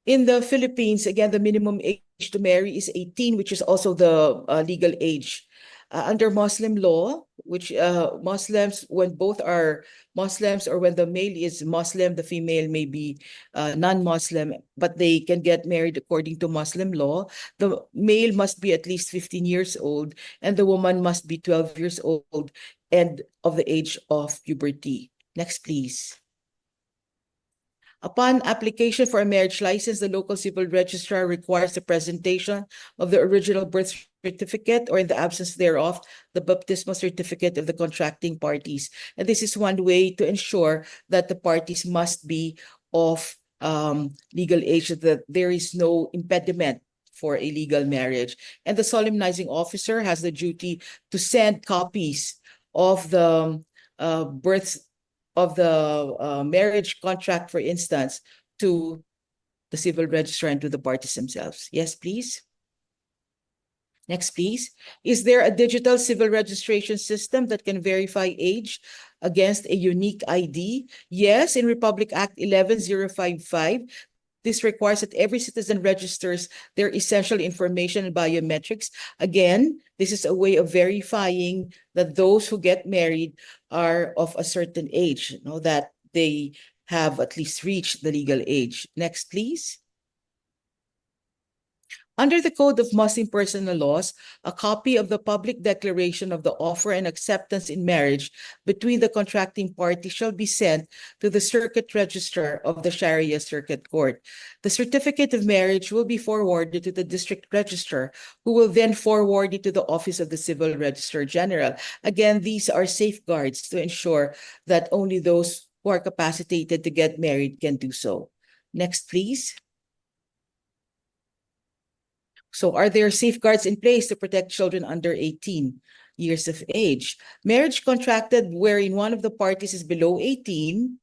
In the Philippines, again, the minimum age to marry is 18, which is also the legal age. Under Muslim law, which Muslims, when both are Muslims or when the male is Muslim, the female may be non-Muslim, but they can get married according to Muslim law. The male must be at least 15 years old and the woman must be 12 years old and of the age of puberty. Next, please. Upon application for a marriage license, the local civil registrar requires the presentation of the original birth certificate, or in the absence thereof, the baptismal certificate of the contracting parties. And this is one way to ensure that the parties must be of legal age, that there is no impediment for a legal marriage. And the solemnizing officer has the duty to send copies of the marriage contract, for instance, to the civil registrar and to the parties themselves. Yes, please. Next, please. Is there a digital civil registration system that can verify age against a unique ID? Yes, in Republic Act 11055, this requires that every citizen registers their essential information and biometrics. Again, this is a way of verifying that those who get married are of a certain age, that they have at least reached the legal age. Next, please. Under the Code of Muslim Personal Laws, a copy of the public declaration of the offer and acceptance in marriage between the contracting party shall be sent to the circuit registrar of the Sharia Circuit Court. The certificate of marriage will be forwarded to the district registrar, who will then forward it to the office of the Civil Registrar General. Again, these are safeguards to ensure that only those who are capacitated to get married can do so. Next, please. So are there safeguards in place to protect children under 18 years of age? Marriage contracted wherein one of the parties is below 18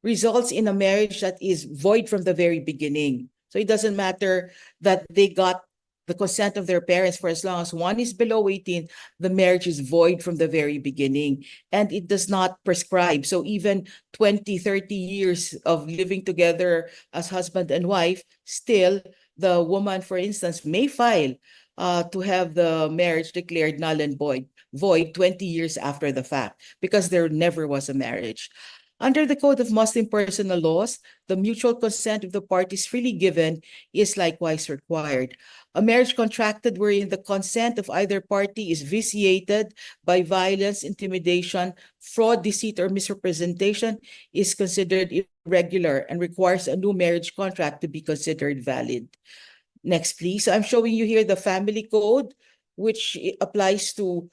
results in a marriage that is void from the very beginning. So it doesn't matter that they got the consent of their parents for as long as one is below 18, the marriage is void from the very beginning. And it does not prescribe. So even 20, 30 years of living together as husband and wife, still the woman, for instance, may file to have the marriage declared null and void 20 years after the fact, because there never was a marriage. Under the Code of Muslim Personal Laws, the mutual consent of the parties freely given is likewise required. A marriage contracted wherein the consent of either party is vitiated by violence, intimidation, fraud, deceit, or misrepresentation is considered irregular and requires a new marriage contract to be considered valid. Next, please. So I'm showing you here the family code, which applies to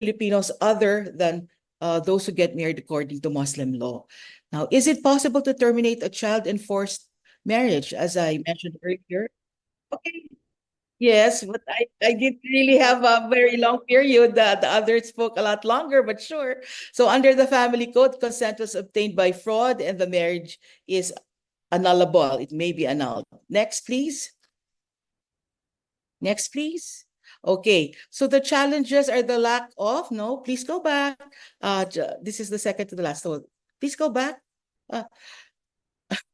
Filipinos other than those who get married according to Muslim law. Now, is it possible to terminate a child-enforced marriage, as I mentioned earlier? Okay. Yes, but I didn't really have a very long period. The others spoke a lot longer, but sure. So under the family code, consent was obtained by fraud and the marriage is annullable. It may be annulled. Next, please. Next, please. Okay, so the challenges are the lack of, no, please go back. This is the second to the last. So please go back.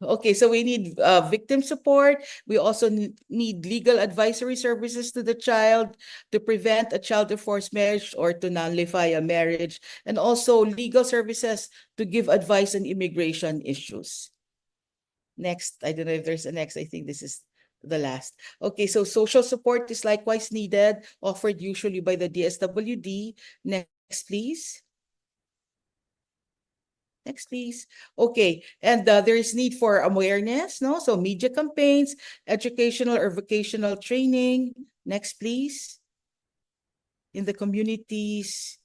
Okay, so we need victim support. We also need legal advisory services to the child to prevent a child-enforced marriage or to nullify a marriage, and also legal services to give advice on immigration issues. Next, I don't know if there's a next. I think this is the last. Okay, so social support is likewise needed, offered usually by the DSWD. Next, please. Next, please. Okay, and there is need for awareness, no? So media campaigns, educational or vocational training. Next, please. In the communities,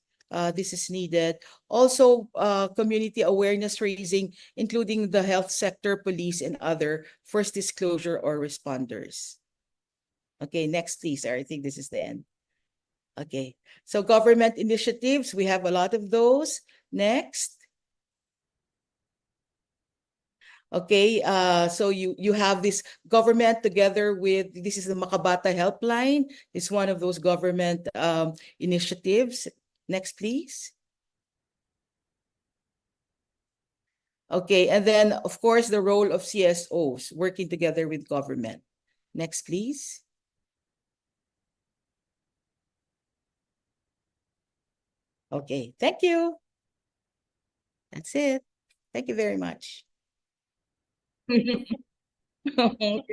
this is needed. Also, community awareness raising, including the health sector, police, and other first disclosure or responders. Okay, next, please. I think this is the end. Okay, so government initiatives, we have a lot of those. Next. Okay, so you have this government together with, this is the Makabata Helpline. It's one of those government initiatives. Next, please. Okay, and then, of course, the role of CSOs working together with government. Next, please. Okay, thank you. That's it. Thank you very much. Okay.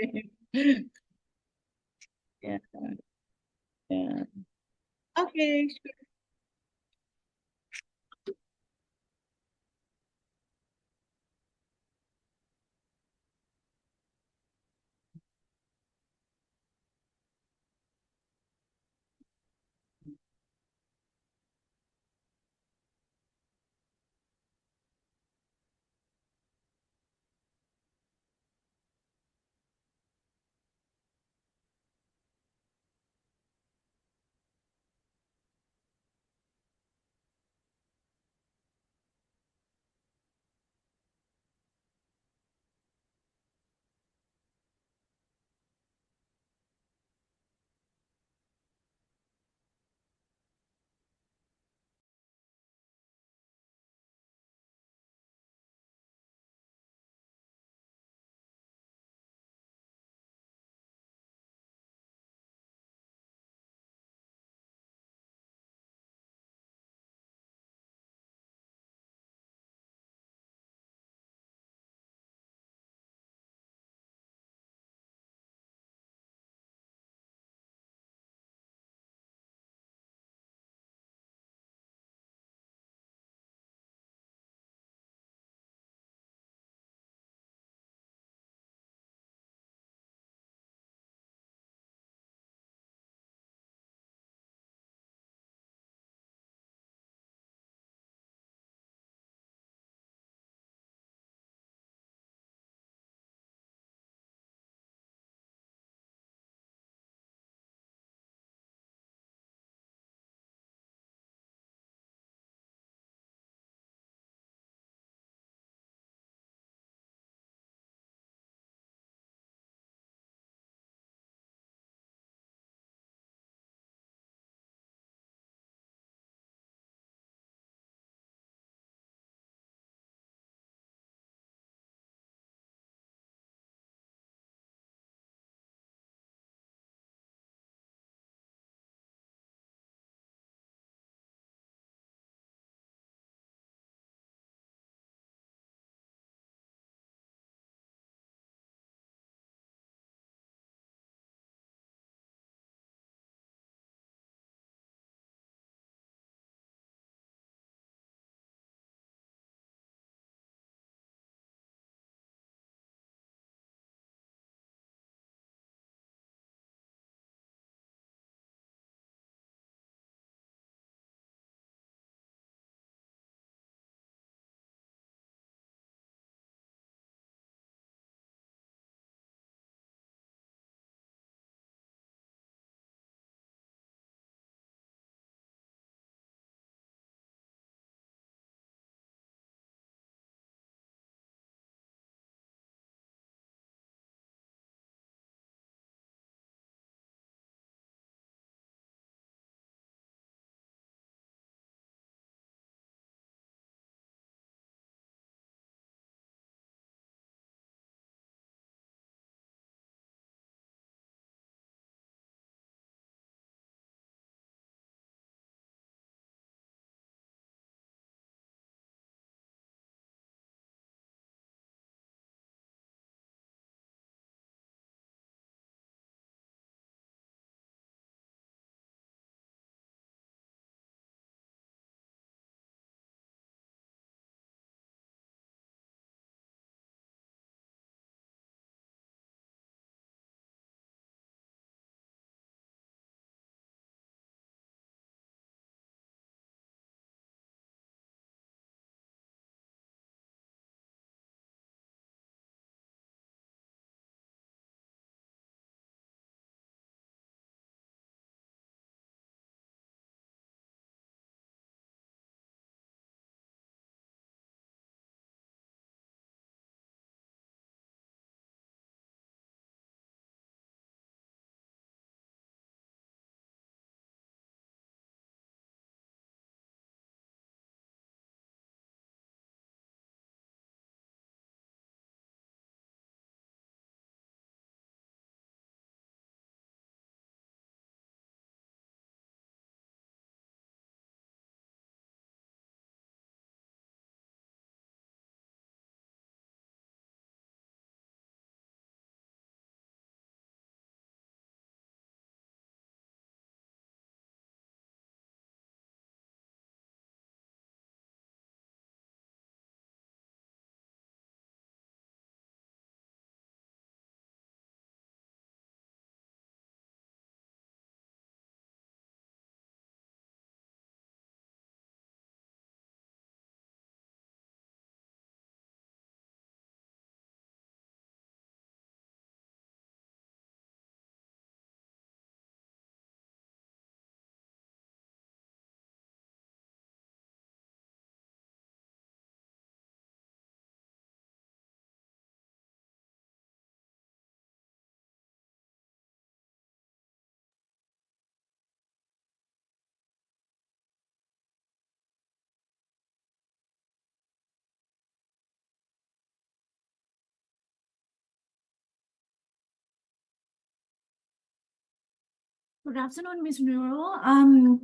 Yeah. Yeah. Okay. Good afternoon, Ms. Nurul.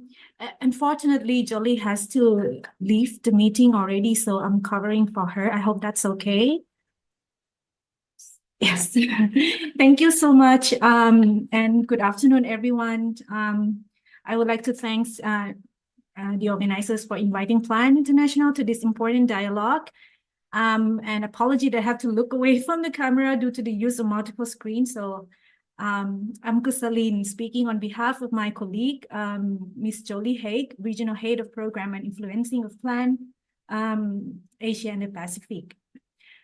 Unfortunately, Jolie has to leave the meeting already, so I'm covering for her. I hope that's okay. Yes, thank you so much. And good afternoon, everyone. I would like to thank the organizers for inviting Plan International to this important dialogue. And apology that I have to look away from the camera due to the use of multiple screens. So I'm Kusalin speaking on behalf of my colleague, Ms. Jolie Haig, Regional Head of Program and Influencing of Plan Asia and the Pacific.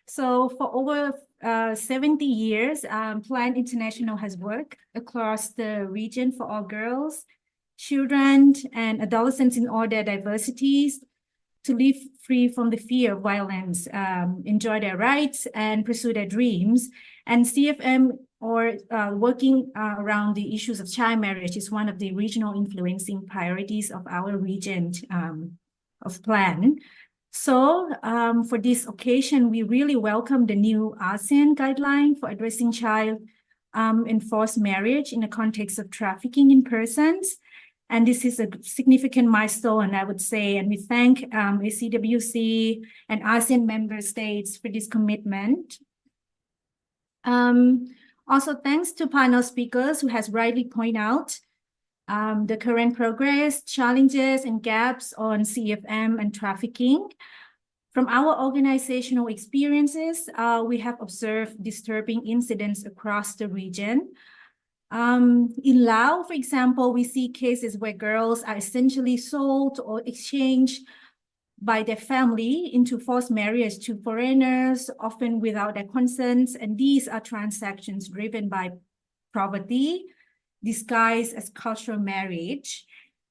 So for over 70 years, Plan International has worked across the region for all girls, children, and adolescents in all their diversities to live free from the fear of violence, enjoy their rights, and pursue their dreams. And CFM, or working around the issues of child marriage, is one of the regional influencing priorities of our region of Plan. So for this occasion, we really welcome the new ASEAN guideline for addressing child enforced marriage in the context of trafficking in persons. And this is a significant milestone, I would say, and we thank ACWC and ASEAN member states for this commitment. Also, thanks to panel speakers who has rightly pointed out the current progress, challenges, and gaps on CFM and trafficking. From our organizational experiences, we have observed disturbing incidents across the region. In Laos, for example, we see cases where girls are essentially sold or exchanged by their family into forced marriage to foreigners, often without their consent. And these are transactions driven by poverty, disguised as cultural marriage.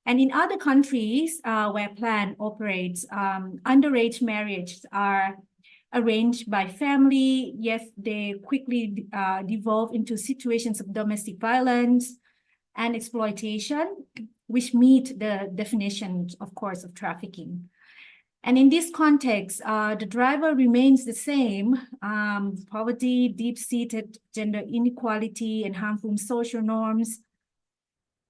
And in other countries where Plan operates, underage marriages are arranged by family, yet they quickly devolve into situations of domestic violence and exploitation, which meet the definition, of course, of trafficking. And in this context, the driver remains the same: poverty, deep-seated gender inequality, and harmful social norms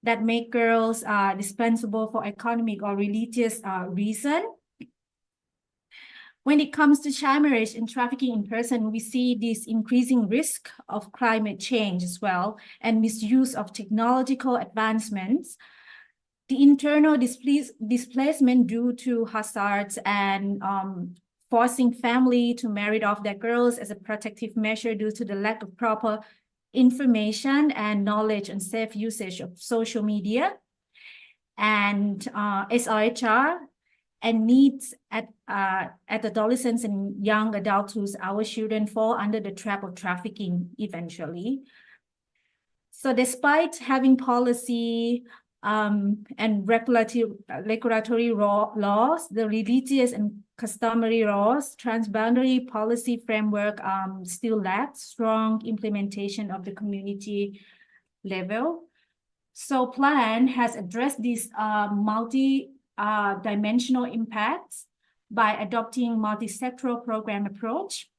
that make girls dispensable for economic or religious reason. When it comes to child marriage and trafficking in person, we see this increasing risk of climate change as well, and misuse of technological advancements. The internal displacement due to hazards and forcing family to marry off their girls as a protective measure due to the lack of proper information and knowledge and safe usage of social media, and SRHR, and needs at adolescents and young adults whose our children fall under the trap of trafficking eventually. So despite having policy and regulatory laws, the religious and customary laws, transboundary policy framework still lacks strong implementation of the community level. So Plan has addressed these multi-dimensional impacts by adopting multi-sectoral program approach,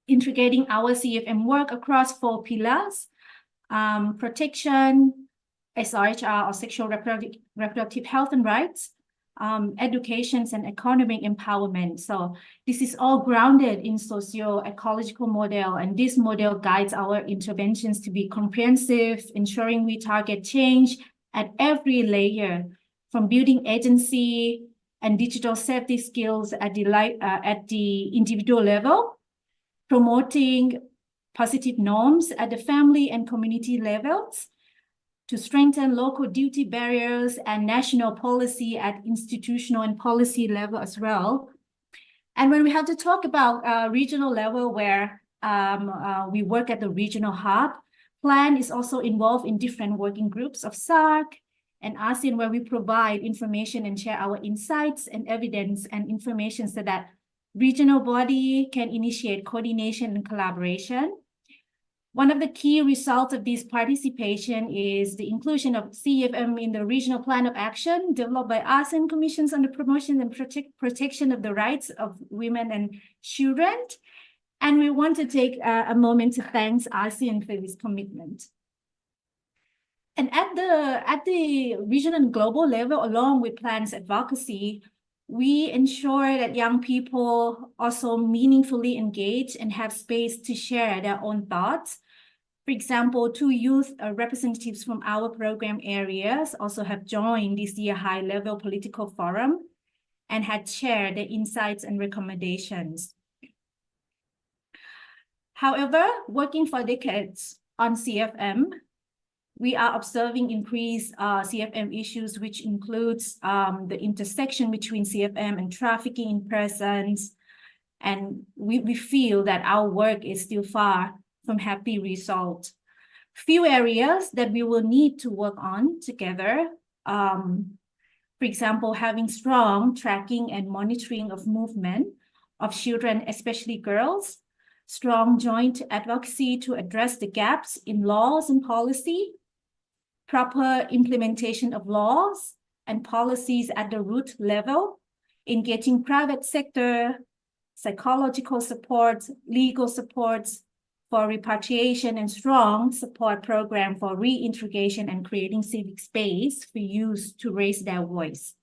integrating our CFM work across 4 pillars: protection, SRHR or sexual reproductive health and rights, education and economic empowerment. So this is all grounded in socio-ecological model, and this model guides our interventions to be comprehensive, ensuring we target change at every layer, from building agency and digital safety skills at the individual level, promoting positive norms at the family and community levels, to strengthen local duty barriers and national policy at institutional and policy level as well. And when we have to talk about regional level, where we work at the regional hub, Plan is also involved in different working groups of SAARC and ASEAN, where we provide information and share our insights and evidence and information so that regional body can initiate coordination and collaboration. One of the key results of this participation is the inclusion of CFM in the Regional Plan of Action developed by ASEAN Commissions on the promotion and protection of the rights of women and children. And we want to take a moment to thank ASEAN for this commitment. And at the regional and global level, along with plans advocacy, we ensure that young people also meaningfully engage and have space to share their own thoughts. For example, two youth representatives from our program areas also have joined this year high-level political forum and had shared their insights and recommendations. However, working for decades on CFM, we are observing increased CFM issues, which includes the intersection between CFM and trafficking in persons. And we feel that our work is still far from happy result. Few areas that we will need to work on together. For example, having strong tracking and monitoring of movement of children, especially girls, strong joint advocacy to address the gaps in laws and policy, proper implementation of laws and policies at the root level, engaging private sector, psychological support, legal supports for repatriation, and strong support program for reintegration and creating civic space for youth to raise their voice.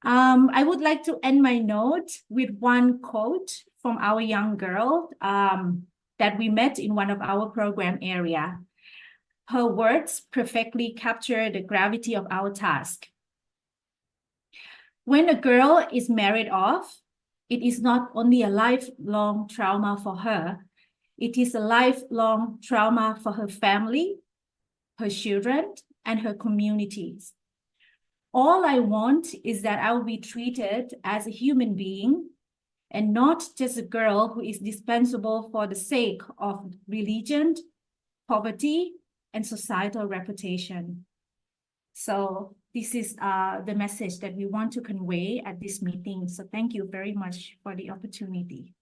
I would like to end my note with one quote from our young girl that we met in one of our program area. Her words perfectly capture the gravity of our task. When a girl is married off, it is not only a lifelong trauma for her, it is a lifelong trauma for her family, her children, and her communities. All I want is that I will be treated as a human being and not just a girl who is dispensable for the sake of religion, poverty, and societal reputation. So this is the message that we want to convey at this meeting. So thank you very much for the opportunity.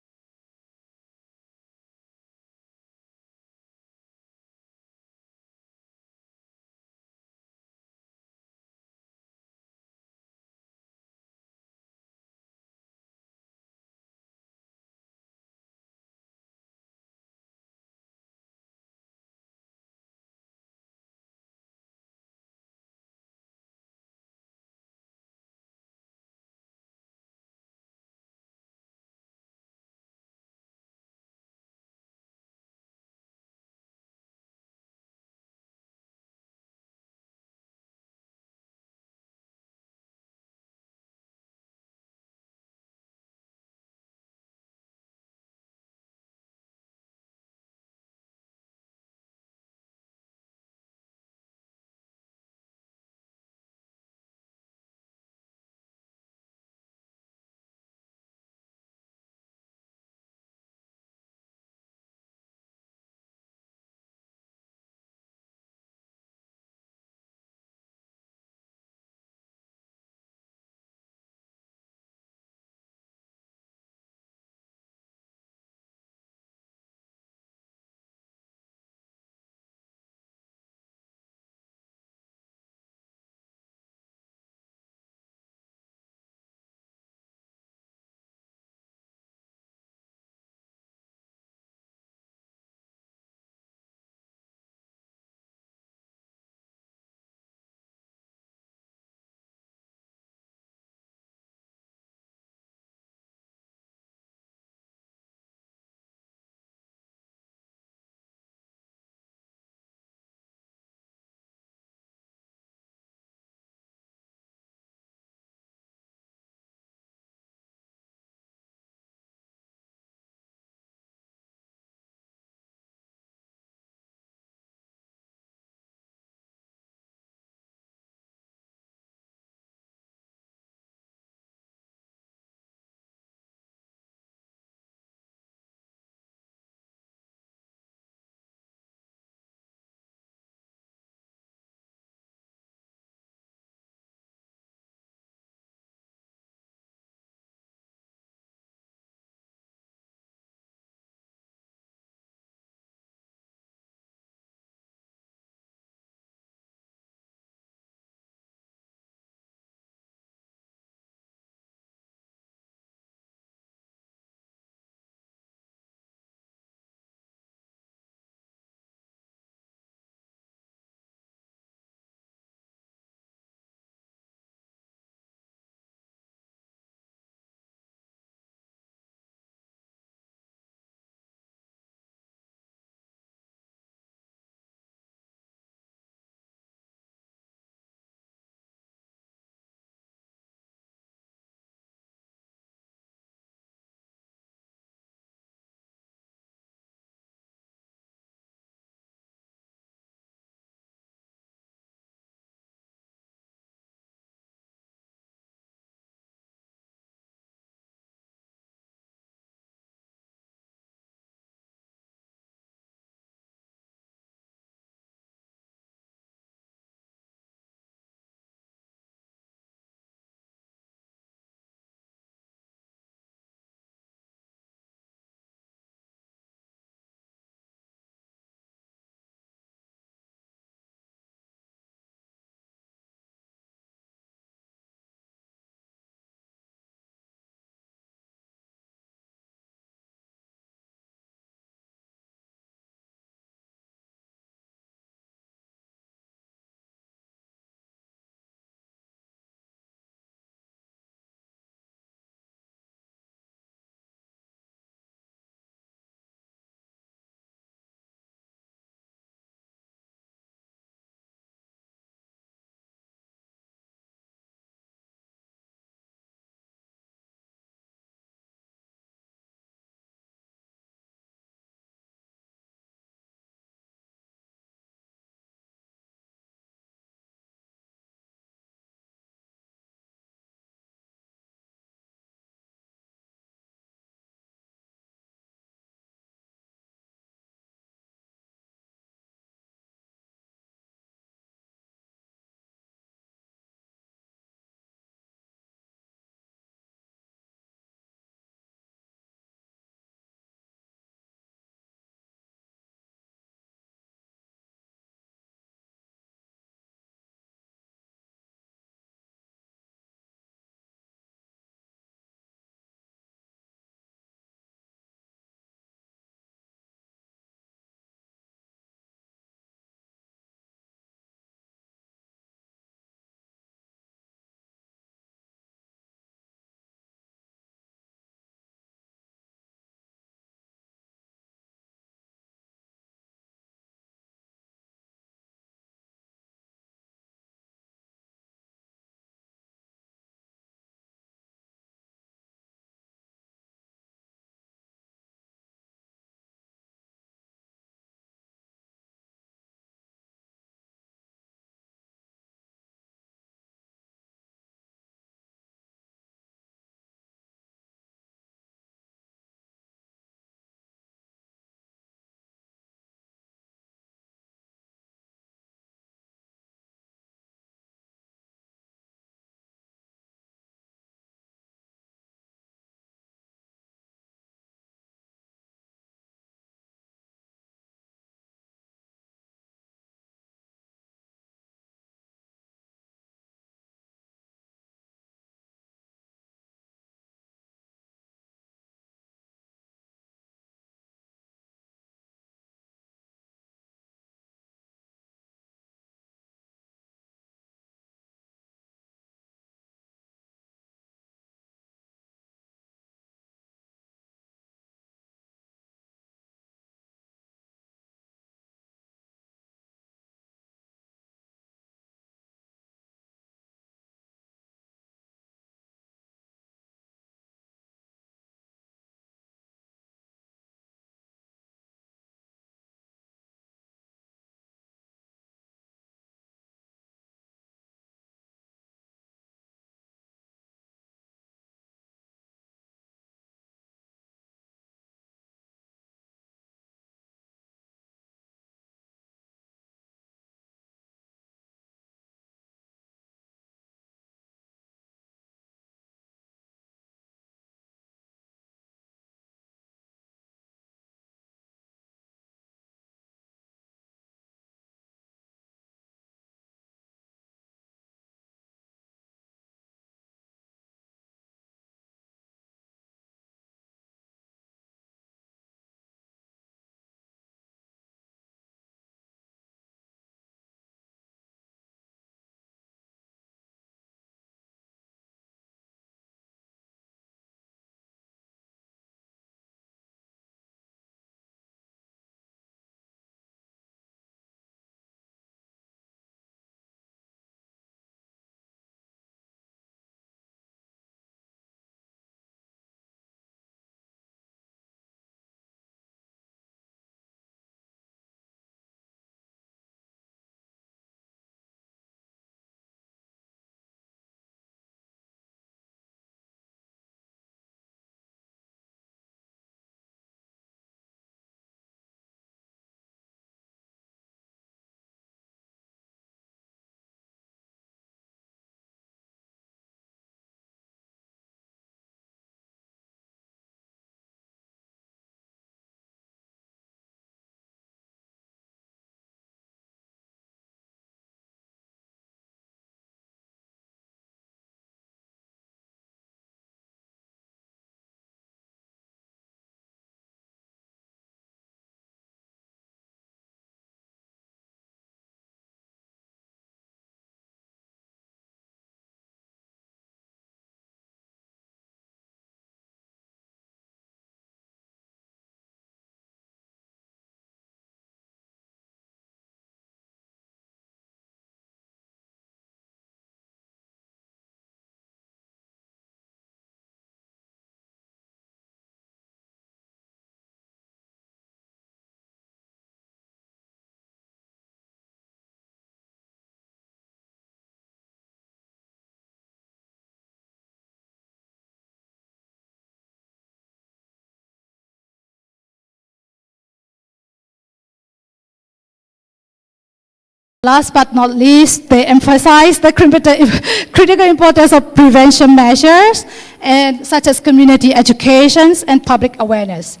Last but not least, they emphasize the critical importance of prevention measures, and such as community education and public awareness.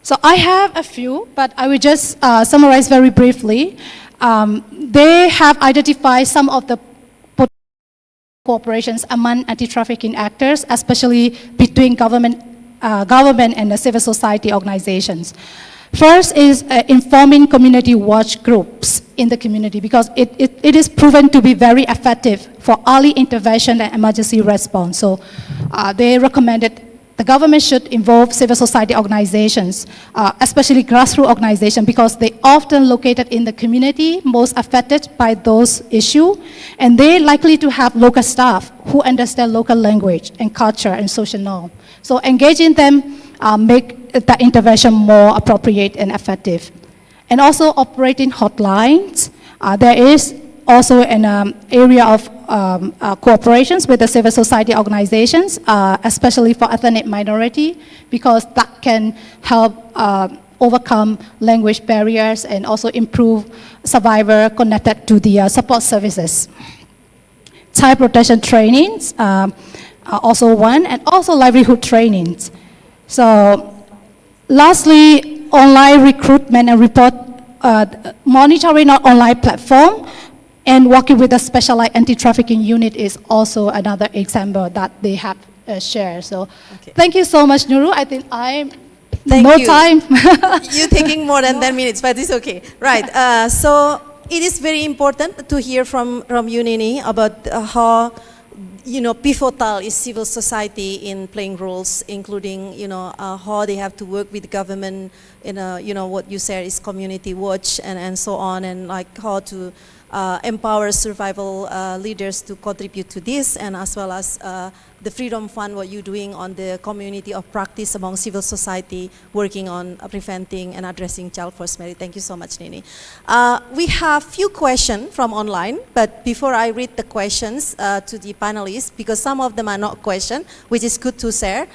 So I have a few, but I will just summarize very briefly. They have identified some of the cooperations among anti-trafficking actors, especially between government and the civil society organizations. First is informing community watch groups in the community, because it is proven to be very effective for early intervention and emergency response. So they recommended the government should involve civil society organizations, especially grassroots organizations, because they often located in the community most affected by those issues, and they likely to have local staff who understand local language and culture and social norm. So engaging them make the intervention more appropriate and effective. And also operating hotlines. There is also an area of cooperations with the civil society organizations, especially for ethnic minority, because that can help overcome language barriers and also improve survivor connected to the support services. Child protection trainings are also one, and also livelihood trainings. So lastly, online recruitment and report monitoring on online platform, and working with a specialized anti-trafficking unit is also another example that they have shared. So thank you so much, Nuru. I think I'm time. You're taking more than 10 minutes, but it's okay. Right, so it is very important to hear from you, Nini, about how pivotal is civil society in playing roles, including, how they have to work with the government, what you said is community watch and so on, and like how to empower survival leaders to contribute to this, and as well as the Freedom Fund, what you're doing on the community of practice among civil society, working on preventing and addressing child forced marriage. Thank you so much, Nini. We have few questions from online, but before I read the questions to the panelists, because some of them are not questions, which is good to share,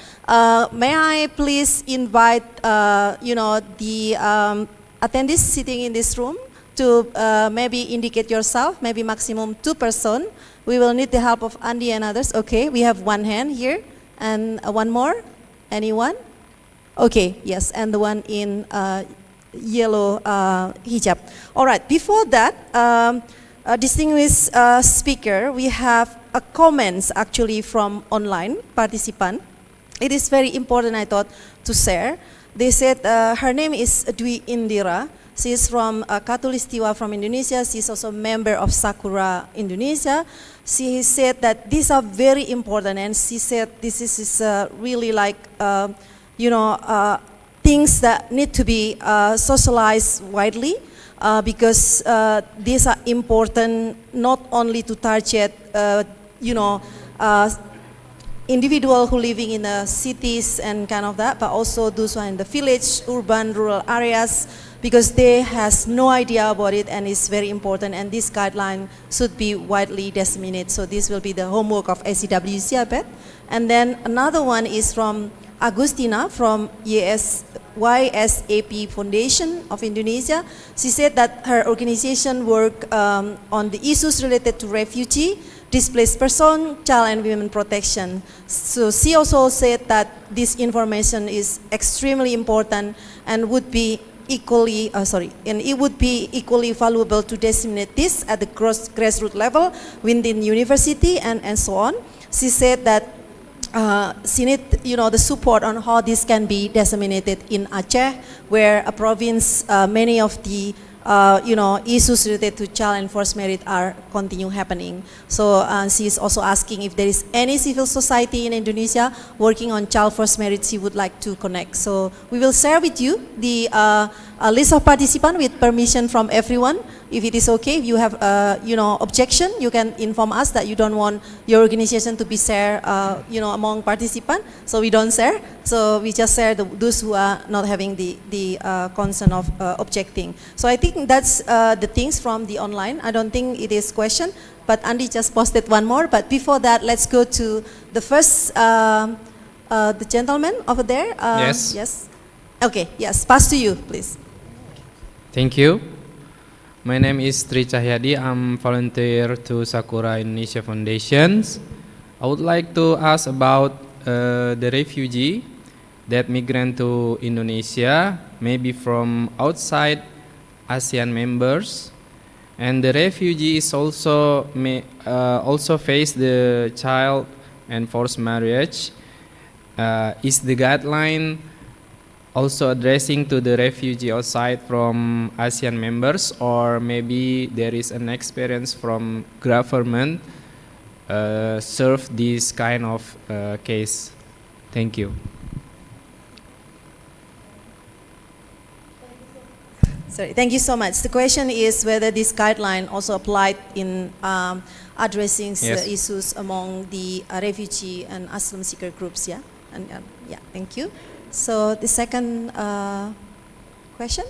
may I please invite, the attendees sitting in this room to maybe indicate yourself, maybe maximum 2 persons. We will need the help of Andy and others. Okay, we have one hand here, and one more. Anyone? Okay, yes, and the one in yellow hijab. All right, before that, distinguished speaker, we have comments actually from online participant. It is very important, I thought, to share. They said her name is Dwi Indira. She is from Katulistiwa from Indonesia. She is also a member of Sakura Indonesia. She said that these are very important, and she said this is really like, things that need to be socialized widely, because these are important not only to target, individuals who living in the cities and kind of that, but also those who are in the village, urban, rural areas, because they has no idea about it, and it's very important, and this guideline should be widely disseminated. So this will be the homework of ACWC, I bet. And then another one is from Agustina from YSAP Foundation of Indonesia. She said that her organization work on the issues related to refugee, displaced person, child and women protection. So she also said that this information is extremely important and would be equally, it would be equally valuable to disseminate this at the grassroots level within university and so on. She said that she need, the support on how this can be disseminated in Aceh, where a province, many of the issues related to child and forced marriage are continue happening. So she is also asking if there is any civil society in Indonesia working on child forced marriage she would like to connect. So we will share with you the list of participants with permission from everyone. If it is okay, if you have objection, you can inform us that you don't want your organization to be shared among participants. So we don't share. So we just share those who are not having the concern of objecting. So I think that's the things from the online. I don't think it is question, but Andy just posted one more. But before that, let's go to the first, the gentleman over there. Yes. Yes. Okay, yes, pass to you, please. Thank you. My name is Tri Cahyadi. I'm volunteer to Sakura Indonesia Foundations. I would like to ask about the refugee that migrant to Indonesia, maybe from outside ASEAN members, and the refugees also face the child and forced marriage. Is the guideline also addressing to the refugee outside from ASEAN members, or maybe there is an experience from government serve this kind of case? Thank you. Sorry, thank you so much. The question is whether this guideline also applied in addressing Yes. the issues among the refugee and asylum seeker groups, yeah? And yeah, thank you. So the second question.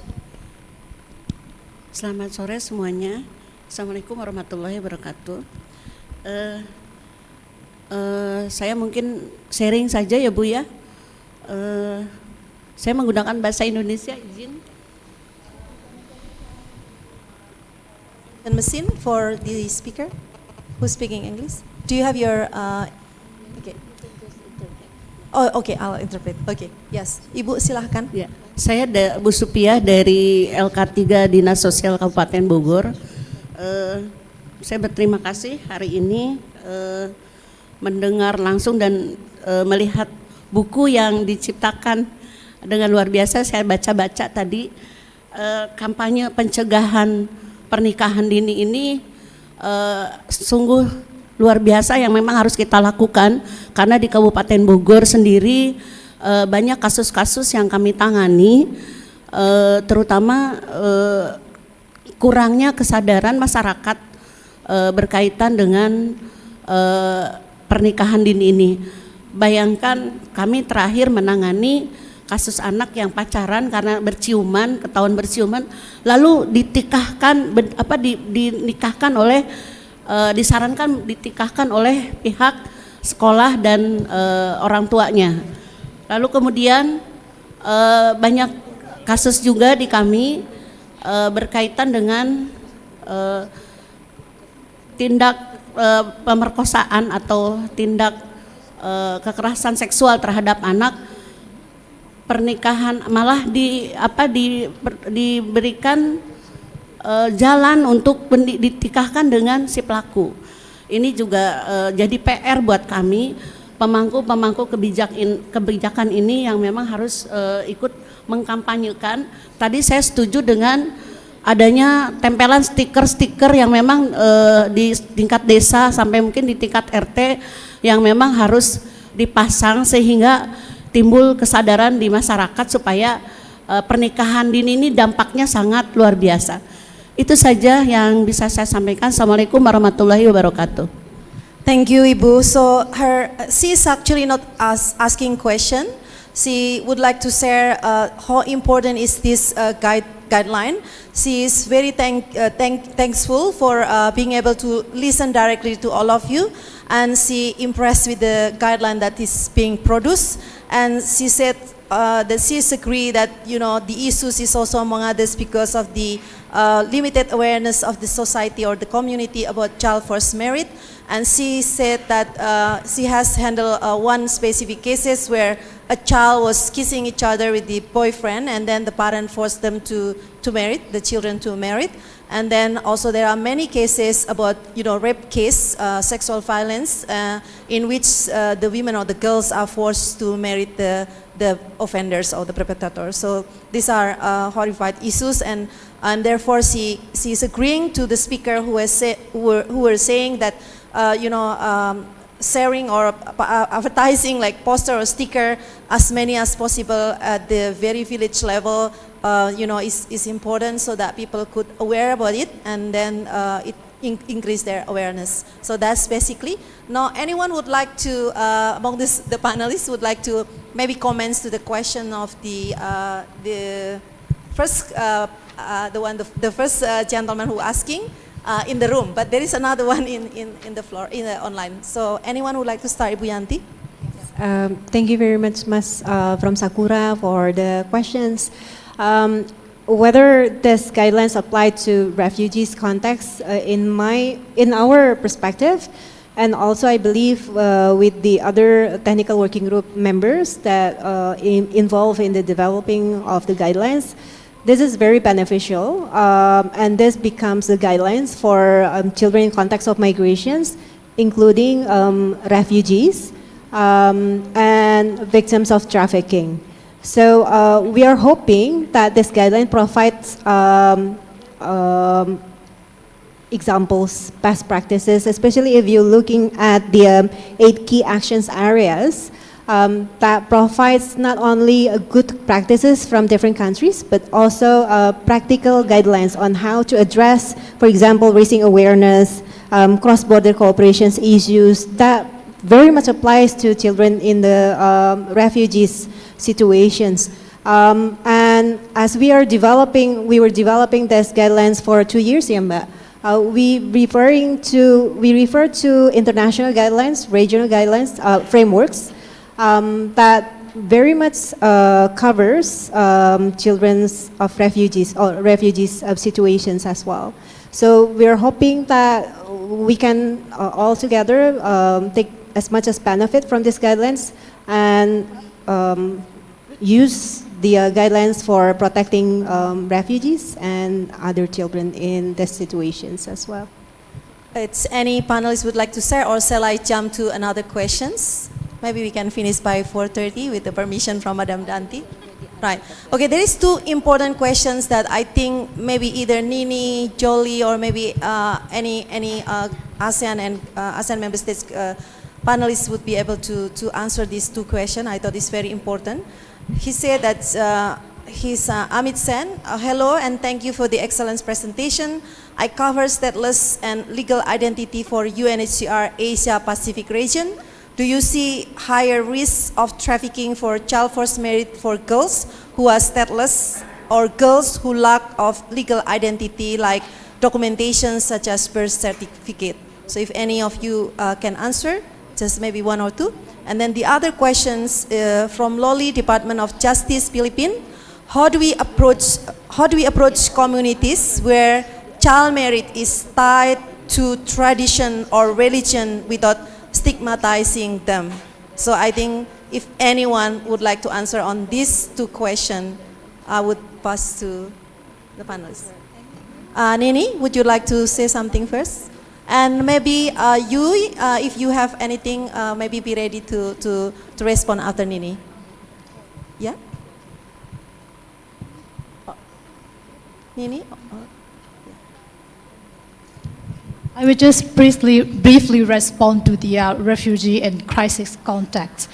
Selamat sore semuanya. Assalamualaikum warahmatullahi wabarakatuh. Saya mungkin sharing saja ya Bu ya. Saya menggunakan bahasa Indonesia, izin. And Mesin for the speaker who's speaking English. Do you have your okay? Oh, okay, I'll interpret. Okay, yes. Ibu silahkan. Ya, saya Bu Supiah dari LK3 Dinas Sosial Kabupaten Bogor. Saya berterima kasih hari ini mendengar langsung dan melihat buku yang diciptakan dengan luar biasa. Saya baca-baca tadi kampanye pencegahan pernikahan dini ini sungguh luar biasa yang memang harus kita lakukan, karena di Kabupaten Bogor sendiri banyak kasus-kasus yang kami tangani, terutama kurangnya kesadaran masyarakat berkaitan dengan pernikahan dini ini. Bayangkan kami terakhir menangani kasus anak yang pacaran karena berciuman, ketahuan berciuman, lalu dinikahkan oleh disarankan dinikahkan oleh pihak sekolah dan orang tuanya. Lalu kemudian banyak kasus juga di kami berkaitan dengan tindak pemerkosaan atau tindak kekerasan seksual terhadap anak. Pernikahan malah diberikan jalan untuk dinikahkan dengan si pelaku. Ini juga jadi PR buat kami, pemangku kebijakan ini yang memang harus ikut mengkampanyekan. Tadi saya setuju dengan adanya tempelan stiker-stiker yang memang di tingkat desa sampai mungkin di tingkat RT yang memang harus dipasang sehingga timbul kesadaran di masyarakat supaya pernikahan dini ini dampaknya sangat luar biasa. Itu saja yang bisa saya sampaikan. Assalamualaikum warahmatullahi wabarakatuh. Thank you, Ibu. So she is actually not asking question. She would like to share how important is this guideline. She is very thankful for being able to listen directly to all of you, and she impressed with the guideline that is being produced. And she said that she agree that the issues is also among others because of the limited awareness of the society or the community about child forced marriage. And she said that she has handled one specific cases where a child was kissing each other with the boyfriend, and then the parent forced them to marry, the children to marry. And then also there are many cases about rape case, sexual violence, in which the women or the girls are forced to marry the offenders or the perpetrators. So these are horrified issues, and therefore she is agreeing to the speaker who were saying that sharing or advertising like poster or sticker as many as possible at the very village level is important, so that people could aware about it, and then it increase their awareness. So that's basically. Now anyone would like to among the panelists would like to maybe comments to the question of the first the first gentleman who asking in the room, but there is another one in the floor online. So anyone would like to start, Ibu Yanti? Thank you very much, Mas, from Sakura, for the questions. whether this guidelines apply to refugees context in our perspective, and also I believe with the other technical working group members that involved in the developing of the guidelines, this is very beneficial, and this becomes the guidelines for children in context of migrations, including refugees and victims of trafficking. So we are hoping that this guideline provides examples, best practices, especially if you're looking at the 8 key actions areas that provides not only good practices from different countries, but also practical guidelines on how to address, for example, raising awareness, cross-border cooperations issues that very much applies to children in the refugees situations. And as we were developing these guidelines for 2 years, yeah, Mbak. We refer to international guidelines, regional guidelines, frameworks that very much covers children of refugees or refugees situations as well. So we are hoping that we can all together take as much as benefit from these guidelines and use the guidelines for protecting refugees and other children in these situations as well. It's any panelists would like to share, or shall I jump to another questions? Maybe we can finish by 4:30 with the permission from Madam Danti. Right. Okay, there is 2 important questions that I think maybe either Nini, Jolie, or maybe any ASEAN and ASEAN member states panelists would be able to answer these 2 questions. I thought it's very important. He said that he's Amit Sen. Hello and thank you for the excellent presentation. I cover stateless and legal identity for UNHCR Asia Pacific region. Do you see higher risks of trafficking for child forced marriage for girls who are stateless or girls who lack of legal identity like documentation such as birth certificate? So if any of you can answer, just maybe 1 or 2. And then the other questions from Loli, Department of Justice, Philippines. How do we approach communities where child marriage is tied to tradition or religion without stigmatizing them? So I think if anyone would like to answer on these 2 questions, I would pass to the panelists. Nini, would you like to say something first? And maybe if you have anything, maybe be ready to respond after Nini. Yeah? Nini? I will just briefly respond to the refugee and crisis context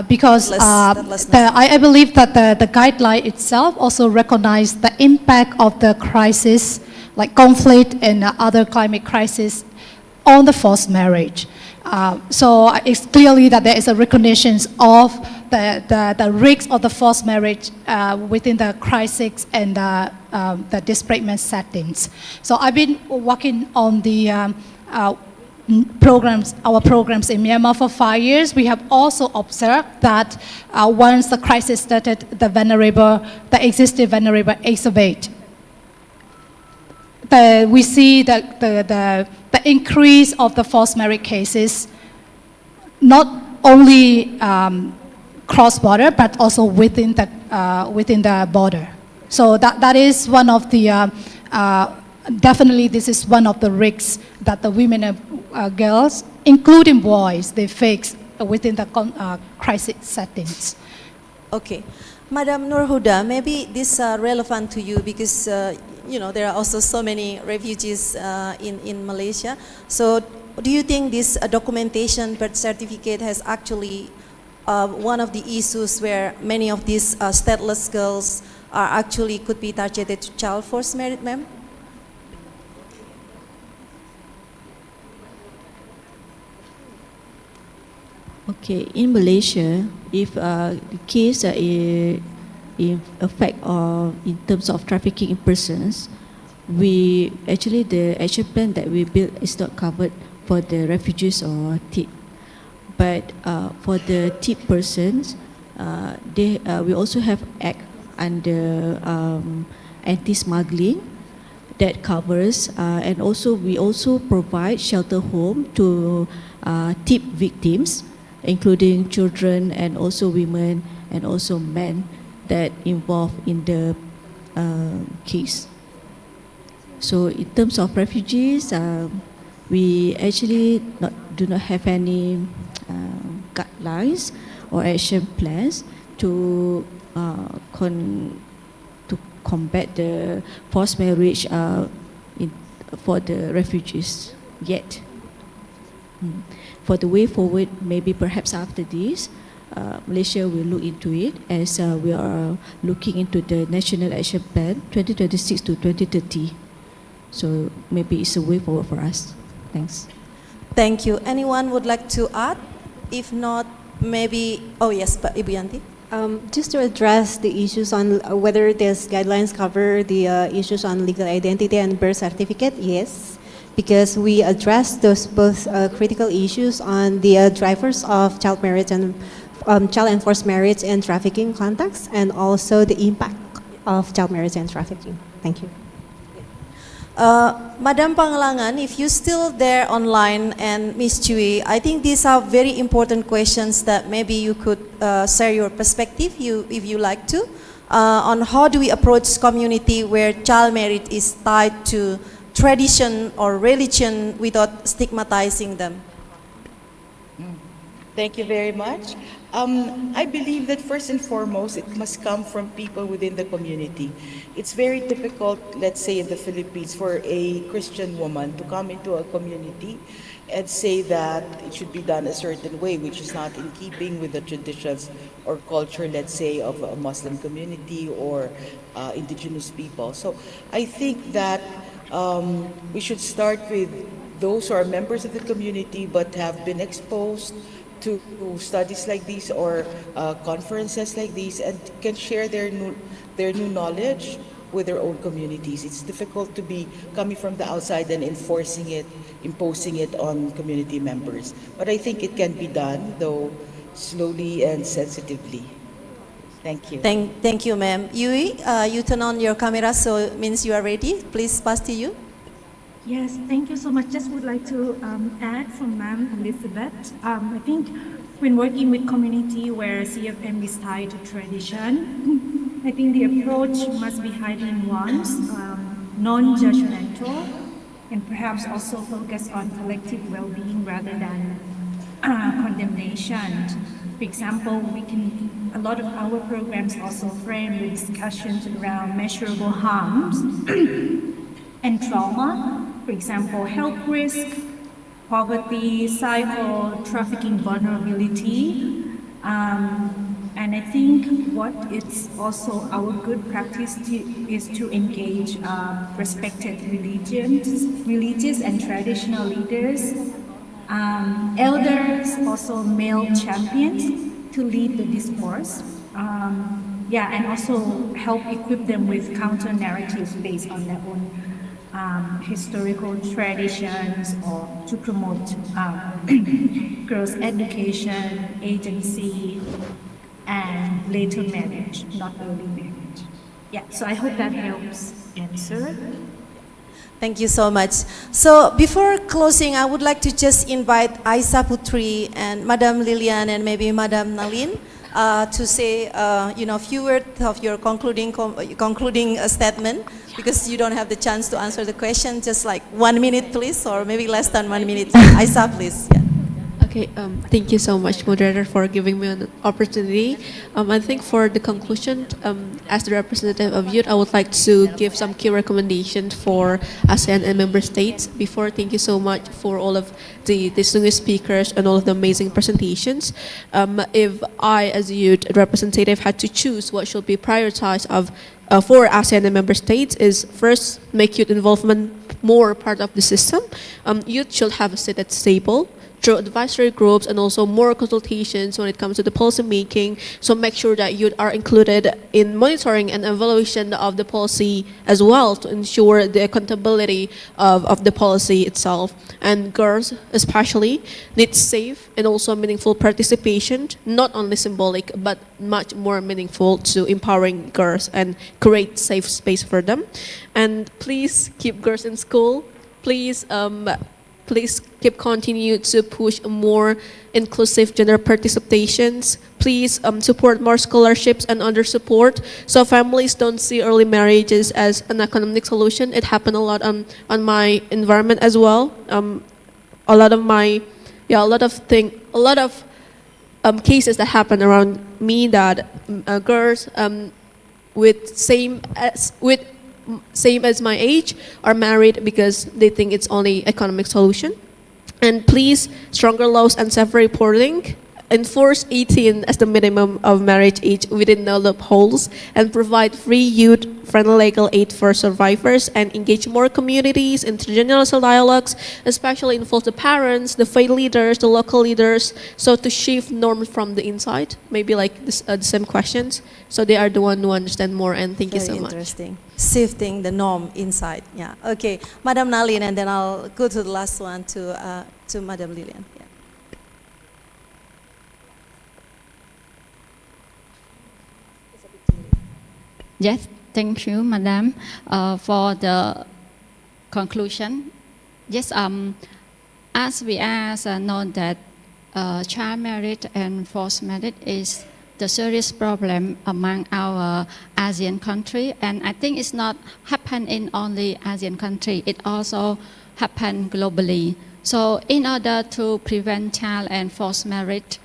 because I believe that the guideline itself also recognizes the impact of the crisis, like conflict and other climate crisis, on the forced marriage. So it's clearly that there is a recognition of the risks of the forced marriage within the crisis and the displacement settings. So I've been working on the our programs in Myanmar for 5 years. We have also observed that once the crisis started, the existing vulnerable exacerbate. We see that the increase of the forced marriage cases, not only cross-border, but also within the border. So that is one of the, definitely this is one of the risks that the women and girls, including boys, they face within the crisis settings. Okay. Madam Nurhuda, maybe this is relevant to you because you know, there are also so many refugees in Malaysia. So do you think this documentation birth certificate has actually one of the issues where many of these stateless girls are actually could be targeted to child forced marriage, ma'am? Okay, in Malaysia, if the case affect or in terms of trafficking in persons, the action plan that we built is not covered for the refugees or TIP. But for the TIP persons, we also have act under anti-smuggling that covers, and also we also provide shelter home to TIP victims, including children and also women and also men that involved in the case. So in terms of refugees, we actually do not have any guidelines or action plans to combat the forced marriage for the refugees yet. For the way forward, maybe perhaps after this, Malaysia will look into it as we are looking into the National Action Plan 2026 to 2030. So maybe it's a way forward for us. Thanks. Thank you. Anyone would like to add? If not, maybe, oh yes, but Ibu Yanti. Just to address the issues on whether these guidelines cover the issues on legal identity and birth certificate, yes, because we address those both critical issues on the drivers of child marriage and child enforced marriage and trafficking context, and also the impact of child marriage and trafficking. Thank you. Madam Pangalangan, if you're still there online, and Ms. Chui, I think these are very important questions that maybe you could share your perspective, if you like to, on how do we approach community where child marriage is tied to tradition or religion without stigmatizing them. Thank you very much. I believe that first and foremost, it must come from people within the community. It's very difficult, let's say in the Philippines, for a Christian woman to come into a community and say that it should be done a certain way, which is not in keeping with the traditions or culture, let's say, of a Muslim community or indigenous people. So I think that we should start with those who are members of the community but have been exposed to studies like these or conferences like these and can share their new knowledge with their own communities. It's difficult to be coming from the outside and enforcing it, imposing it on community members. But I think it can be done, though slowly and sensitively. Thank you. Thank you, ma'am. Yui, you turn on your camera, so it means you are ready. Please pass to you. Yes, thank you so much. Just would like to add from Ma'am Elizabeth. I think when working with community where CFM is tied to tradition, I think the approach must be highly nuanced, non-judgmental, and perhaps also focus on collective well-being rather than condemnation. For example, a lot of our programs also frame the discussions around measurable harms and trauma. For example, health risk, poverty, cycle, trafficking vulnerability. And I think what it's also our good practice is to engage respected religious and traditional leaders, elders, also male champions to lead the discourse. And also help equip them with counter narratives based on their own historical traditions, or to promote girls' education, agency, and later marriage, not early marriage. Yeah, so I hope that helps answer. Thank you so much. So before closing, I would like to just invite Aisa Putri and Madam Lilian and maybe Madam Nalin to say, few words of your concluding statement, because you don't have the chance to answer the question. Just like 1 minute, please, or maybe less than 1 minute. Aisa, please. Yeah. Okay, thank you so much, moderator, for giving me an opportunity. I think for the conclusion, as the representative of youth, I would like to give some key recommendations for ASEAN and member states. Before, thank you so much for all of the distinguished speakers and all of the amazing presentations. If I, as a youth representative, had to choose what should be prioritized for ASEAN and member states, is first, make youth involvement more part of the system. Youth should have a seat at the table through advisory groups and also more consultations when it comes to the policy making. So make sure that youth are included in monitoring and evaluation of the policy as well to ensure the accountability of the policy itself. And girls especially need safe and also meaningful participation, not only symbolic but much more meaningful to empowering girls and create safe space for them. And please keep girls in school. Please keep continue to push more inclusive gender participations. Please support more scholarships and other support so families don't see early marriages as an economic solution. It happened a lot on my environment as well. A lot of cases that happen around me that girls with same as my age are married because they think it's only economic solution. And please, stronger laws and self-reporting, enforce 18 as the minimum of marriage age within the loopholes, and provide free youth-friendly legal aid for survivors, and engage more communities in intergenerational dialogues, especially involve the parents, the faith leaders, the local leaders, so to shift norms from the inside, maybe like this, the same questions, so they are the one who understand more. And thank you so much. Interesting. Shifting the norm inside. Yeah. Okay, Madam Nalin, and then I'll go to the last one to Madam Lilian. Yeah. Yes, thank you, Madam, for the conclusion. Yes, as we know that child marriage and forced marriage is the serious problem among our ASEAN country, and I think it's not happen in only ASEAN country. It also happen globally. So, in order to prevent child and forced marriage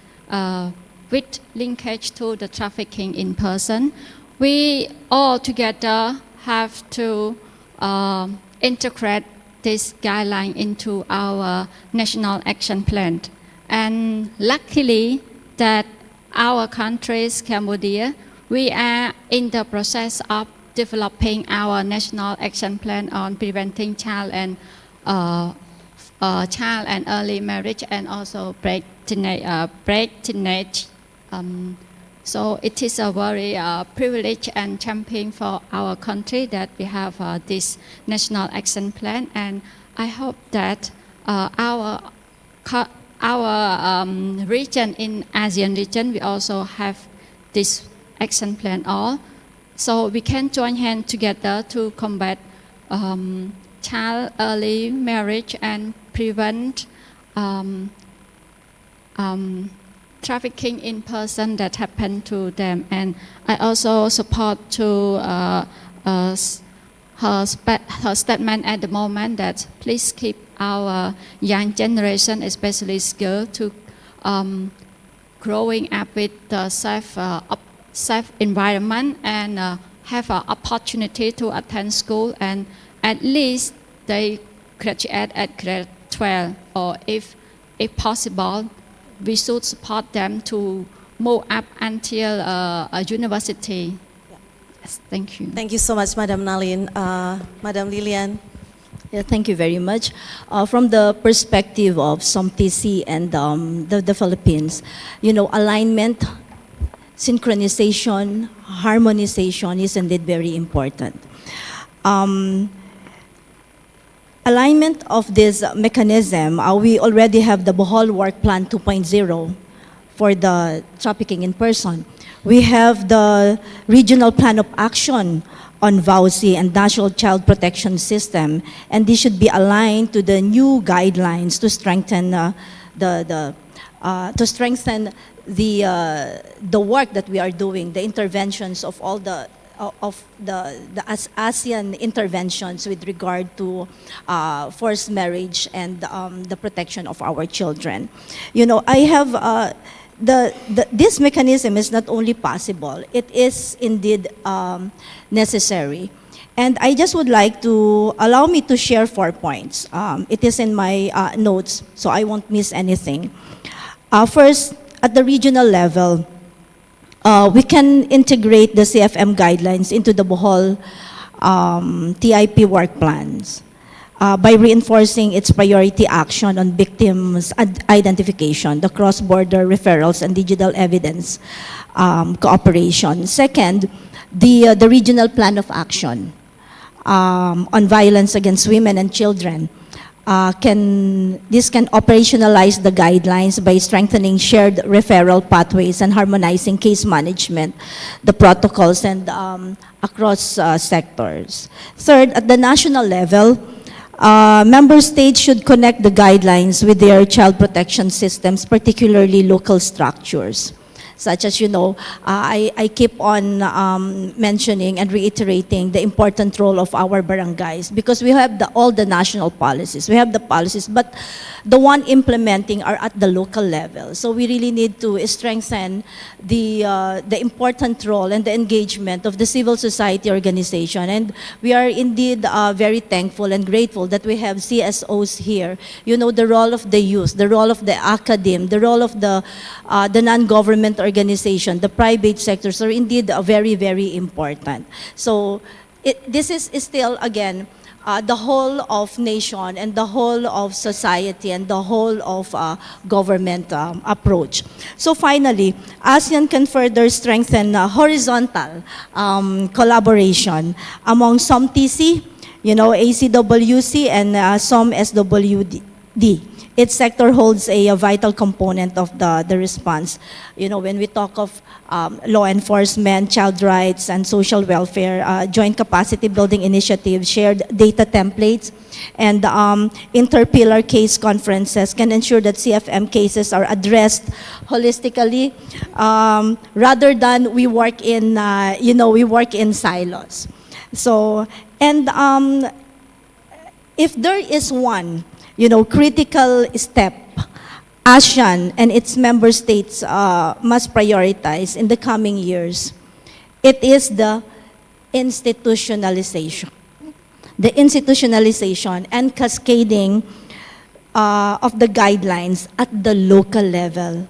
with linkage to the trafficking in person, we all together have to integrate this guideline into our national action plan. And luckily that our countries, Cambodia, we are in the process of developing our national action plan on preventing child and early marriage and also break teenage. So it is a very privilege and champion for our country that we have this national action plan, and I hope that our region in ASEAN region we also have this action plan all, so we can join hands together to combat child early marriage and prevent trafficking in person that happen to them. And I also support to her statement at the moment that please keep our young generation, especially girls, to growing up with the safe environment and have an opportunity to attend school, and at least they graduate at grade 12, or if possible we should support them to move up until a university. Yes, thank you. Thank you so much, Madam Nalin. Madam Lilian. Yeah, thank you very much. From the perspective of SOMTC and the Philippines, you know, alignment, synchronization, harmonization is indeed very important. Alignment of this mechanism, we already have the Bohol Work Plan 2.0 for the trafficking in person. We have the Regional Plan of Action on VAUSI and National Child Protection System, and this should be aligned to the new guidelines to strengthen the work that we are doing, the interventions of all the ASEAN interventions with regard to forced marriage and the protection of our children. You know, I have this mechanism is not only possible, it is indeed necessary. And I just would like to allow me to share 4 points. It is in my notes, so I won't miss anything. First, at the regional level, we can integrate the CFM guidelines into the Bohol TIP work plans. by reinforcing its priority action on victims' identification, the cross-border referrals and digital evidence cooperation. Second, the regional plan of action on violence against women and children. This can operationalize the guidelines by strengthening shared referral pathways and harmonizing case management, the protocols, and across sectors. Third, at the national level, member states should connect the guidelines with their child protection systems, particularly local structures. Such as, I keep on mentioning and reiterating the important role of our barangays, because we have all the national policies. We have the policies, but the one implementing are at the local level. So we really need to strengthen the important role and the engagement of the civil society organization. And we are indeed very thankful and grateful that we have CSOs here. The role of the youth, the role of the academe, the role of the non-government organization, the private sectors are indeed very, very important. So this is still, again, the whole of nation and the whole of society and the whole of government approach. So finally, ASEAN can further strengthen horizontal collaboration among SOMTC, ACWC, and SOMSWD. Each sector holds a vital component of the response. When we talk of law enforcement, child rights, and social welfare, joint capacity building initiatives, shared data templates, and inter-pillar case conferences can ensure that CFM cases are addressed holistically, rather than we work in silos. So, and if there is one critical step ASEAN and its member states must prioritize in the coming years, it is the institutionalization. The institutionalization and cascading of the guidelines at the local level.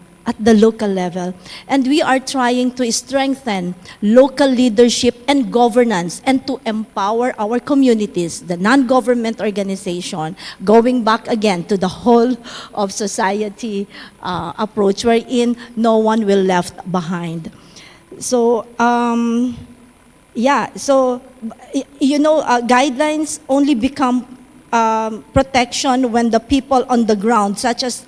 And we are trying to strengthen local leadership and governance and to empower our communities, the non-government organization, going back again to the whole of society approach wherein no one will left behind. So, guidelines only become protection when the people on the ground, such as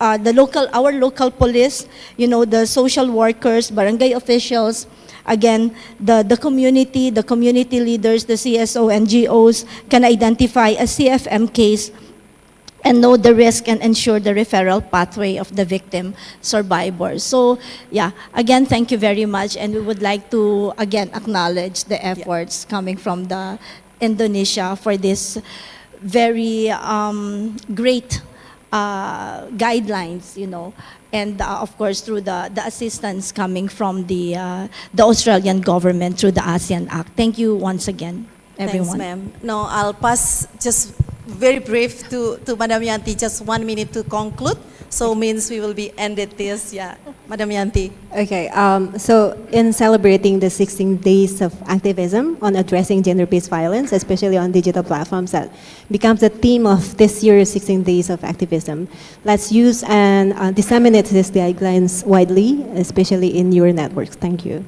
our local police, the social workers, barangay officials, again, the community leaders, the CSO, NGOs can identify a CFM case and know the risk and ensure the referral pathway of the victim survivors. So, again, thank you very much, and we would like to, again, acknowledge the efforts coming from the Indonesia for this very great guidelines, and of course through the assistance coming from the Australian government through the ASEAN Act. Thank you once again, everyone. Thanks, ma'am. Now I'll pass just very brief to Madam Yanti, just 1 minute to conclude. So means we will be ended this, Madam Yanti. Okay, so in celebrating the 16 days of activism on addressing gender-based violence, especially on digital platforms, that becomes the theme of this year's 16 days of activism. Let's use and disseminate these guidelines widely, especially in your networks. Thank you.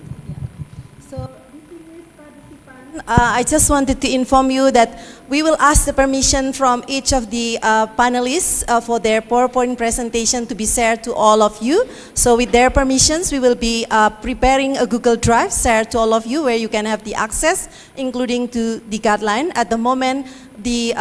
I just wanted to inform you that we will ask the permission from each of the panelists for their PowerPoint presentation to be shared to all of you. So with their permissions, we will be preparing a Google Drive shared to all of you where you can have the access, including to the guideline. At the moment, the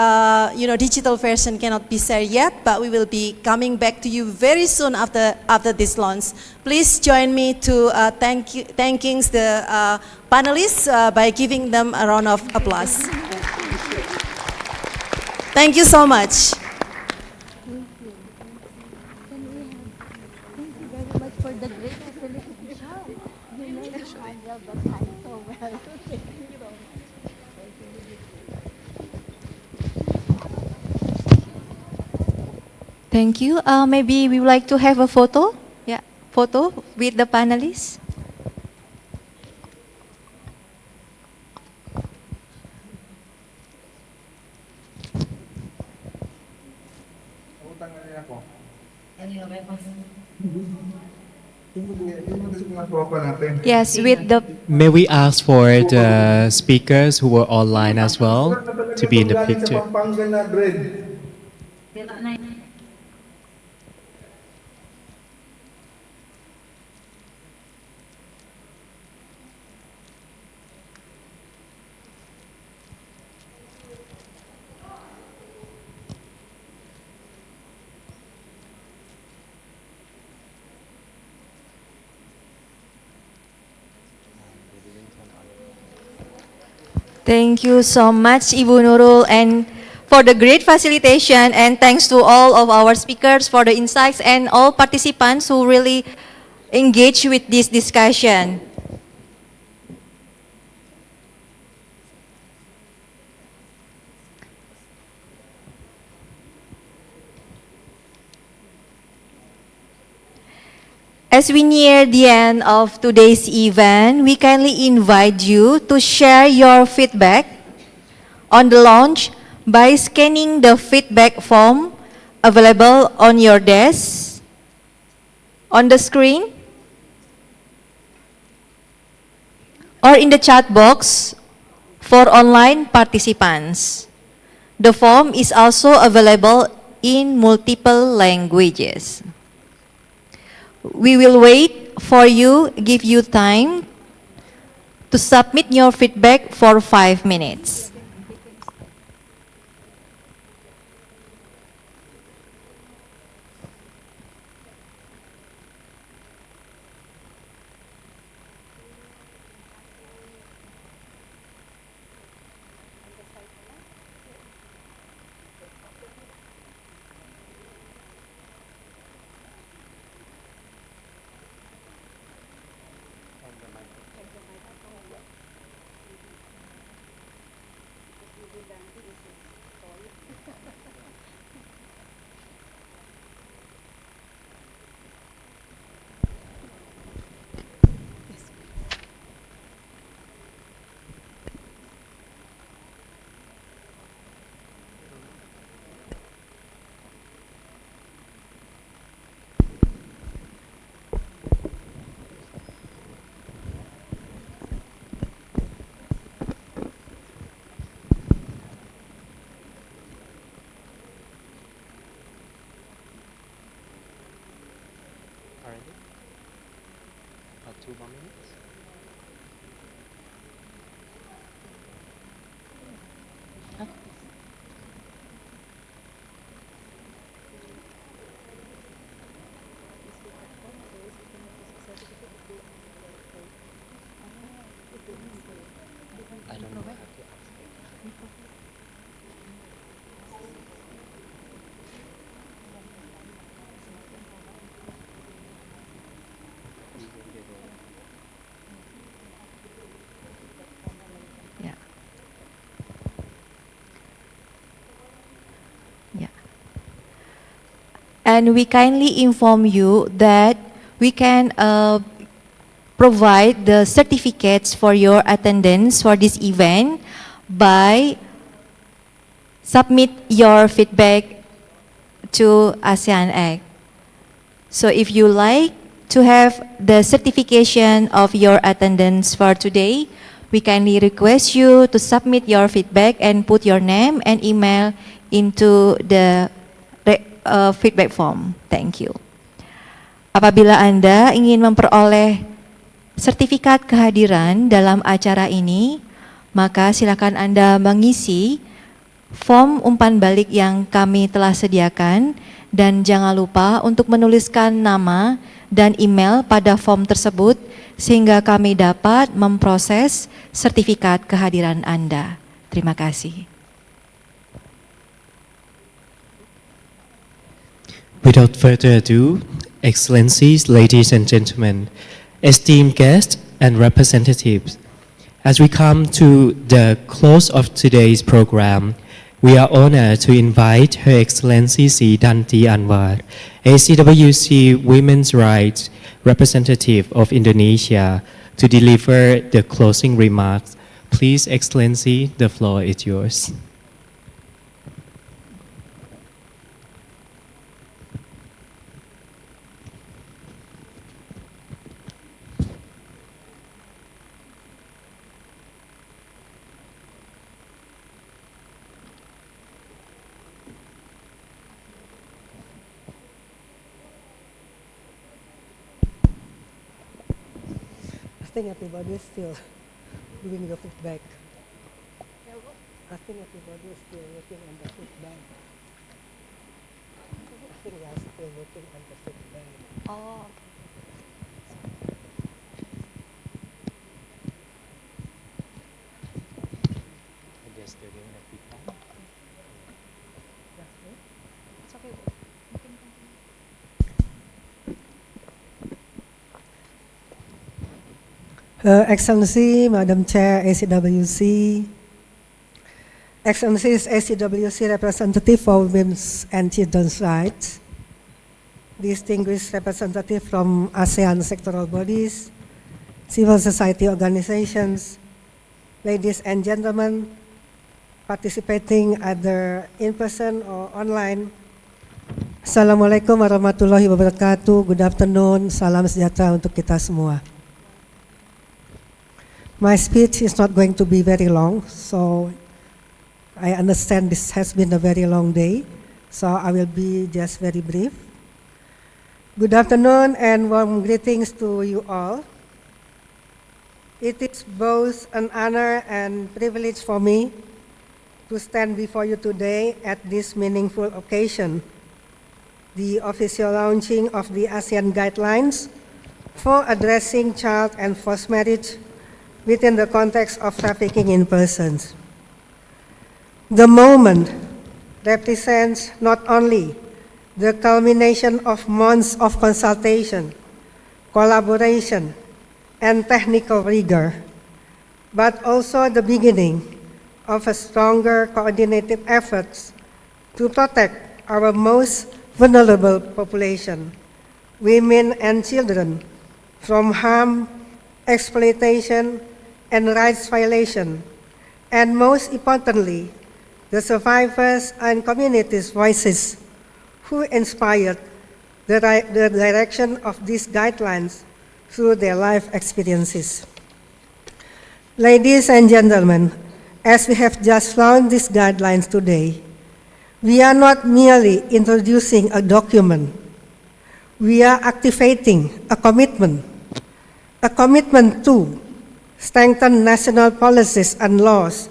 digital version cannot be shared yet, but we will be coming back to you very soon after this launch. Please join me to thanking the panelists by giving them a round of applause. Thank you so much. Thank you. Maybe we would like to have a photo. Photo with the panelists. Yes, with the May we ask for the speakers who were online as well to be in the picture? Thank you so much, Ibu Nurul, and for the great facilitation, and thanks to all of our speakers for the insights and all participants who really engage with this discussion. As we near the end of today's event, we kindly invite you to share your feedback on the launch by scanning the feedback form available on your desk, on the screen, or in the chat box for online participants. The form is also available in multiple languages. We will wait for you, give you time to submit your feedback for 5 minutes. And we kindly inform you that we can provide the certificates for your attendance for this event by submit your feedback to ASEAN Act. So if you like to have the certification of your attendance for today, we kindly request you to submit your feedback and put your name and email into the feedback form. Thank you. Apabila Anda ingin memperoleh sertifikat kehadiran dalam acara ini, maka silakan Anda mengisi form umpan balik yang kami telah sediakan dan jangan lupa untuk menuliskan nama dan email pada form tersebut sehingga kami dapat memproses sertifikat kehadiran Anda. Terima kasih. Without further ado, Excellencies, ladies and gentlemen, esteemed guests and representatives, as we come to the close of today's program, we are honored to invite Her Excellency Sri Danti Anwar, ACWC Women's Rights Representative of Indonesia, to deliver the closing remarks. Please, Excellency, the floor is yours. think everybody is still doing the feedback. I think everybody is still working on the feedback. I think they are still working on the feedback. Oh, Her Excellency, Madam Chair, ACWC, Excellencies, ACWC Representative for Women's and Children's Rights, distinguished representatives from ASEAN sectoral bodies, civil society organizations, ladies and gentlemen, participating either in person or online. Assalamualaikum warahmatullahi wabarakatuh. Good afternoon. Salam sejahtera untuk kita semua. My speech is not going to be very long, so I understand this has been a very long day, so I will be just very brief. Good afternoon and warm greetings to you all. It is both an honor and privilege for me to stand before you today at this meaningful occasion, the official launching of the ASEAN Guidelines for addressing child and forced marriage within the context of trafficking in persons. The moment represents not only the culmination of months of consultation, collaboration, and technical rigor, but also the beginning of a stronger coordinated efforts to protect our most vulnerable population, women and children, from harm, exploitation, and rights violation, and most importantly, the survivors and communities' voices who inspired the direction of these guidelines through their life experiences. Ladies and gentlemen, as we have just launched these guidelines today, we are not merely introducing a document, we are activating a commitment to strengthen national policies and laws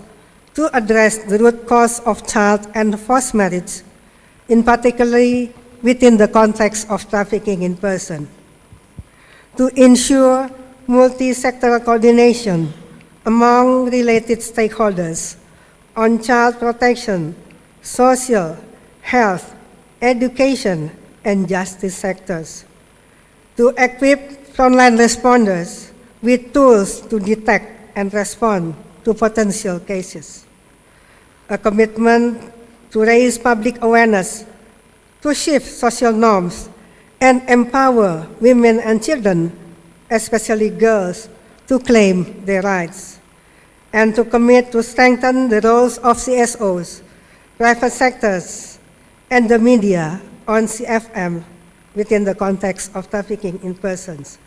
to address the root cause of child and forced marriage, in particularly within the context of trafficking in person, to ensure multi-sectoral coordination among related stakeholders on child protection, social, health, education, and justice sectors, to equip frontline responders with tools to detect and respond to potential cases. A commitment to raise public awareness, to shift social norms, and empower women and children, especially girls, to claim their rights, and to commit to strengthen the roles of CSOs, private sectors, and the media on CFM within the context of trafficking in persons.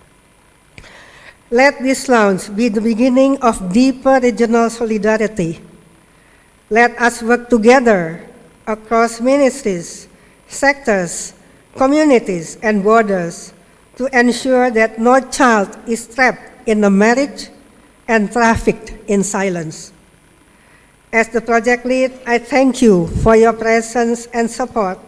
Let this launch be the beginning of deeper regional solidarity. Let us work together across ministries, sectors, communities, and borders to ensure that no child is trapped in a marriage and trafficked in silence. As the project lead, I thank you for your presence and support.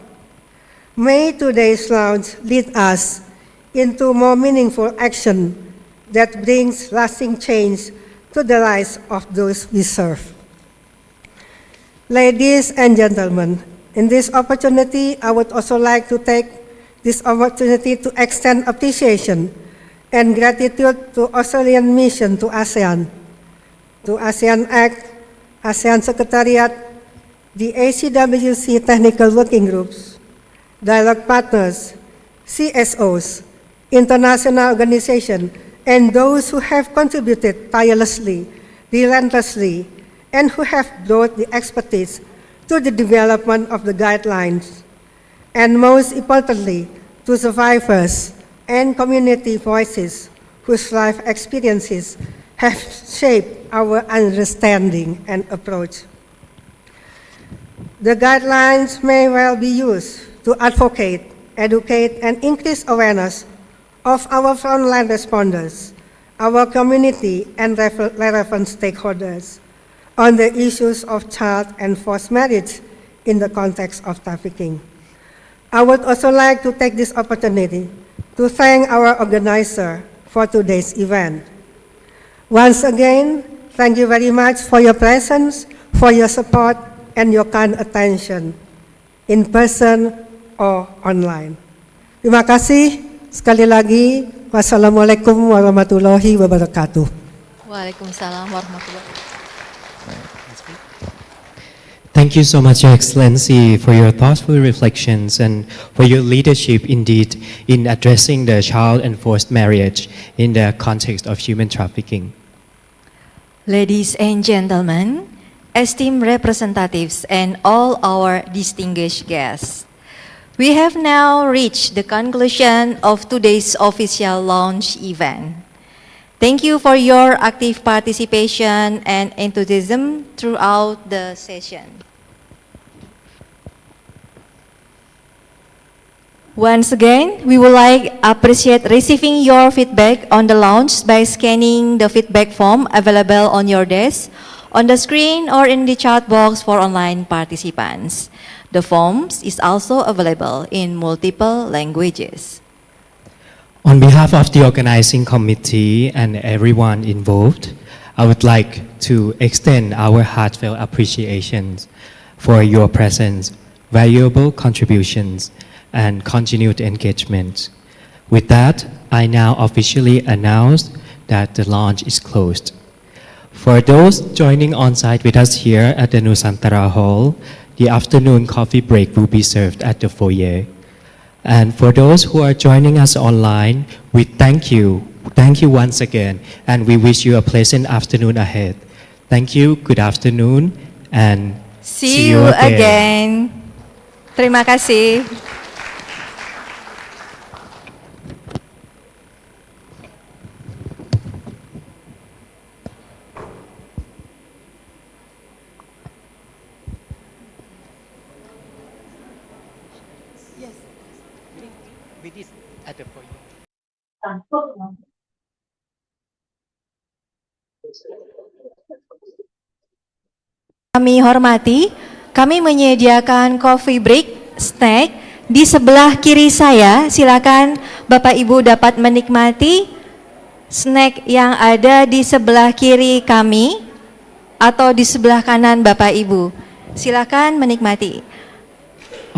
May today's launch lead us into more meaningful action that brings lasting change to the lives of those we serve. Ladies and gentlemen, in this opportunity, I would also like to take this opportunity to extend appreciation and gratitude to Australian Mission to ASEAN Act, ASEAN Secretariat, the ACWC Technical Working Groups, dialogue partners, CSOs, international organizations, and those who have contributed tirelessly, relentlessly, and who have brought the expertise to the development of the guidelines, and most importantly, to survivors and community voices whose life experiences have shaped our understanding and approach. The guidelines may well be used to advocate, educate, and increase awareness of our frontline responders our community and relevant stakeholders on the issues of child and forced marriage in the context of trafficking. I would also like to take this opportunity to thank our organizer for today's event. Once again, thank you very much for your presence, for your support, and your kind attention, in person or online. Terima kasih sekali lagi. Wassalamualaikum warahmatullahi wabarakatuh. Waalaikumsalam warahmatullahi wabarakatuh. Thank you so much, Your Excellency, for your thoughtful reflections and for your leadership indeed in addressing the child and forced marriage in the context of human trafficking. Ladies and gentlemen, esteemed representatives and all our distinguished guests, we have now reached the conclusion of today's official launch event. Thank you for your active participation and enthusiasm throughout the session. Once again, we would appreciate receiving your feedback on the launch by scanning the feedback form available on your desk, on the screen, or in the chat box for online participants. The forms is also available in multiple languages. On behalf of the organizing committee and everyone involved, I would like to extend our heartfelt appreciations for your presence, valuable contributions, and continued engagement. With that, I now officially announce that the launch is closed. For those joining on-site with us here at the Nusantara Hall, the afternoon coffee break will be served at the foyer. And for those who are joining us online, we thank you once again, and we wish you a pleasant afternoon ahead. Thank you, good afternoon, and See you again. Terima kasih. Kami hormati, kami menyediakan coffee break, snack di sebelah kiri saya. Silakan Bapak Ibu dapat menikmati snack yang ada di sebelah kiri kami atau di sebelah kanan Bapak Ibu. Silakan menikmati.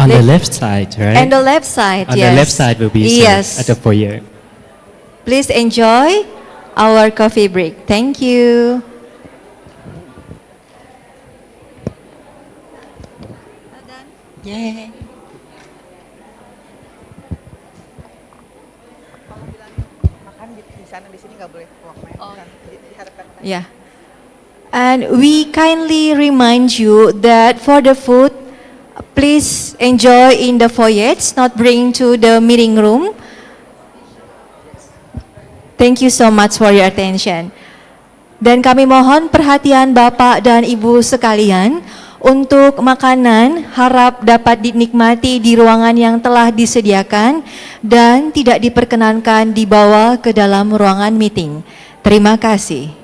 On the left side, right? On the left side, On yes. the left side will be served at the foyer. Please enjoy our coffee break. Thank you. Yeah. Yeah. And we kindly remind you that for the food, please enjoy in the foyer, not bring to the meeting room. Thank you so much for your attention. Dan kami mohon perhatian Bapak dan Ibu sekalian, untuk makanan harap dapat dinikmati di ruangan yang telah disediakan dan tidak diperkenankan dibawa ke dalam ruangan meeting. Terima kasih.